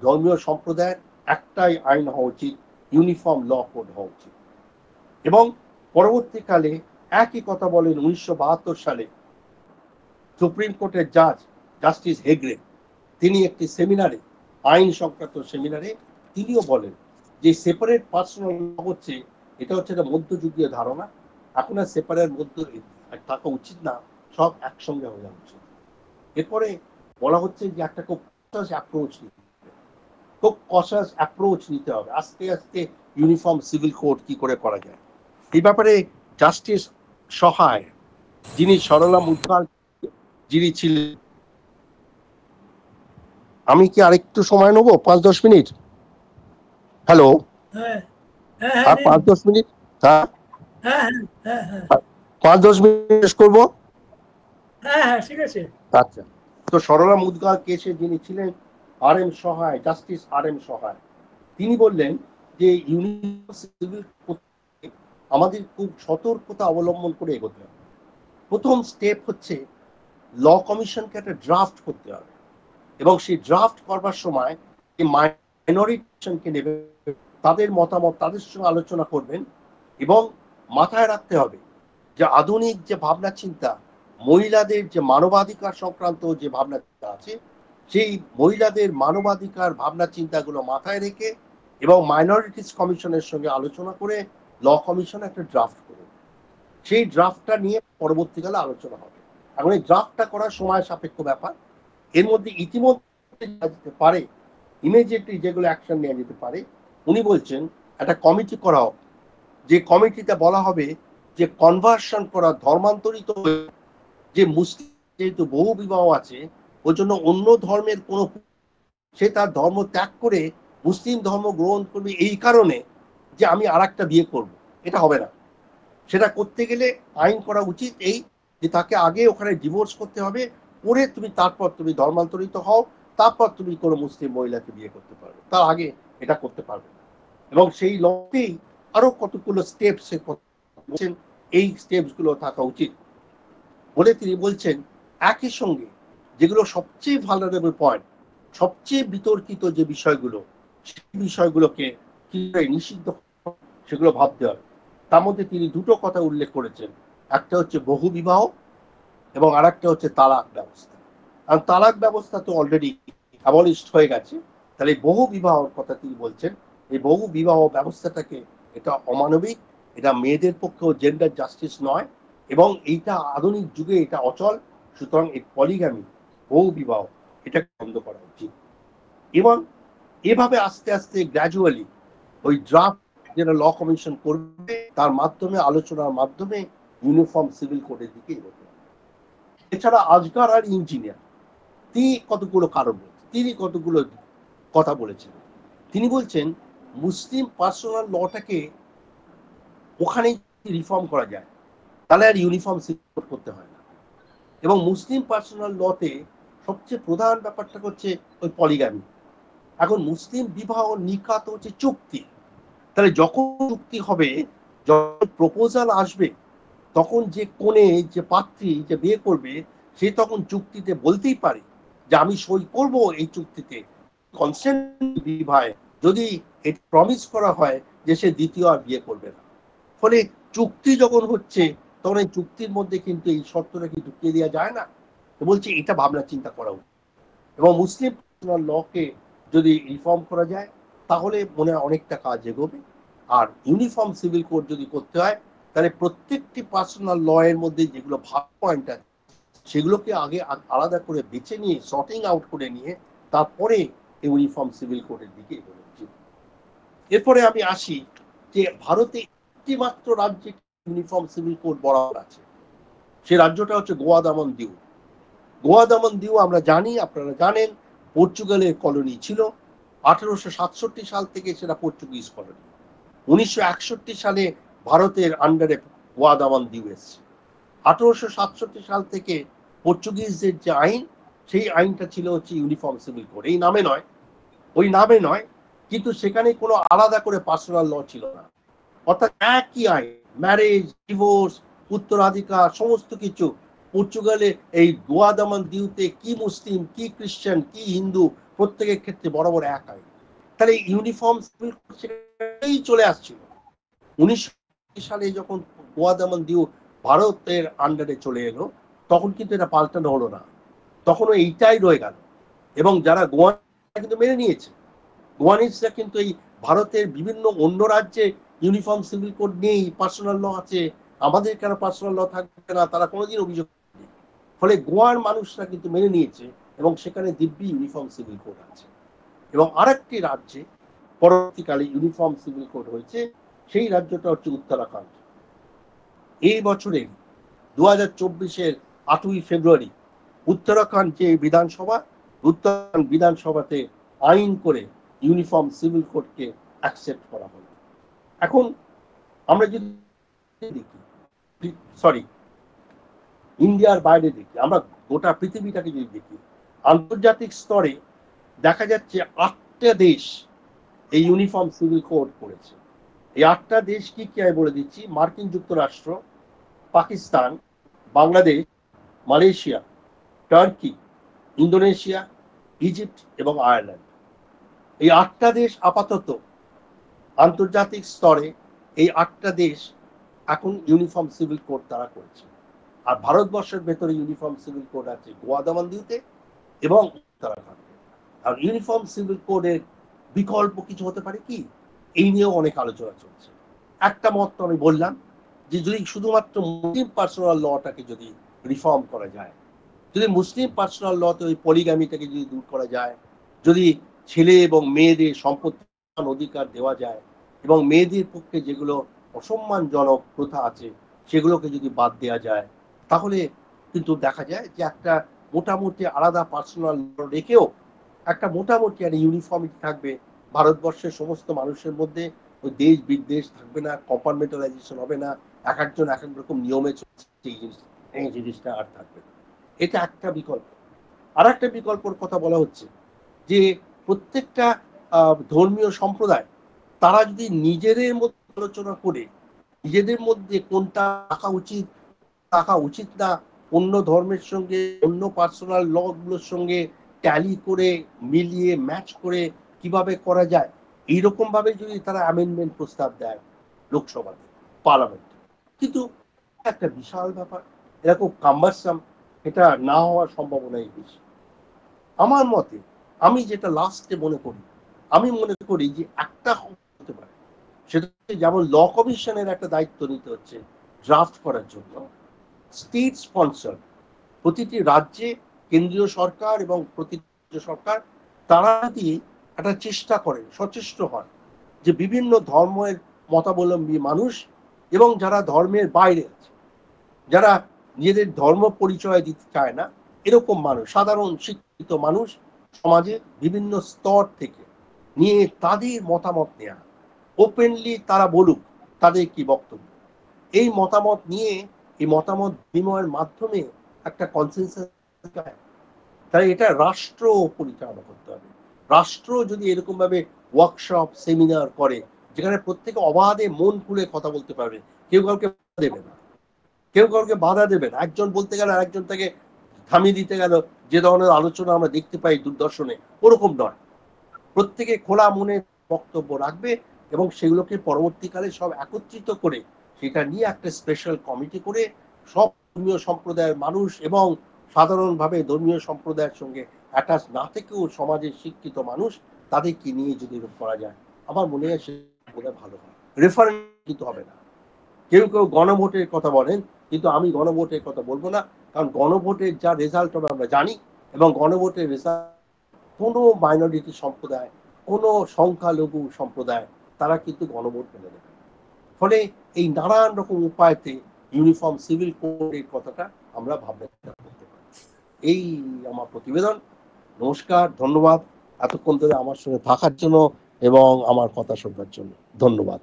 [SPEAKER 3] ধর্মীয় সম্প্রদায়ের একটাই আইন হওয়া উচিত, ইউনিফর্ম ল কোড হওয়া উচিত। এবং পরবর্তীকালে একই কথা বলেন 1972 সালে সুপ্রিম কোর্টের জাজ জাস্টিস হেগড়ে, তিনি একটি সেমিনারে, আইন সংক্রান্ত সেমিনারে তিনিও বলেন যে সেপারেট পার্সোনাল ল হচ্ছে, এটা হচ্ছে একটা মধ্যযুগীয় ধারণা, এখন আর সেপারেট মধ্যে থাকা উচিত না, সব একসঙ্গে হয়ে যাওয়া উচিত। এরপরে বলা হচ্ছে যে একটা খুব কশাস অ্যাপ্রোচ নিতে হবে, আস্তে আস্তে ইউনিফর্ম সিভিল কোড কি করে করা যায়। এই ব্যাপারে জাস্টিস সহায়, যিনি সরলা মুদগাল যিনি ছিলেন, আমি কি আরেকটু সময় নেবো 5-10 মিনিট? হ্যালো, আর 5-10 মিনিট, 5-10 মিনিট শেষ করবো।
[SPEAKER 1] ঠিক আছে।
[SPEAKER 3] আচ্ছা, তো সরলা মুদগাল কেসে যিনি ছিলেন RM সহায়, জাস্টিস RM সহায়, তিনি বললেন যে ইউনিফর্ম সিভিল কোড আমাদের খুব সতর্কতা অবলম্বন করে এগোতে হবে। প্রথম স্টেপ হচ্ছে ল কমিশনকে একটা ড্রাফট করতে হবে, এবং সেই ড্রাফট করবার সময় মাইনরিটিকে নেবে, তাদের মতামত তাদের সঙ্গে আলোচনা করবেন, এবং মাথায় রাখতে হবে যে আধুনিক যে ভাবনা চিন্তা, মহিলাদের যে মানবাধিকার সংক্রান্ত যে ভাবনা চিন্তা আছে, সেই মহিলাদের মানবাধিকার ভাবনা চিন্তাগুলো মাথায় রেখে এবং মাইনরিটিস কমিশনের সঙ্গে আলোচনা করে ল কমিশন একটা ড্রাফট করবে, সেই ড্রাফটটা নিয়ে পরবর্তীকালে আলোচনা হবে। এখন এই ড্রাফটটা করার সময় সাপেক্ষ ব্যাপার, এর মধ্যে ইতিমধ্যে যেতে পারে, ইমিডিয়েটলি যেগুলো অ্যাকশন নেওয়া যেতে পারে, উনি বলছেন একটা কমিটি করা হোক, যে কমিটিতে বলা হবে যে কনভার্সন করা, ধর্মান্তরিত যে মুসলিম যেহেতু বহু বিবাহ আছে, ওই জন্য অন্য ধর্মের কোনো সে তার ধর্ম ত্যাগ করে মুসলিম ধর্ম গ্রহণ করবে এই কারণে যে আমি আর একটা বিয়ে করবো, এটা হবে না। সেটা করতে গেলে আইন করা উচিত এই যে তাকে আগে ওখানে ডিভোর্স করতে হবে, করে তারপর তুমি ধর্মান্তরিত হও, তারপর তুমি কোনো মুসলিম মহিলাকে বিয়ে করতে পারবে, তার আগে এটা করতে পারবে না। এবং সেই লতেই আরো কতগুলো স্টেপস বলছেন, এই স্টেপস গুলো থাকা উচিত বলে তিনি বলছেন একই সঙ্গে যেগুলো সবচেয়ে ভালনারেবল পয়েন্ট, সবচেয়ে বিতর্কিত যে বিষয়গুলো, সেই বিষয়গুলোকে কিভাবে নিষিদ্ধ সেগুলো ভাবতে হবে। তার মধ্যে তিনি দুটো কথা উল্লেখ করেছেন, একটা হচ্ছে বহু বিবাহ এবং আর একটা হচ্ছে তালাক ব্যবস্থা। আর তালাক ব্যবস্থা তো অলরেডি অ্যাবলিশড হয়ে গেছে, তাহলে বহু বিবাহর কথা তিনি বলছেন। এই বহু বিবাহ ব্যবস্থাটাকে এটা অমানবিক, এটা মেয়েদের পক্ষেও জেন্ডার জাস্টিস নয়, এবং এইটা আধুনিক যুগে এটা অচল। সুতরাং এই পলিগ্যামি, বহু বিবাহ, এটা বন্ধ করা উচিত। এবং এভাবে আস্তে আস্তে গ্র্যাজুয়ালি ওই ড্রাফট যেটা ল কমিশন করবে, তার মাধ্যমে, আলোচনার মাধ্যমে ইউনিফর্ম সিভিল কোডের দিকে এগোতে হবে। এছাড়া আজকার আর ইঞ্জিনিয়ার তিনি কতগুলো কারণ বলছেন, তিনি কতগুলো কথা বলেছেন। তিনি বলছেন মুসলিম পার্সোনাল লটাকে ওখানেই রিফর্ম করা যায়, তাহলে আর ইউনিফর্ম সিভিল করতে হয় না। এবং মুসলিম পার্সোনাল লতে সবচেয়ে প্রধান ব্যাপারটা হচ্ছে ওই পলিগ্যামি। এখন মুসলিম বিবাহ নিকাত হচ্ছে চুক্তি, তাহলে যখন চুক্তি হবে, যখন প্রপোজাল আসবে, তখন যে কোণে, যে পাত্রী যে বিয়ে করবে, সে তখন চুক্তিতে বলতেই পারে যে আমি সই করব এই চুক্তিতে, কনসেন্ট বিবাহে, যদি এটা প্রমিস করা হয় যে সে দ্বিতীয় আর বিয়ে করবে না। ফলে চুক্তি যখন হচ্ছে, তখন এই চুক্তির মধ্যে কিন্তু এই শর্তটা কি ঢুকিয়ে দেওয়া যায় না। তো বলছি এটা ভাবনা চিন্তা করা উচিত। এবং মুসলিম পার্সোনাল লকে যদি রিফর্ম করা যায়, তাহলে মনে হয় অনেকটা কাজ এগোবে। আর ইউনিফর্ম সিভিল কোড যদি করতে হয়, তাহলে প্রত্যেকটি পার্সোনাল ল এর মধ্যে যেগুলো ভালো পয়েন্ট আছে, সেগুলোকে আগে আলাদা করে বেছে নিয়ে, সর্টিং আউট করে নিয়ে, তারপরে ইউনিফর্ম সিভিল কোডের দিকে এগোনো উচিত। এরপরে আমি আসি যে ভারতে একটি মাত্র রাজ্যে ইউনিফর্ম সিভিল কোড বরাবর আছে, সে রাজ্যটা হচ্ছে গোয়া দামন দিউ। গোয়া দামন দিউ আমরা জানি, আপনারা জানেন, পর্তুগালের কলোনি ছিল। 1867 সাল থেকে সেটা পর্তুগিজ কলোনি। 1961 সালে ভারতের আন্ডারে গোয়া দামন দিউ এসছে। 1867 সাল থেকে পর্তুগিজদের যে আইন, সেই আইনটা ছিল হচ্ছে ইউনিফর্ম সিভিল কোড। এই নামে নয়, ওই নামে নয়, কিন্তু সেখানে কোনো আলাদা করে পার্সোনাল ল ছিল না। অর্থাৎ একই আইন, ম্যারেজ, ডিভোর্স, উত্তরাধিকার, সমস্ত কিছু পর্তুগালে এই গোয়া দামন দিউতে কি মুসলিম, কি খ্রিস্টান, কি হিন্দু, প্রত্যেকের ক্ষেত্রে বরাবর এক আইন। তাহলে ইউনিফর্ম সিভিল কোড সেখানেই চলে আসছিল। 1900 সালে যখন গোয়া দামন দিউ ভারতের আন্ডারে চলে এলো, তখন কিন্তু এটা পাল্টানো হলো না, তখনও এইটাই রয়ে গেল। এবং যারা গোয়া কিন্তু মেনে নিয়েছে, গোয়ানিজরা কিন্তু এই ভারতের বিভিন্ন অন্য রাজ্যে ইউনিফর্ম সিভিল কোড নেই, পার্সোনাল ল আছে, আমাদের কেন পার্সোনাল ল থাকবে না, তারা কোনোদিন অভিযোগ করেনি। ফলে গোয়ার মানুষরা কিন্তু মেনে নিয়েছে, এবং সেখানে দিব্যি ইউনিফর্ম সিভিল কোড আছে। এবং আরেকটি রাজ্যে পরবর্তীকালে ইউনিফর্ম সিভিল কোড হয়েছে, সেই রাজ্যটা হচ্ছে উত্তরাখণ্ড। এই বছরে 2024-এর 8ই ফেব্রুয়ারি উত্তরাখণ্ড যে বিধানসভা, উত্তরাখণ্ড বিধানসভাতে আইন করে ইউনিফর্ম সিভিল কোডকে অ্যাকসেপ্ট করা হলো। এখন আমরা যদি দেখি, সরি, ইন্ডিয়ার বাইরে দেখি, আমরা গোটা পৃথিবীটাকে যদি দেখি, আন্তর্জাতিক স্তরে দেখা যাচ্ছে 8টা দেশ এই ইউনিফর্ম সিভিল কোড করেছে। এই 8টা দেশ কি কি আমি বলে দিচ্ছি: মার্কিন যুক্তরাষ্ট্র, Pakistan, Bangladesh, Malaysia, turkey, Indonesia, Egypt এবং আয়ারল্যান্ড। এই 8টা দেশ আপাতত আন্তর্জাতিক স্তরে, এই 8টা দেশ এখন ইউনিফর্ম সিভিল কোড তারা করেছে। আর ভারতবর্ষের ভেতরে ইউনিফর্ম সিভিল কোড আছে গোয়া দামন দিউতে এবং উত্তরাখণ্ডে। আর ইউনিফর্ম সিভিল কোডের বিকল্প কিছু হতে পারে কি, এই নিয়েও অনেক আলোচনা চলছে। একটা মত তো আমি বললাম যে যদি শুধুমাত্র মুসলিম পার্সোনাল লটাকে যদি রিফর্ম করা যায়, যদি মুসলিম পার্সোনাল লতে ওই পলিগ্যামিটাকে যদি দূর করা যায়, যদি ছেলে এবং মেয়েদের সম্পত্তি অধিকার দেওয়া যায়, এবং মেয়েদের পক্ষে যেগুলো অসম্মানজনক প্রথা আছে সেগুলোকে যদি বাদ দেওয়া যায়, তাহলে কিন্তু দেখা যায় যে একটা মোটামুটি আলাদা পার্সোনাল রেখেও একটা মোটামুটি একটা ইউনিফর্মিটি থাকবে ভারতবর্ষের সমস্ত মানুষের মধ্যে। ওই দেশ বিদ্বেষ থাকবে না, কম্পার্টমেন্টালাইজেশন হবে না, এক একজন এক এক রকম নিয়মে চলছে, এই জিনিসটা আর থাকবে না। এটা একটা বিকল্প। আর একটা বিকল্পর কথা বলা হচ্ছে যে প্রত্যেকটা ধর্মীয় সম্প্রদায় তারা যদি নিজেদের মধ্যে আলোচনা করে নিজেদের মধ্যে কোনটা রাখা উচিত না, অন্য ধর্মের সঙ্গে, অন্য পার্সোনাল ল গুলোর সঙ্গে ট্যালি করে মিলিয়ে ম্যাচ করে কিভাবে করা যায়, এইরকম ভাবে যদি তারা অ্যামেন্ডমেন্ট প্রস্তাব দেয় লোকসভাতে, পার্লামেন্টে, কিন্তু একটা বিশাল ব্যাপার, এরকম কাম্বারসাম, এটা না হওয়ার সম্ভাবনাই বেশি আমার মতে। আমি যেটা লাস্টে মনে করি, আমি মনে করি যে একটা হতে পারে, সেটা যেমন ল কমিশনের একটা দায়িত্ব নিতে হচ্ছে ড্রাফট করার জন্য, স্টেট স্পন্সর প্রতিটি রাজ্যে কেন্দ্রীয় সরকার এবং প্রতিটি সরকার তারা যদি একটা চেষ্টা করেন, সচেষ্ট হন যে বিভিন্ন ধর্মের মতাবলম্বী মানুষ এবং যারা ধর্মের বাইরে আছে, যারা নিজেদের ধর্ম পরিচয় দিতে চায় না, এরকম মানুষ, সাধারণ শিক্ষিত মানুষ সমাজে বিভিন্ন স্তর থেকে নিয়ে তাদের মতামত নেওয়া, ওপেনলি তারা বলুক তাদের কি বক্তব্য, এই মতামত নিয়ে এই মতামত বিনিময়ের মাধ্যমে একটা কনসেনসাস, তাই এটা রাষ্ট্র পরিচালনা করতে হবে। রাষ্ট্র যদি এরকম ভাবে ওয়ার্কশপ সেমিনার করে যেখানে প্রত্যেকে অবাধে মন খুলে কথা বলতে পারবে, কেউ কাউকে দেবে না, কেউ কাউকে বাধা দেবে না, একজন বলতে গেলে আরেকজন তাকে থামিয়ে দিতে গেল, যে ধরনের আলোচনা আমরা দেখতে পাই দূরদর্শনে, ওরকম নয়। প্রত্যেকে খোলা মনে বক্তব্য রাখবে এবং সেগুলোকে পরবর্তীকালে সব একত্রিত করে সেটা নিয়ে একটা স্পেশাল কমিটি করে সব ধর্মীয় সম্প্রদায়ের মানুষ এবং সাধারণভাবে ধর্মীয় সম্প্রদায়ের সঙ্গে অ্যাটাচ না থেকেও সমাজের শিক্ষিত মানুষ তাদেরকে নিয়ে যদি করা যায়, আমার মনে হয় সেটা ভালো হয়। রেফারেন্ডাম কিন্তু হবে না। কেউ কেউ গণভোটের কথা বলেন, কিন্তু আমি গণভোটের কথা বলবো না, কারণ গণভোটের যা রেজাল্ট হবে আমরা জানি, এবং গণভোটের রেজাল্ট কোনো মাইনরিটি সম্প্রদায়, কোনো সংখ্যালঘু সম্প্রদায় তারা কিন্তু গণভোট মেনে নেবে। ফলে এই নানান রকম উপায়তে ইউনিফর্ম সিভিল কোডের কথাটা আমরা ভাবনা করতে পারি। এই আমার প্রতিবেদন। নমস্কার, ধন্যবাদ এতক্ষণ ধরে আমার সঙ্গে থাকার জন্য এবং আমার কথা শোনার জন্য। ধন্যবাদ।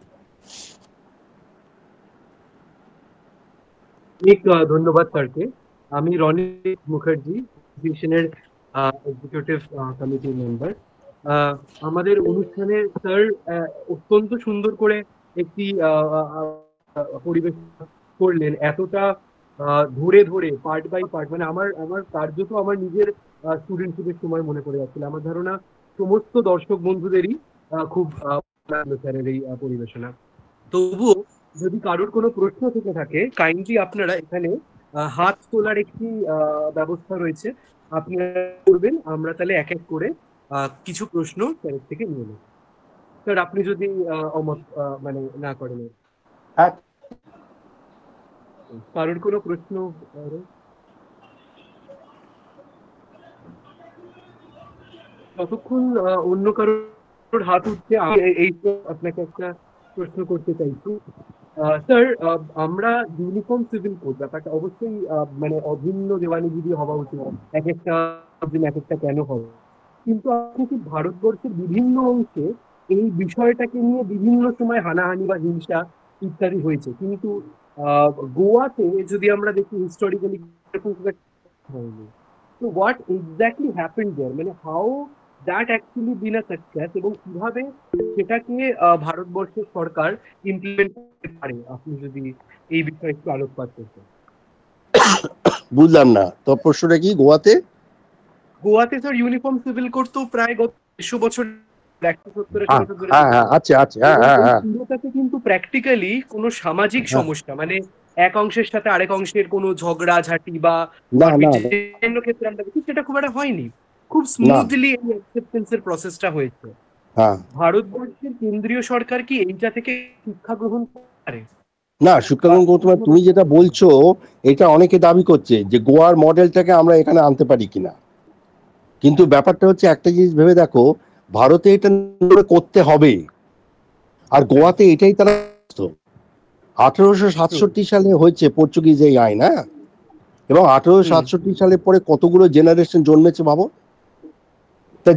[SPEAKER 2] অনেক ধন্যবাদ স্যারকে। আমি রনিত মুখার্জি, অ্যাসোসিয়েশনের এক্সিকিউটিভ কমিটির মেম্বার। আমাদের অনুষ্ঠানে স্যার অত্যন্ত সুন্দর করে একটি পরিবেশ করলেন, এতটা ধরে ধরে পার্ট বাই পার্ট, মানে আমার কার্যত আমার নিজের স্টুডেন্টশিপের সময় মনে পড়ে যাচ্ছিল। আমার ধারণা সমস্ত দর্শক বন্ধুদেরই খুব স্যারের এই পরিবেশনা। তবুও যদি কারোর কোনো প্রশ্ন থেকে থাকে, কাইন্ডলি আপনারা এখানে হাত তোলার একটি ব্যবস্থা রয়েছে, আপনারা করবেন, আমরা তাহলে এক এক করে কিছু প্রশ্ন স্যারের থেকে নিয়ে নেব। স্যার আপনি যদি অমত মানে না করেন।
[SPEAKER 3] হ্যাঁ,
[SPEAKER 2] কারোর কোনো প্রশ্ন? ততক্ষণ অন্য কারোর হাত উঠছে, আমি এই আপনাকে একটা প্রশ্ন করতে চাইছি। স্যার, আমরা ইউনিফর্ম সিভিল কোড ব্যাপারটা অবশ্যই মানে অভিন্ন দেওয়ানিবিধি হওয়া উচিত, এক একটা এক একটা কেন হবে, কিন্তু আপনি কি ভারতবর্ষের বিভিন্ন অংশে এই বিষয়টাকে নিয়ে বিভিন্ন সময় হানাহানি বা হিংসা ইত্যাদি হয়েছে, কিন্তু গোয়াতে যদি আমরা দেখি হিস্টোরিক্যালি হয়নি। তো হোয়াট এক্স্যাক্টলি হ্যাপেন্ড দেয়ার, মানে how that actually been a success, এবং কিভাবে সেটাকে ভারতবর্ষের সরকার ইমপ্লিমেন্ট করতে পারে, আপনি যদি এই বিষয়ে একটু আলোকপাত করতেন।
[SPEAKER 3] বুঝলাম না তো প্রশ্নটা কি। গোয়াতে
[SPEAKER 2] স্যার ইউনিফর্ম সিভিল কোড তো প্রায় গত 100 বছর কিন্তু প্র্যাকটিক্যালি কোনো সামাজিক সমস্যা, মানে এক অংশের সাথে আরেক অংশের কোনো ঝগড়াঝাটি বা বিভিন্ন ক্ষেত্রে আমরা দেখি সেটা খুব একটা হয়নি, খুব স্মুথলি এই অ্যাকসেপ্টেন্সের প্রসেসটা হয়েছে। ভারতবর্ষের কেন্দ্রীয় সরকার কি এইটা থেকে শিক্ষা গ্রহণ করে?
[SPEAKER 3] না, শিক্ষা গ্রহণ করতে পারে। তুমি যেটা বলছো এটা অনেকে দাবি করছে যে গোয়ার মডেলটাকে আমরা এখানে আনতে পারি কিনা, কিন্তু ব্যাপারটা হচ্ছে একটা জিনিস ভেবে দেখো, ভারতে এটা করতে হবে আর গোয়াতে এটাই তারা 1867 সালে হয়েছে পর্তুগিজ এই আইন, হ্যাঁ, এবং 1867 সালের পরে কতগুলো জেনারেশন জন্মেছে ভাবো। তা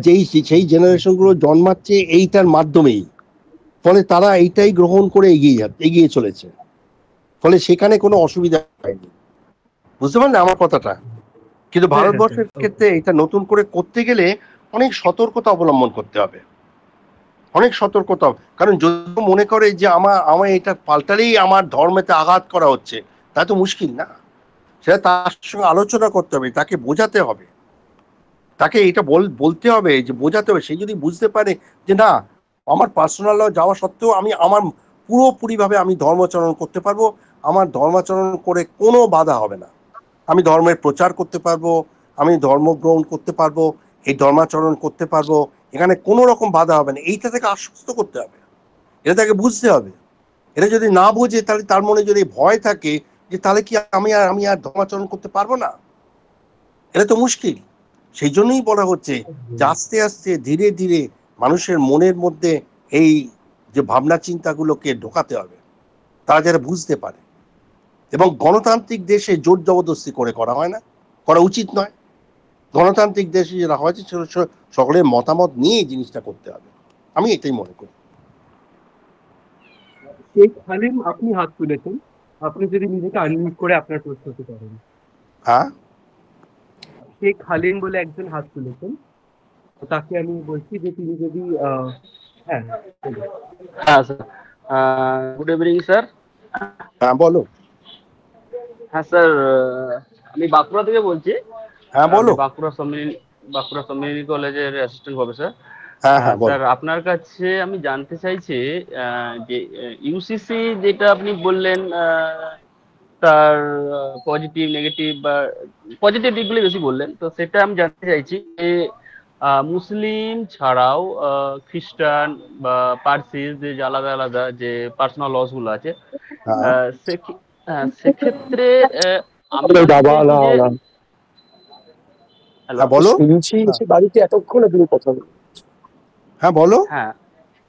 [SPEAKER 3] সেই জেনারেশন গুলো জন্মাচ্ছে এইটার মাধ্যমেই, ফলে তারা এইটাই গ্রহণ করে এগিয়ে চলেছে, ফলে সেখানে কোনো অসুবিধা হয়নি। বুঝতে পারলে আমার কথাটা? কিন্তু ভারতবর্ষের ক্ষেত্রে এটা নতুন করে করতে গেলে অনেক সতর্কতা অবলম্বন করতে হবে, অনেক সতর্কতা। কারণ যদি মনে করে যে আমার এটা পাল্টালেই আমার ধর্মেতে আঘাত করা হচ্ছে, তা তো মুশকিল না। সেটা তার সঙ্গে আলোচনা করতে হবে, তাকে বোঝাতে হবে। তাকে এটা বলতে হবে, যে বোঝাতে হবে। সে যদি বুঝতে পারে যে না, আমার পার্সোনাল যাওয়া সত্ত্বেও আমি আমার পুরোপুরিভাবে আমি ধর্মাচরণ করতে পারবো, আমার ধর্মাচরণ করে কোনো বাধা হবে না, আমি ধর্মের প্রচার করতে পারবো, আমি ধর্ম গ্রহণ করতে পারবো, এই ধর্মাচরণ করতে পারবো, এখানে কোনো রকম বাধা হবে না, এইটা থেকে আশ্বস্ত করতে হবে। এটা তাকে বুঝতে হবে। এটা যদি না বোঝে, তাহলে তার মনে যদি ভয় থাকে যে তাহলে কি আমি আর ধর্মাচরণ করতে পারবো না, এটা তো মুশকিল। সেই জন্যই বলা হচ্ছে যে আস্তে আস্তে ধীরে ধীরে মানুষের মনের মধ্যে এই যে ভাবনা চিন্তাগুলোকে ঢোকাতে হবে, তারা যারা বুঝতে পারে। এবং গণতান্ত্রিক দেশে জোর জবরদস্তি করে করা হয় না, করা উচিত নয়। গণতান্ত্রিক দেশে যেটা হয়েছে সকলের মতামত নিয়ে এই জিনিসটা করতে হবে, আমি এটাই মনে করি।
[SPEAKER 2] শেখ হালিম, আপনি হাত তুলেছেন, আপনি যদি নিজেকে আনমিউট করে আপনার প্রশ্নটি করেন।
[SPEAKER 3] হ্যাঁ,
[SPEAKER 2] শেখ হালিম বলে একজন হাত তুলেছেন, তাকে আমি বলছি যে তিনি যদি হ্যাঁ
[SPEAKER 4] হ্যাঁ স্যার, গুড ইভিনিং স্যার।
[SPEAKER 3] হ্যাঁ বলো।
[SPEAKER 4] হ্যাঁ স্যার, আমি বাঁকুড়া থেকে বলছি।
[SPEAKER 3] হ্যাঁ বলো।
[SPEAKER 4] বাঁকুড়া সম্মিলনী কলেজের অ্যাসিস্ট্যান্ট প্রফেসর।
[SPEAKER 3] হ্যাঁ হ্যাঁ
[SPEAKER 4] স্যার, আপনার কাছে আমি জানতে চাইছি যে ইউসিসি যেটা আপনি বললেন, তার পজিটিভ নেগেটিভ বা পজিটিভ দিকগুলো বেশি বললেন, তো সেটা আমি জানতে চাইছি যে মুসলিম ছাড়াও খ্রিস্টান বা পার্সিস যে আলাদা আলাদা যে পার্সোনাল লস গুলো আছে, সেক্ষেত্রে
[SPEAKER 3] বলো।
[SPEAKER 5] বাড়িতে এতক্ষণ তুমি কথা বলো।
[SPEAKER 3] হ্যাঁ বলো।
[SPEAKER 4] হ্যাঁ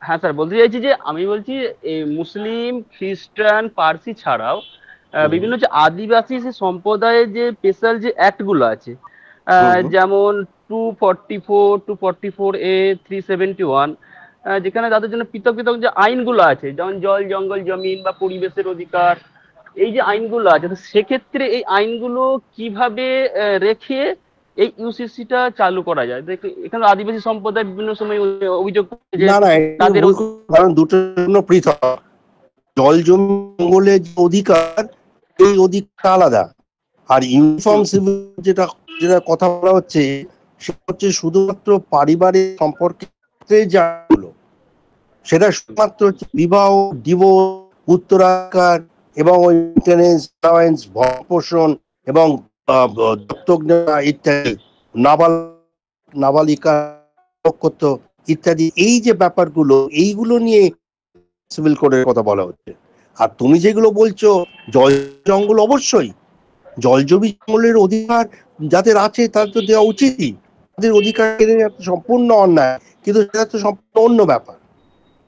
[SPEAKER 4] হ্যাঁ স্যার, বলতে চাইছি যে আমি বলছি এই মুসলিম খ্রিস্টান পার্সি ছাড়াও বিভিন্ন যে আদিবাসী যে সম্প্রদায়ের যে স্পেশাল যে অ্যাক্ট গুলো আছে, যেমন 244, 244A, 371, যেখানে তাদের জন্য পৃথক পৃথক যে আইনগুলো আছে, যেমন জল জঙ্গল জমিন বা পরিবেশের অধিকার, এই যে আইনগুলো আছে, তো সেক্ষেত্রে এই আইনগুলো কিভাবে রেখে এই ইউসিসিটা চালু করা যায়? এখানে আদিবাসী সম্প্রদায় বিভিন্ন সময় অভিযোগ যে তাদের
[SPEAKER 3] কারণ দুটোর জন্য পৃথক। জল জঙ্গলের যে অধিকার, এই অধিকার আলাদা। আর ইউনিফর্ম সিভিল যেটা কথা বলা হচ্ছে, সেটা হচ্ছে শুধুমাত্র পারিবারিক সম্পর্কে যাগুলো, সেটা শুধুমাত্র বিবাহ, ডিভোর্স, উত্তরাধিকার এবং মেইনটেনেন্স, অ্যালাওয়েন্স, ভরণ-পোষণ এবং দত্তক নেওয়া ইত্যাদি, নাবালিকা ইত্যাদি, এই যে ব্যাপারগুলো, এইগুলো নিয়ে সিভিল কোডের কথা বলা হচ্ছে। আর তুমি যেগুলো বলছো, জল জঙ্গল, অবশ্যই জল জঙ্গলের অধিকার যাদের আছে তাদের তো দেওয়া উচিতই। তাদের অধিকার সম্পূর্ণ অন্যায়, কিন্তু সেটা তো সম্পূর্ণ অন্য ব্যাপার,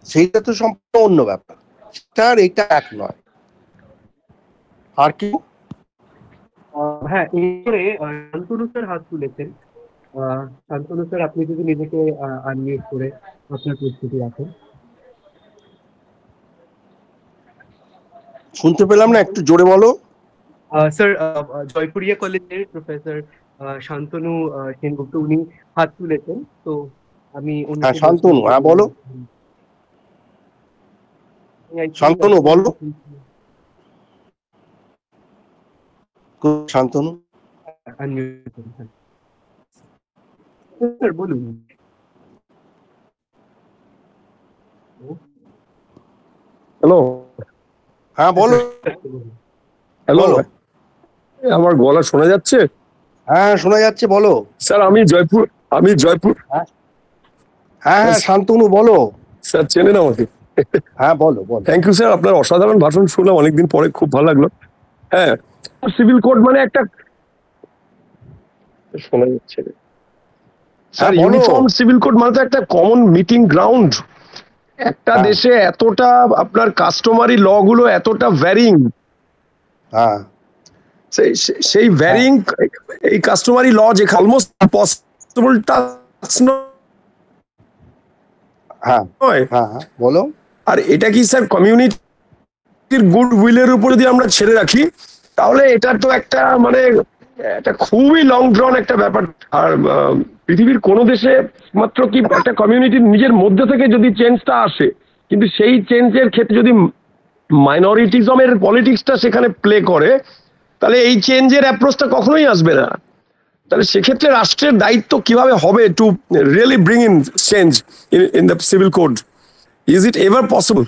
[SPEAKER 3] সেইটা তো সম্পূর্ণ অন্য ব্যাপার, সেটা আর এটা এক নয়। আর কি?
[SPEAKER 2] হ্যাঁ, এরপরে শান্তনু স্যার হাত তুলেছেন। শান্তনু স্যার, আপনি যদি নিজেকে আনমিউট করে আপনার প্রস্তুতি রাখেন।
[SPEAKER 3] শুনতে পেলাম না, একটু জোরে বলো।
[SPEAKER 2] স্যার, জয়পুরিয়া কলেজের প্রফেসর শান্তনু সেনগুপ্ত, উনি হাত তুলেছেন, তো আমি
[SPEAKER 3] শান্তনু, হ্যাঁ বলো। শান্তনু বলো। শান্তনু
[SPEAKER 2] স্যার বলুন।
[SPEAKER 5] হ্যালো।
[SPEAKER 3] হ্যাঁ বলো।
[SPEAKER 5] হ্যালো, আমার গলা শোনা যাচ্ছে?
[SPEAKER 3] হ্যাঁ শোনা যাচ্ছে, বলো।
[SPEAKER 5] স্যার, আমি জয়পুর।
[SPEAKER 3] হ্যাঁ হ্যাঁ শান্তনু বলো।
[SPEAKER 5] স্যার চেনেন আমাকে?
[SPEAKER 3] হ্যাঁ বলো বলো।
[SPEAKER 5] থ্যাংক ইউ স্যার, আপনার অসাধারণ ভাষণ শুনলাম অনেকদিন পরে, খুব ভালো লাগলো। হ্যাঁ, সিভিল কোড মানে একটা, শোনা যাচ্ছে স্যার, ইউনিফর্ম সিভিল কোড মানে তো একটা কমন মিটিং গ্রাউন্ড। একটা দেশে এতটা আপনার কাস্টমারি ল গুলো এতটা ভ্যারিং, সেই ভ্যারিং এই কাস্টমারি ল যে অলমোস্ট পসিবল টাস্ক নয়।
[SPEAKER 3] বলো।
[SPEAKER 5] আর এটা কি স্যার কমিউনিটির গুড উইলের উপর যদি আমরা ছেড়ে রাখি, তাহলে এটা তো একটা মানে একটা খুবই লং ড্রন একটা ব্যাপার। আর পৃথিবীর কোনো দেশে মাত্র কি একটা কমিউনিটির নিজের মধ্যে থেকে যদি চেঞ্জটা আসে, কিন্তু সেই চেঞ্জের ক্ষেত্রে যদি মাইনরিটিজমের পলিটিক্সটা সেখানে প্লে করে, তাহলে এই চেঞ্জের অ্যাপ্রোচটা কখনোই আসবে না। তাহলে সেক্ষেত্রে রাষ্ট্রের দায়িত্ব কিভাবে হবে to really bring in change in the civil code? Is it ever possible?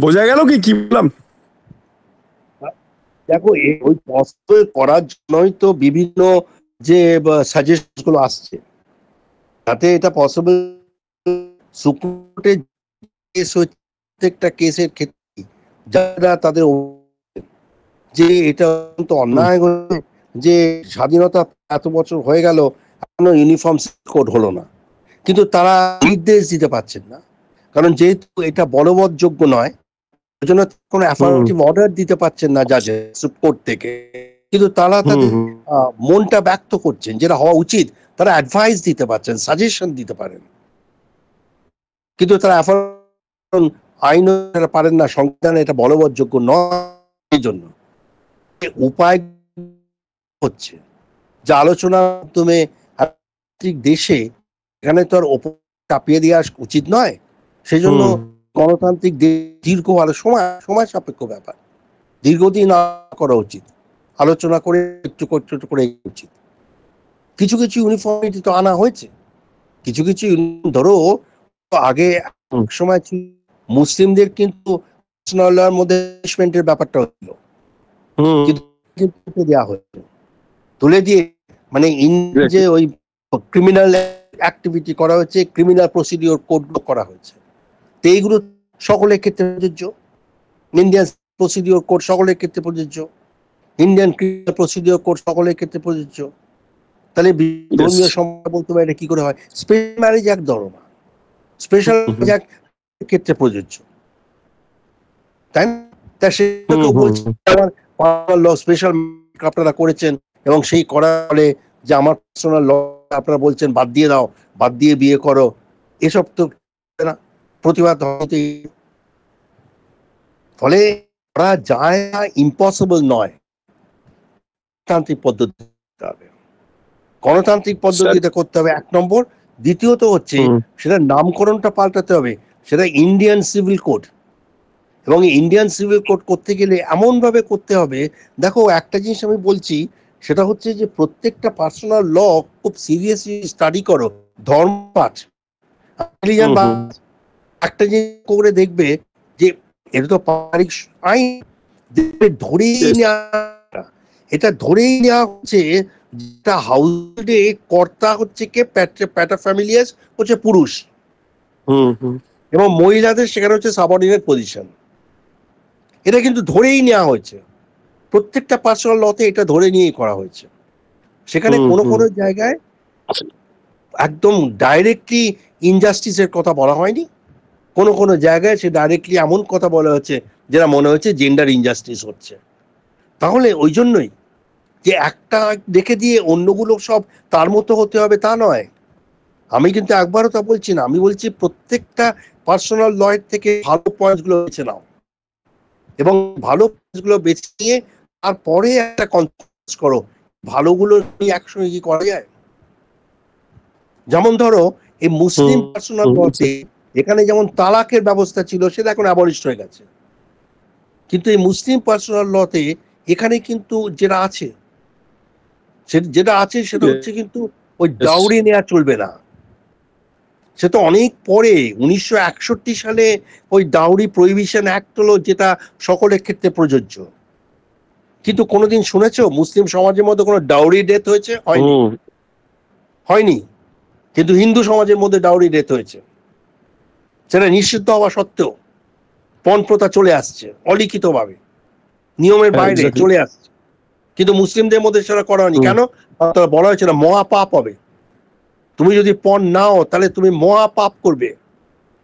[SPEAKER 5] বোঝা গেল কি বললাম?
[SPEAKER 3] দেখো ওই পসিবল করার জন্যই তো বিভিন্ন যে সাজেশন গুলো আসছে, যাতে এটা পসিবল। সুপ্রিম কোর্টের কেস হচ্ছে প্রত্যেকটা কেসের ক্ষেত্রে যারা তাদের যে এটা তো অন্যায় যে স্বাধীনতা এত বছর হয়ে গেল এখনো ইউনিফর্ম কোড হলো না, কিন্তু তারা নির্দেশ দিতে পারছেন না, কারণ যেহেতু এটা বলবৎযোগ্য নয়, ওই জন্য কোনো অ্যাফার্মেটিভ অর্ডার দিতে পারছেন না জাজে সুপ্রিম কোর্ট থেকে। কিন্তু তারা তাদের মনটা ব্যক্ত করছেন যেটা হওয়া উচিত, তারা অ্যাডভাইস দিতে পারছেন, সাজেশন দিতে পারেন, কিন্তু তারা আইন পারেন না, সংবিধানে এটা বলবৎযোগ্য নয়। এই জন্য উপায় হচ্ছে যে আলোচনার মাধ্যমে দেশে এখানে তো আর ওপর চাপিয়ে দেওয়া উচিত নয়। সেই জন্য গণতান্ত্রিক দীর্ঘ সময় সাপেক্ষ ব্যাপার, দীর্ঘদিন করা উচিত, আলোচনা করে একটু করে উচিত। কিছু কিছু ইউনিফর্মিটি তো আনা হয়েছে, কিছু কিছু ধরো আগে সময় ছিল মুসলিমদের কিন্তু মধ্যে ব্যাপারটা হচ্ছিল, কিন্তু দেওয়া হয়েছে তুলে দিয়ে, মানে যে ওই ক্রিমিনাল অ্যাক্টিভিটি করা হয়েছে, ক্রিমিনাল প্রসিডিওর কোড করা হয়েছে, তো এইগুলো সকলের ক্ষেত্রে প্রযোজ্য। ইন্ডিয়ান প্রসিডিওর কোড সকলের ক্ষেত্রে প্রযোজ্য, ইন্ডিয়ান ক্রিমিনাল প্রসিডিওর কোড সকলের ক্ষেত্রে প্রযোজ্য। তাহলে ধর্মীয় সম্প্রদায় বলতে পারে এটা কি করে হয়? স্পেশাল ম্যারেজ এক ধরনা, স্পেশাল ম্যারেজ ক্ষেত্রে প্রযোজ্য, তাই না? তা সেটা বলছে ল স্পেশাল আপনারা করেছেন এবং সেই করার ফলে যে আমার পার্সোনাল ল আপনারা বলছেন বাদ দিয়ে দাও, বাদ দিয়ে বিয়ে করো, এসব তো না, প্রতিবাদ হতে। ফলে করা যায় না, ইম্পসিবল নয়, গণতান্ত্রিক পদ্ধতি হবে, গণতান্ত্রিক পদ্ধতিতে করতে হবে 1 নম্বর। দ্বিতীয়ত হচ্ছে সেটা নামকরণটা পাল্টাতে হবে, সেটা ইন্ডিয়ান সিভিল কোড। এবং ইন্ডিয়ান সিভিল কোড করতে গেলে এমন ভাবে করতে হবে, দেখো একটা জিনিস আমি বলছি, সেটা হচ্ছে যে প্রত্যেকটা পার্সোনাল ল খুব সিরিয়াসলি স্টাডি করো, ধর্মপাঠ একটা জিনিস করে দেখবে যে এটা তো পারিক আইন, ধরেই নেওয়া, এটা ধরেই নেওয়া হচ্ছে যেটা হাউসে কর্তা হচ্ছে কে, প্যাটারফ্যামিলিয়াস হচ্ছে পুরুষ, এবং মহিলাদের সেখানে হচ্ছে সাবঅর্ডিনেট পজিশন। এটা কিন্তু ধরেই নেওয়া হয়েছে, প্রত্যেকটা পার্সোনাল লতে এটা ধরে নিয়েই করা হয়েছে। সেখানে কোনো কোনো জায়গায় একদম ডাইরেক্টলি ইনজাস্টিসের কথা বলা হয়নি, কোনো কোনো জায়গায় সে ডাইরেক্টলি এমন কথা বলা হচ্ছে যেটা মনে হচ্ছে জেন্ডার ইনজাস্টিস হচ্ছে। তাহলে ওই জন্যই যে একটা দেখে দিয়ে অন্যগুলো সব তার মতো হতে হবে তা নয়। আমি কিন্তু একবারও তা বলছি না, আমি বলছি প্রত্যেকটা পার্সোনাল লয়ের থেকে ভালো পয়েন্টগুলো বেছে নাও, এবং ভালো পয়েন্টগুলো বেছে নিয়ে তারপরে একটা কনফারেন্স করো, ভালোগুলো একসঙ্গে কি করা যায়। যেমন ধরো এই মুসলিম পার্সোনাল লতে এখানে যেমন তালাকের ব্যবস্থা ছিল, সেটা এখন অ্যাবলিশড হয়ে গেছে, কিন্তু এই মুসলিম পার্সোনাল লতে এখানে কিন্তু যেটা আছে সেটা হচ্ছে কিন্তু ওই ডাউরি নেওয়া চলবে না। সে তো অনেক পরে 1961 সালে ওই ডাউরি প্রহিবিশন অ্যাক্ট হলো, যেটা সকলের ক্ষেত্রে প্রযোজ্য। কিন্তু কোনোদিন শুনেছো মুসলিম সমাজের মধ্যে কোনো ডাউরি ডেথ হয়েছে? হয়নি। কিন্তু হিন্দু সমাজের মধ্যে ডাউরি ডেথ হয়েছে, সেটা নিষিদ্ধ হওয়া সত্ত্বেও পণ প্রথা চলে আসছে অলিখিতভাবে, নিয়মের বাইরে চলে আসছে, কিন্তু মুসলিমদের মধ্যে সেটা করা হয়নি। কেন? তারা বলা হয়েছিল মহাপাপ হবে, তুমি যদি পণ নাও তাহলে তুমি মহাপাপ করবে,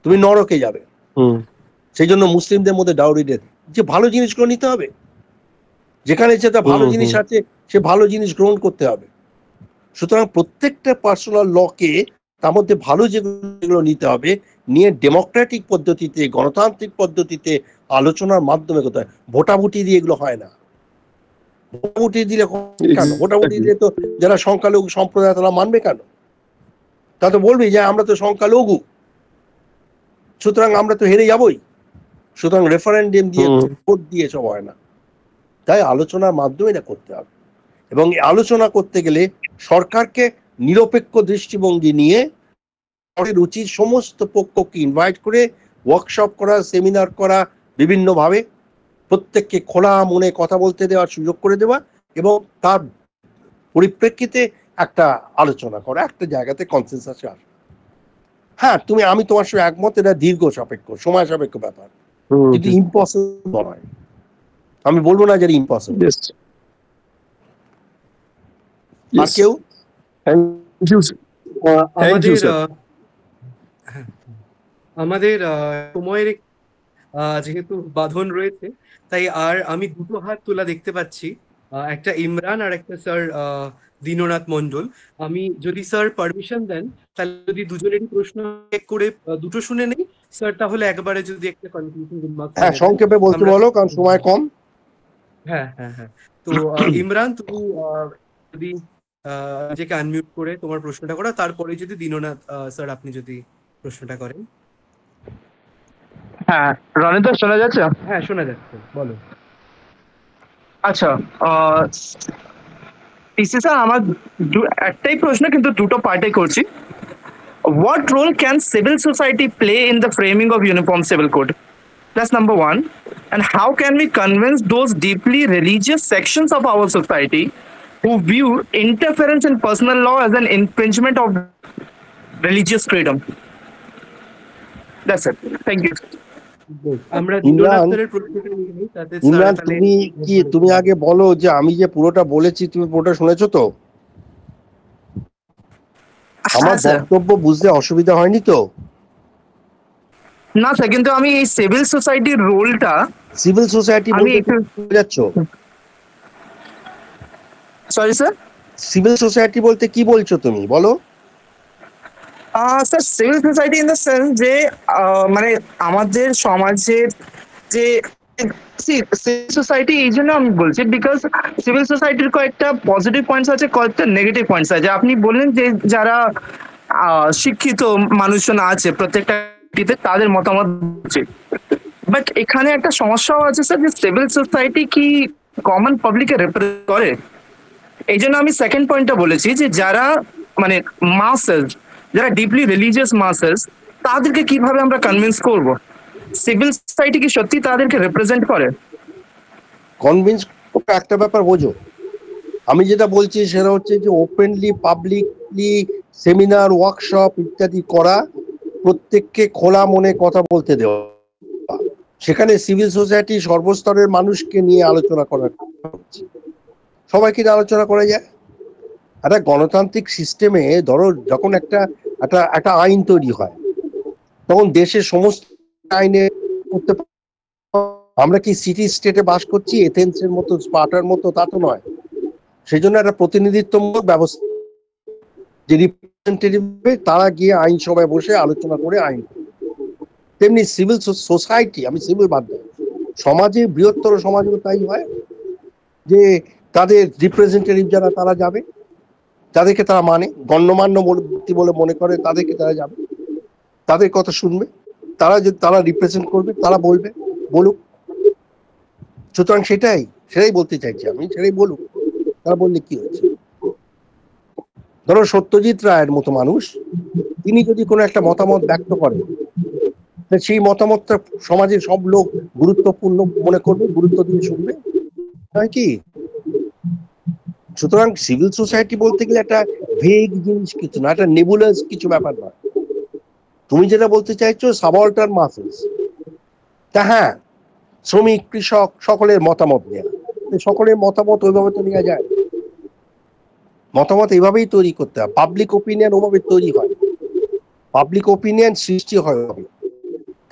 [SPEAKER 3] তুমি নরকে যাবে। সেই জন্য মুসলিমদের মধ্যে ডাউরি ডেথ। যে ভালো জিনিসগুলো নিতে হবে, যেখানে যেটা ভালো জিনিস আছে সে ভালো জিনিস গ্রহণ করতে হবে। সুতরাং প্রত্যেকটা পার্সোনাল লকে তার মধ্যে ভালো যেগুলো নিতে হবে, নিয়ে ডেমোক্রেটিক পদ্ধতিতে, গণতান্ত্রিক পদ্ধতিতে আলোচনার মাধ্যমে করতে হয়। ভোটাভুটি দিয়ে এগুলো হয় না। ভোটাভুটি দিলে কেন? ভোটাভুটি দিলে তো যারা সংখ্যালঘু সম্প্রদায় তারা মানবে কেন? তা তো বলবি যে আমরা তো সংখ্যালঘু, সুতরাং আমরা তো হেরে যাবই। সুতরাং রেফারেন্ডাম দিয়ে, ভোট দিয়ে সব হয় না। তাই আলোচনার মাধ্যমে এটা করতে হবে। এবং আলোচনা করতে গেলে সরকারকে নিরপেক্ষ দৃষ্টিভঙ্গি নিয়ে উচিত সমস্ত পক্ষকে ইনভাইট করে ওয়ার্কশপ করা, সেমিনার করা, বিভিন্নভাবে প্রত্যেককে খোলা মনে কথা বলতে দেওয়ার সুযোগ করে দেওয়া এবং তার পরিপ্রেক্ষিতে একটা আলোচনা করা, একটা জায়গাতে কনসেনসাসে আসা। হ্যাঁ, আমি তোমার সঙ্গে একমত, এটা দীর্ঘ সাপেক্ষ, সময় সাপেক্ষ ব্যাপার, কিন্তু ইম্পসিবল নয়। আমি বলবো না যে ইম্পসিবল। আর কেউ?
[SPEAKER 2] আমাদের সময়ের যেহেতু বাঁধন রয়েছে, তাই আর আমি দুটো হাত তোলা দেখতে পাচ্ছি, একটা ইমরান আর একটা স্যার দীননাথ মন্ডল। আমি যদি স্যার পারমিশন দেন তাহলে যদি দুজনেরই প্রশ্ন করে দুটো শুনে নেই স্যার, তাহলে একবারে যদি একটা কনক্লুশন রিমার্ক।
[SPEAKER 3] হ্যাঁ, সংক্ষেপে বলতে বলো, কারণ সময় কম।
[SPEAKER 2] হ্যাঁ। তো ইমরান, তুমি যদি নিজেকে আনমিউট করে তোমার প্রশ্নটা করো, তারপরে যদি দীননাথ স্যার আপনি যদি প্রশ্নটা করেন।
[SPEAKER 6] হ্যাঁ, রনিদা শোনা যাচ্ছে?
[SPEAKER 2] হ্যাঁ, শোনা যাচ্ছে, বলো।
[SPEAKER 6] আচ্ছা, পিসি স্যার, আমার একটাই প্রশ্ন, কিন্তু দুটো পার্টে করছি। What role can civil society play in the framing of Uniform Civil Code? That's number one. And how can we convince those deeply religious sections of our society who view interference in personal law as an infringement of religious freedom? That's it. Thank you.
[SPEAKER 3] Imran, তুমি আগে বলো যে আমি যে পুরোটা বলেছি তুমি পুরোটা শুনেছো তো? আমার বক্তব্য বুঝতে অসুবিধা হয়নি তো?
[SPEAKER 6] না স্যার, কিন্তু আমি এই সিভিল সোসাইটির রোলটা,
[SPEAKER 3] সিভিল সোসাইটি বলতে বোঝাচ্ছ?
[SPEAKER 6] সরি স্যার,
[SPEAKER 3] সিভিল সোসাইটি বলতে কি বলছো তুমি, বলো?
[SPEAKER 6] Sir, civil society in the sense যে মানে আমাদের সমাজের যে সিভিল সোসাইটি, এই জন্য আমি বলছি বিকজ সিভিল সোসাইটির কয়েকটা পজিটিভ পয়েন্টস আছে, কয়েকটা নেগেটিভ পয়েন্টস আছে। আপনি বললেন যে যারা শিক্ষিত মানুষজন আছে প্রত্যেকটা তাদের মতামত, বাট এখানে একটা সমস্যাও আছে স্যার, যে সিভিল সোসাইটি কি কমন পাবলিকে রিপ্রেজেন্ট করে। এই জন্য আমি সেকেন্ড পয়েন্টটা বলেছি যে যারা মানে মাসেস, যারা ডিপলি রিলিজিয়াস মাসেস, তাদেরকে কিভাবে আমরা কনভিন্স করব সিভিল সোসাইটি কি সত্যি তাদেরকে রিপ্রেজেন্ট করে।
[SPEAKER 3] কনভিন্স একটা ব্যাপার বোঝো, আমি যেটা বলছি সেটা হচ্ছে যে ওপেনলি পাবলিকলি সেমিনার, ওয়ার্কশপ ইত্যাদি করা, প্রত্যেককে খোলা মনে কথা বলতে দেওয়া, সেখানে সিভিল সোসাইটি সর্বস্তরের মানুষকে নিয়ে আলোচনা করা, সবাইকে আলোচনা করা যায়। একটা গণতান্ত্রিক সিস্টেমে ধরো যখন একটা আইন তৈরি হয়, তখন দেশের সমস্ত আইনে করতে, আমরা কি সিটি স্টেটে বাস করছি এথেন্সের মতো, স্পার্টার মতো, তা তো নয়। সেই জন্য একটা প্রতিনিধিত্বমূলক ব্যবস্থা, যে রিপ্রেজেন্টেটিভ তারা গিয়ে আইনসভায় বসে আলোচনা করে আইন। তেমনি সিভিল সোসাইটি, আমি সিভিল বাদ দেয়, সমাজে বৃহত্তর সমাজও তাই হয় যে তাদের রিপ্রেজেন্টেটিভ যারা তারা যাবে, তাদেরকে তারা মানে গণ্যমান্য ব্যক্তি বলে মনে করে, তাদেরকে তারা যাবে, তাদের কথা শুনবে, তারা রিপ্রেজেন্ট করবে, তারা বলবে, বলুক। সুতরাং সেটাই বলতে চাইছি আমি, সেটাই বলুক। তারা বললে কি হচ্ছে, ধরো সত্যজিৎ রায়ের মতো মানুষ, তিনি যদি কোনো একটা মতামত ব্যক্ত করেন, সেই মতামতটা সমাজের সব লোক গুরুত্বপূর্ণ মনে করবে, গুরুত্ব দিয়ে শুনবে, নয় কি? সুতরাং সিভিল সোসাইটি বলতে গেলে একটা ভেগ জিনিস কিছু না, একটা নেবুলাস কিছু ব্যাপার নয়। তুমি যেটা বলতে চাইছো সাবঅল্টার্ন মাসেস, তা হ্যাঁ, শ্রমিক, কৃষক, সকলের মতামত নেওয়া, সকলের মতামত ওইভাবে তো নেওয়া যায়। মতামত এইভাবেই তৈরি করতে হয়, পাবলিক ওপিনিয়ন ওভাবে তৈরি হয়, পাবলিক ওপিনিয়ন সৃষ্টি হয়,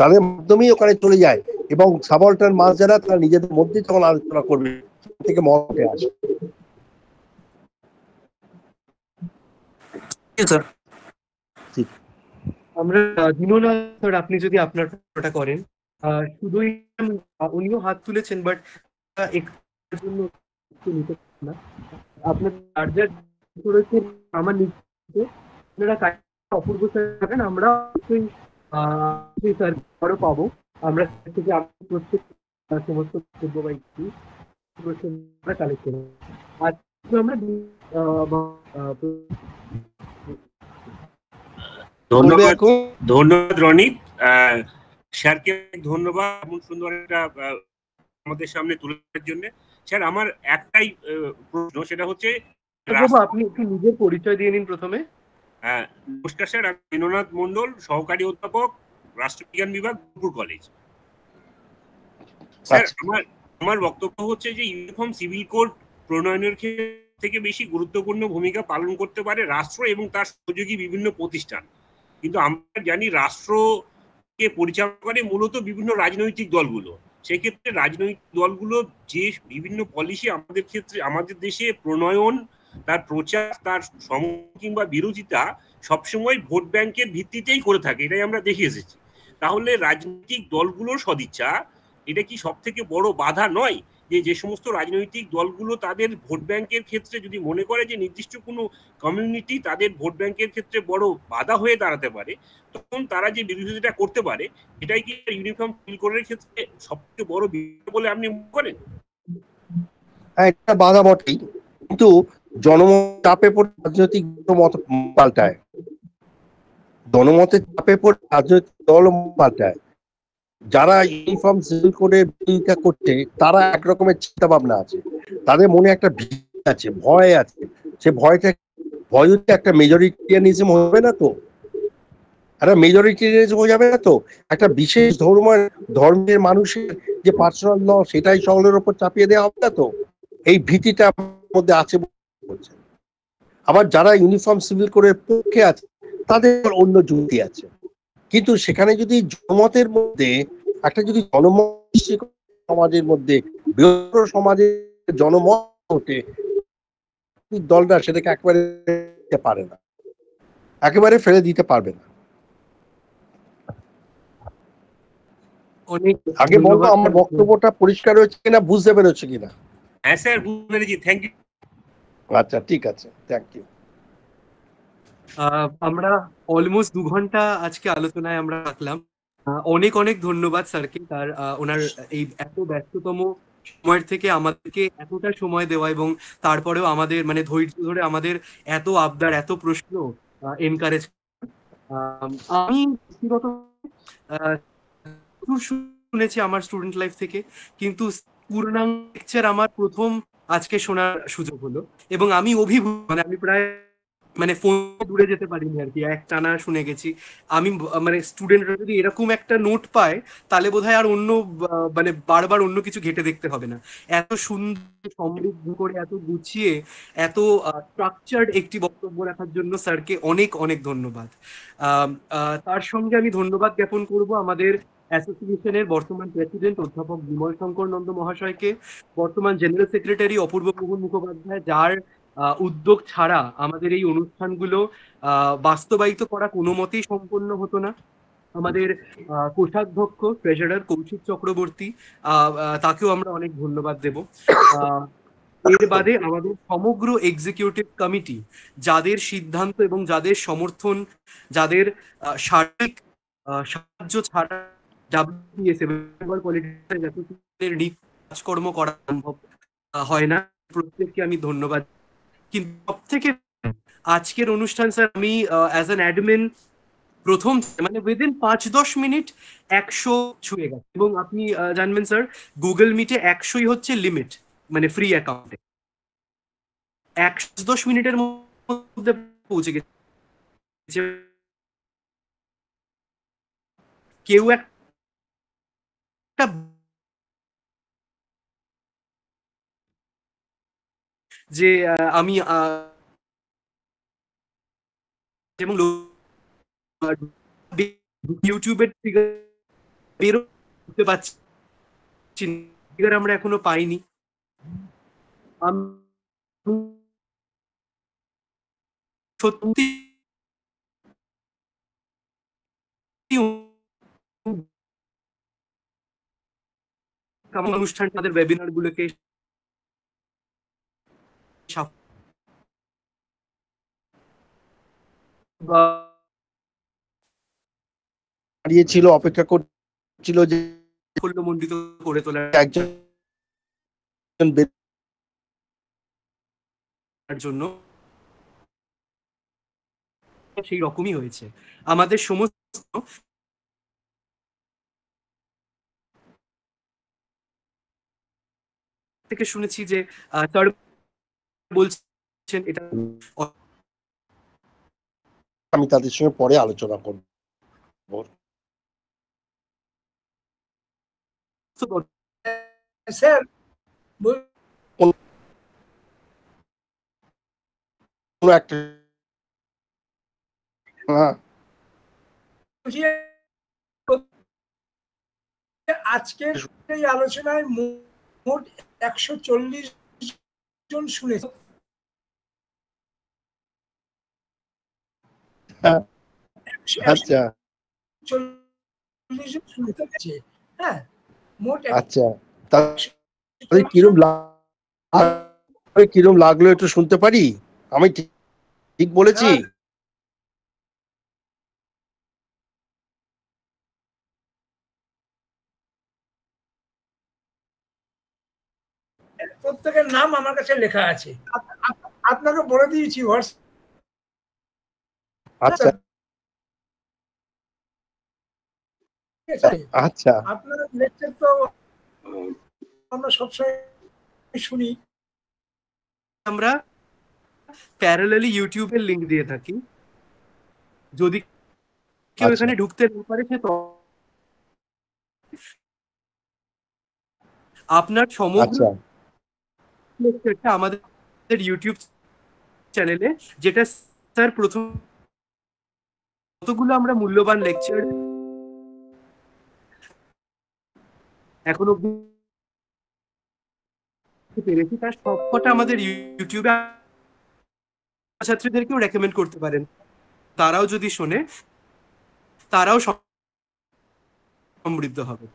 [SPEAKER 3] তাদের মাধ্যমেই ওখানে চলে যায়, এবং সাবঅল্টার্ন মাস যারা, তারা নিজেদের মধ্যে তখন আলোচনা করবে, থেকে মতে আসে।
[SPEAKER 2] আমরা দীননাথ স্যার, আপনি যদি আপনার প্রশ্নটা করেন। শুধুই উনিও হাত তুলেছেন, বাট আপনার চার্জার আমার নিচে, আপনারা অপূর্ব স্যার থাকেন, আমরা স্যার আরো পাবো, আমরা থেকে প্রত্যেক সমস্ত বক্তব্য বা কালেক্ট করবো। আর আমরা
[SPEAKER 7] ধন্যবাদ ধন্যবাদ রনিত স্যারকে ধন্যবাদ এমন সুন্দর একটা আমাদের সামনে তুলে ধরার জন্য। স্যার আমার একটাই প্রশ্ন, সেটা হচ্ছে
[SPEAKER 2] আপনি একটু নিজের পরিচয় দিয়ে নিন প্রথমে।
[SPEAKER 7] নমস্কার স্যার, আমি দীননাথ মন্ডল, সহকারী অধ্যাপক, রাষ্ট্রবিজ্ঞান বিভাগ, দুর্গাপুর কলেজ। স্যার আমার বক্তব্য হচ্ছে যে ইউনিফর্ম সিভিল কোড প্রণয়নের থেকে বেশি গুরুত্বপূর্ণ ভূমিকা পালন করতে পারে রাষ্ট্র এবং তার সহযোগী বিভিন্ন প্রতিষ্ঠান। কিন্তু আমরা জানি রাষ্ট্রকে পরিচালনা করে মূলত বিভিন্ন রাজনৈতিক দলগুলো। সেক্ষেত্রে রাজনৈতিক দলগুলো যে বিভিন্ন পলিসি আমাদের দেশে প্রণয়ন, তার প্রচার, তার সমর্থন কিংবা বিরোধিতা সবসময় ভোট ব্যাংকের ভিত্তিতেই করে থাকে, এটাই আমরা দেখে এসেছি। তাহলে রাজনৈতিক দলগুলোর সদিচ্ছা এটা কি সব থেকে বড় বাধা নয়? যে সমস্ত রাজনৈতিক দলগুলো তাদের ভোট ব্যাংকের ক্ষেত্রে যদি মনে করে যে নির্দিষ্ট কোনো কমিউনিটি তাদের ভোট ব্যাংকের ক্ষেত্রে বড় বাধা হয়ে দাঁড়াতে পারে, তখন তারা যে বিরোধিতা করতে পারে, এটাই কি ইউনিফর্ম সিভিল কোডের ক্ষেত্রে সবচেয়ে বড় বিষয় বলে আপনি মনে করেন?
[SPEAKER 3] হ্যাঁ, এটা বাধা বটেই, কিন্তু জনমত চাপে পড়ে রাজনৈতিক মত পাল্টায়, জনমতের চাপে পড়ে রাজনৈতিক দল পাল্টায়। যারা ইউনিফর্ম সিভিল কোডের বিরোধিতা করছে তারা একরকমের চিন্তা ভাবনা আছে, তাদের মনে একটা ভীতি আছে, ভয় আছে। সে ভয় যদি একটা মেজরিটিয়ানিজম হবে না তো, একটা মেজরিটিয়ানিজম হয়ে যাবে না তো, একটা বিশেষ ধর্মের মানুষের যে পার্সোনাল ল সেটাই সকলের উপর চাপিয়ে দেওয়া হবে না তো, এই ভীতিটা মধ্যে আছে। আবার যারা ইউনিফর্ম সিভিল কোডের পক্ষে আছে তাদের অন্য যুক্তি আছে। কিন্তু সেখানে যদি জনমতের মধ্যে একটা যদি জনমত সমাজের মধ্যে বৃহত্তর সমাজের জনমত ওঠে, দলটা সেটাকে একেবারে পারে না, একেবারে ফেলে দিতে পারবে না। আগে বলবো আমার বক্তব্যটা পরিষ্কার হয়েছে কিনা, বুঝতে পেরেছে কিনা?
[SPEAKER 7] হ্যাঁ স্যার, বুঝতে পেরেছি, থ্যাংক ইউ।
[SPEAKER 3] আচ্ছা, ঠিক আছে, থ্যাংক ইউ।
[SPEAKER 2] আমরা অলমোস্ট 2 ঘন্টা আজকে আলোচনায় আমরা রাখলাম। অনেক অনেক ধন্যবাদ স্যারকে, তার ওনার এই এত ব্যস্ততম সময়ের থেকে আমাদেরকে এতটা সময় দেওয়া, এবং তারপরেও আমাদের মানে ধৈর্য ধরে আমাদের এত আবদার, এত প্রশ্ন এনকারেজ। আমি ব্যক্তিগত শুনেছি আমার স্টুডেন্ট লাইফ থেকে, কিন্তু পূর্ণাঙ্গ লেকচার আমার প্রথম আজকে শোনার সুযোগ হলো, এবং আমি অভিভূত, মানে আমি প্রায় মানে ফোন দূরে যেতে পারিনি আর কি, এক টানা শুনে গেছি আমি। মানে স্টুডেন্টরা যদি এরকম একটা নোট পায় তাহলে বোধহয় আর অন্য মানে বারবার অন্য কিছু ঘেটে দেখতে হবে না। এত সুন্দর সমৃদ্ধ করে, এত গুছিয়ে, এত স্ট্রাকচার্ড একটি বক্তব্য রাখার জন্য স্যারকে অনেক অনেক ধন্যবাদ। তার সঙ্গে আমি ধন্যবাদ জ্ঞাপন করব আমাদের অ্যাসোসিয়েশনের বর্তমান প্রেসিডেন্ট অধ্যাপক বিমল শঙ্কর নন্দ মহাশয়কে, বর্তমান জেনারেল সেক্রেটারি অপূর্ব মোহন মুখোপাধ্যায়, যার উদ্যোগ ছাড়া আমাদের এই অনুষ্ঠানগুলো বাস্তবায়িত করা কোনো মতেই সম্পন্ন হতো না, আমাদের কোষাধ্যক্ষ ট্রেজারার কৌশিক চক্রবর্তী, তাকেও আমরা অনেক ধন্যবাদ দেব। এর বাদে আমাদের সমগ্র এক্সিকিউটিভ কমিটি, যাদের সিদ্ধান্ত এবং যাদের সমর্থন, যাদের সার্বিক সাহায্য ছাড়া WPS কাজকর্ম করা সম্ভব হয় না, প্রত্যেককে আমি ধন্যবাদ। কিন্তু সব থেকে আজকের অনুষ্ঠান স্যার, আমি অ্যাজ অ্যান অ্যাডমিন প্রথম মানে উইদিন 5-10 মিনিট 100 ছুঁয়ে গেছে, এবং আপনি জানবেন স্যার গুগল মিটে 100ই হচ্ছে লিমিট, মানে ফ্রি অ্যাকাউন্টে 110 মিনিটের মধ্যে পৌঁছে গেছে। কেউ একটা যে আমি এবং ইউটিউবের বেরোতে পারছি, আমরা এখনো পাইনি। সত্যি অনুষ্ঠান তাদের ওয়েবিনার গুলোকে
[SPEAKER 3] দাঁড়িয়েছিল, অপেক্ষা করছিল যে
[SPEAKER 2] মণ্ডিত করে তোলা,
[SPEAKER 3] একজন
[SPEAKER 2] জন্য সেই রকমই হয়েছে। আমাদের সমস্ত থেকে শুনেছি যে স্যার বলছেন এটা
[SPEAKER 3] আমি তাদের সঙ্গে পরে আলোচনা করব।
[SPEAKER 1] স্যার
[SPEAKER 3] কোনো একটা
[SPEAKER 1] আজকে এই আলোচনায় মোট 140 জন শুনেছে।
[SPEAKER 3] আচ্ছা
[SPEAKER 1] 40 জন শুনতে গেছে। হ্যাঁ, মোট
[SPEAKER 3] আচ্ছা, তাহলে কিরম লাগলো একটু শুনতে পারি? আমি ঠিক বলেছি?
[SPEAKER 1] প্রত্যেকের নাম আমার কাছে লেখা আছে, আপনাকে বলে দিয়েছি
[SPEAKER 3] আচ্ছা আচ্ছা,
[SPEAKER 1] আপনার লেকচার তো আমরা সবসময় শুনি।
[SPEAKER 2] আমরা প্যারালালি ইউটিউবের লিংক দিয়ে থাকি, যদি কেউ এখানে ঢুকতে না পারে সে আপনার সমগ্র লেকচারটা আমাদের ইউটিউব চ্যানেলে, যেটা স্যার প্রথম কতগুলো আমরা মূল্যবান লেকচার এখনো পেরেছি তার সবকটা আমাদের ইউটিউবে ছাত্রীদেরকেও রেকমেন্ড করতে পারেন, তারাও যদি শোনে তারাও সমৃদ্ধ হবে।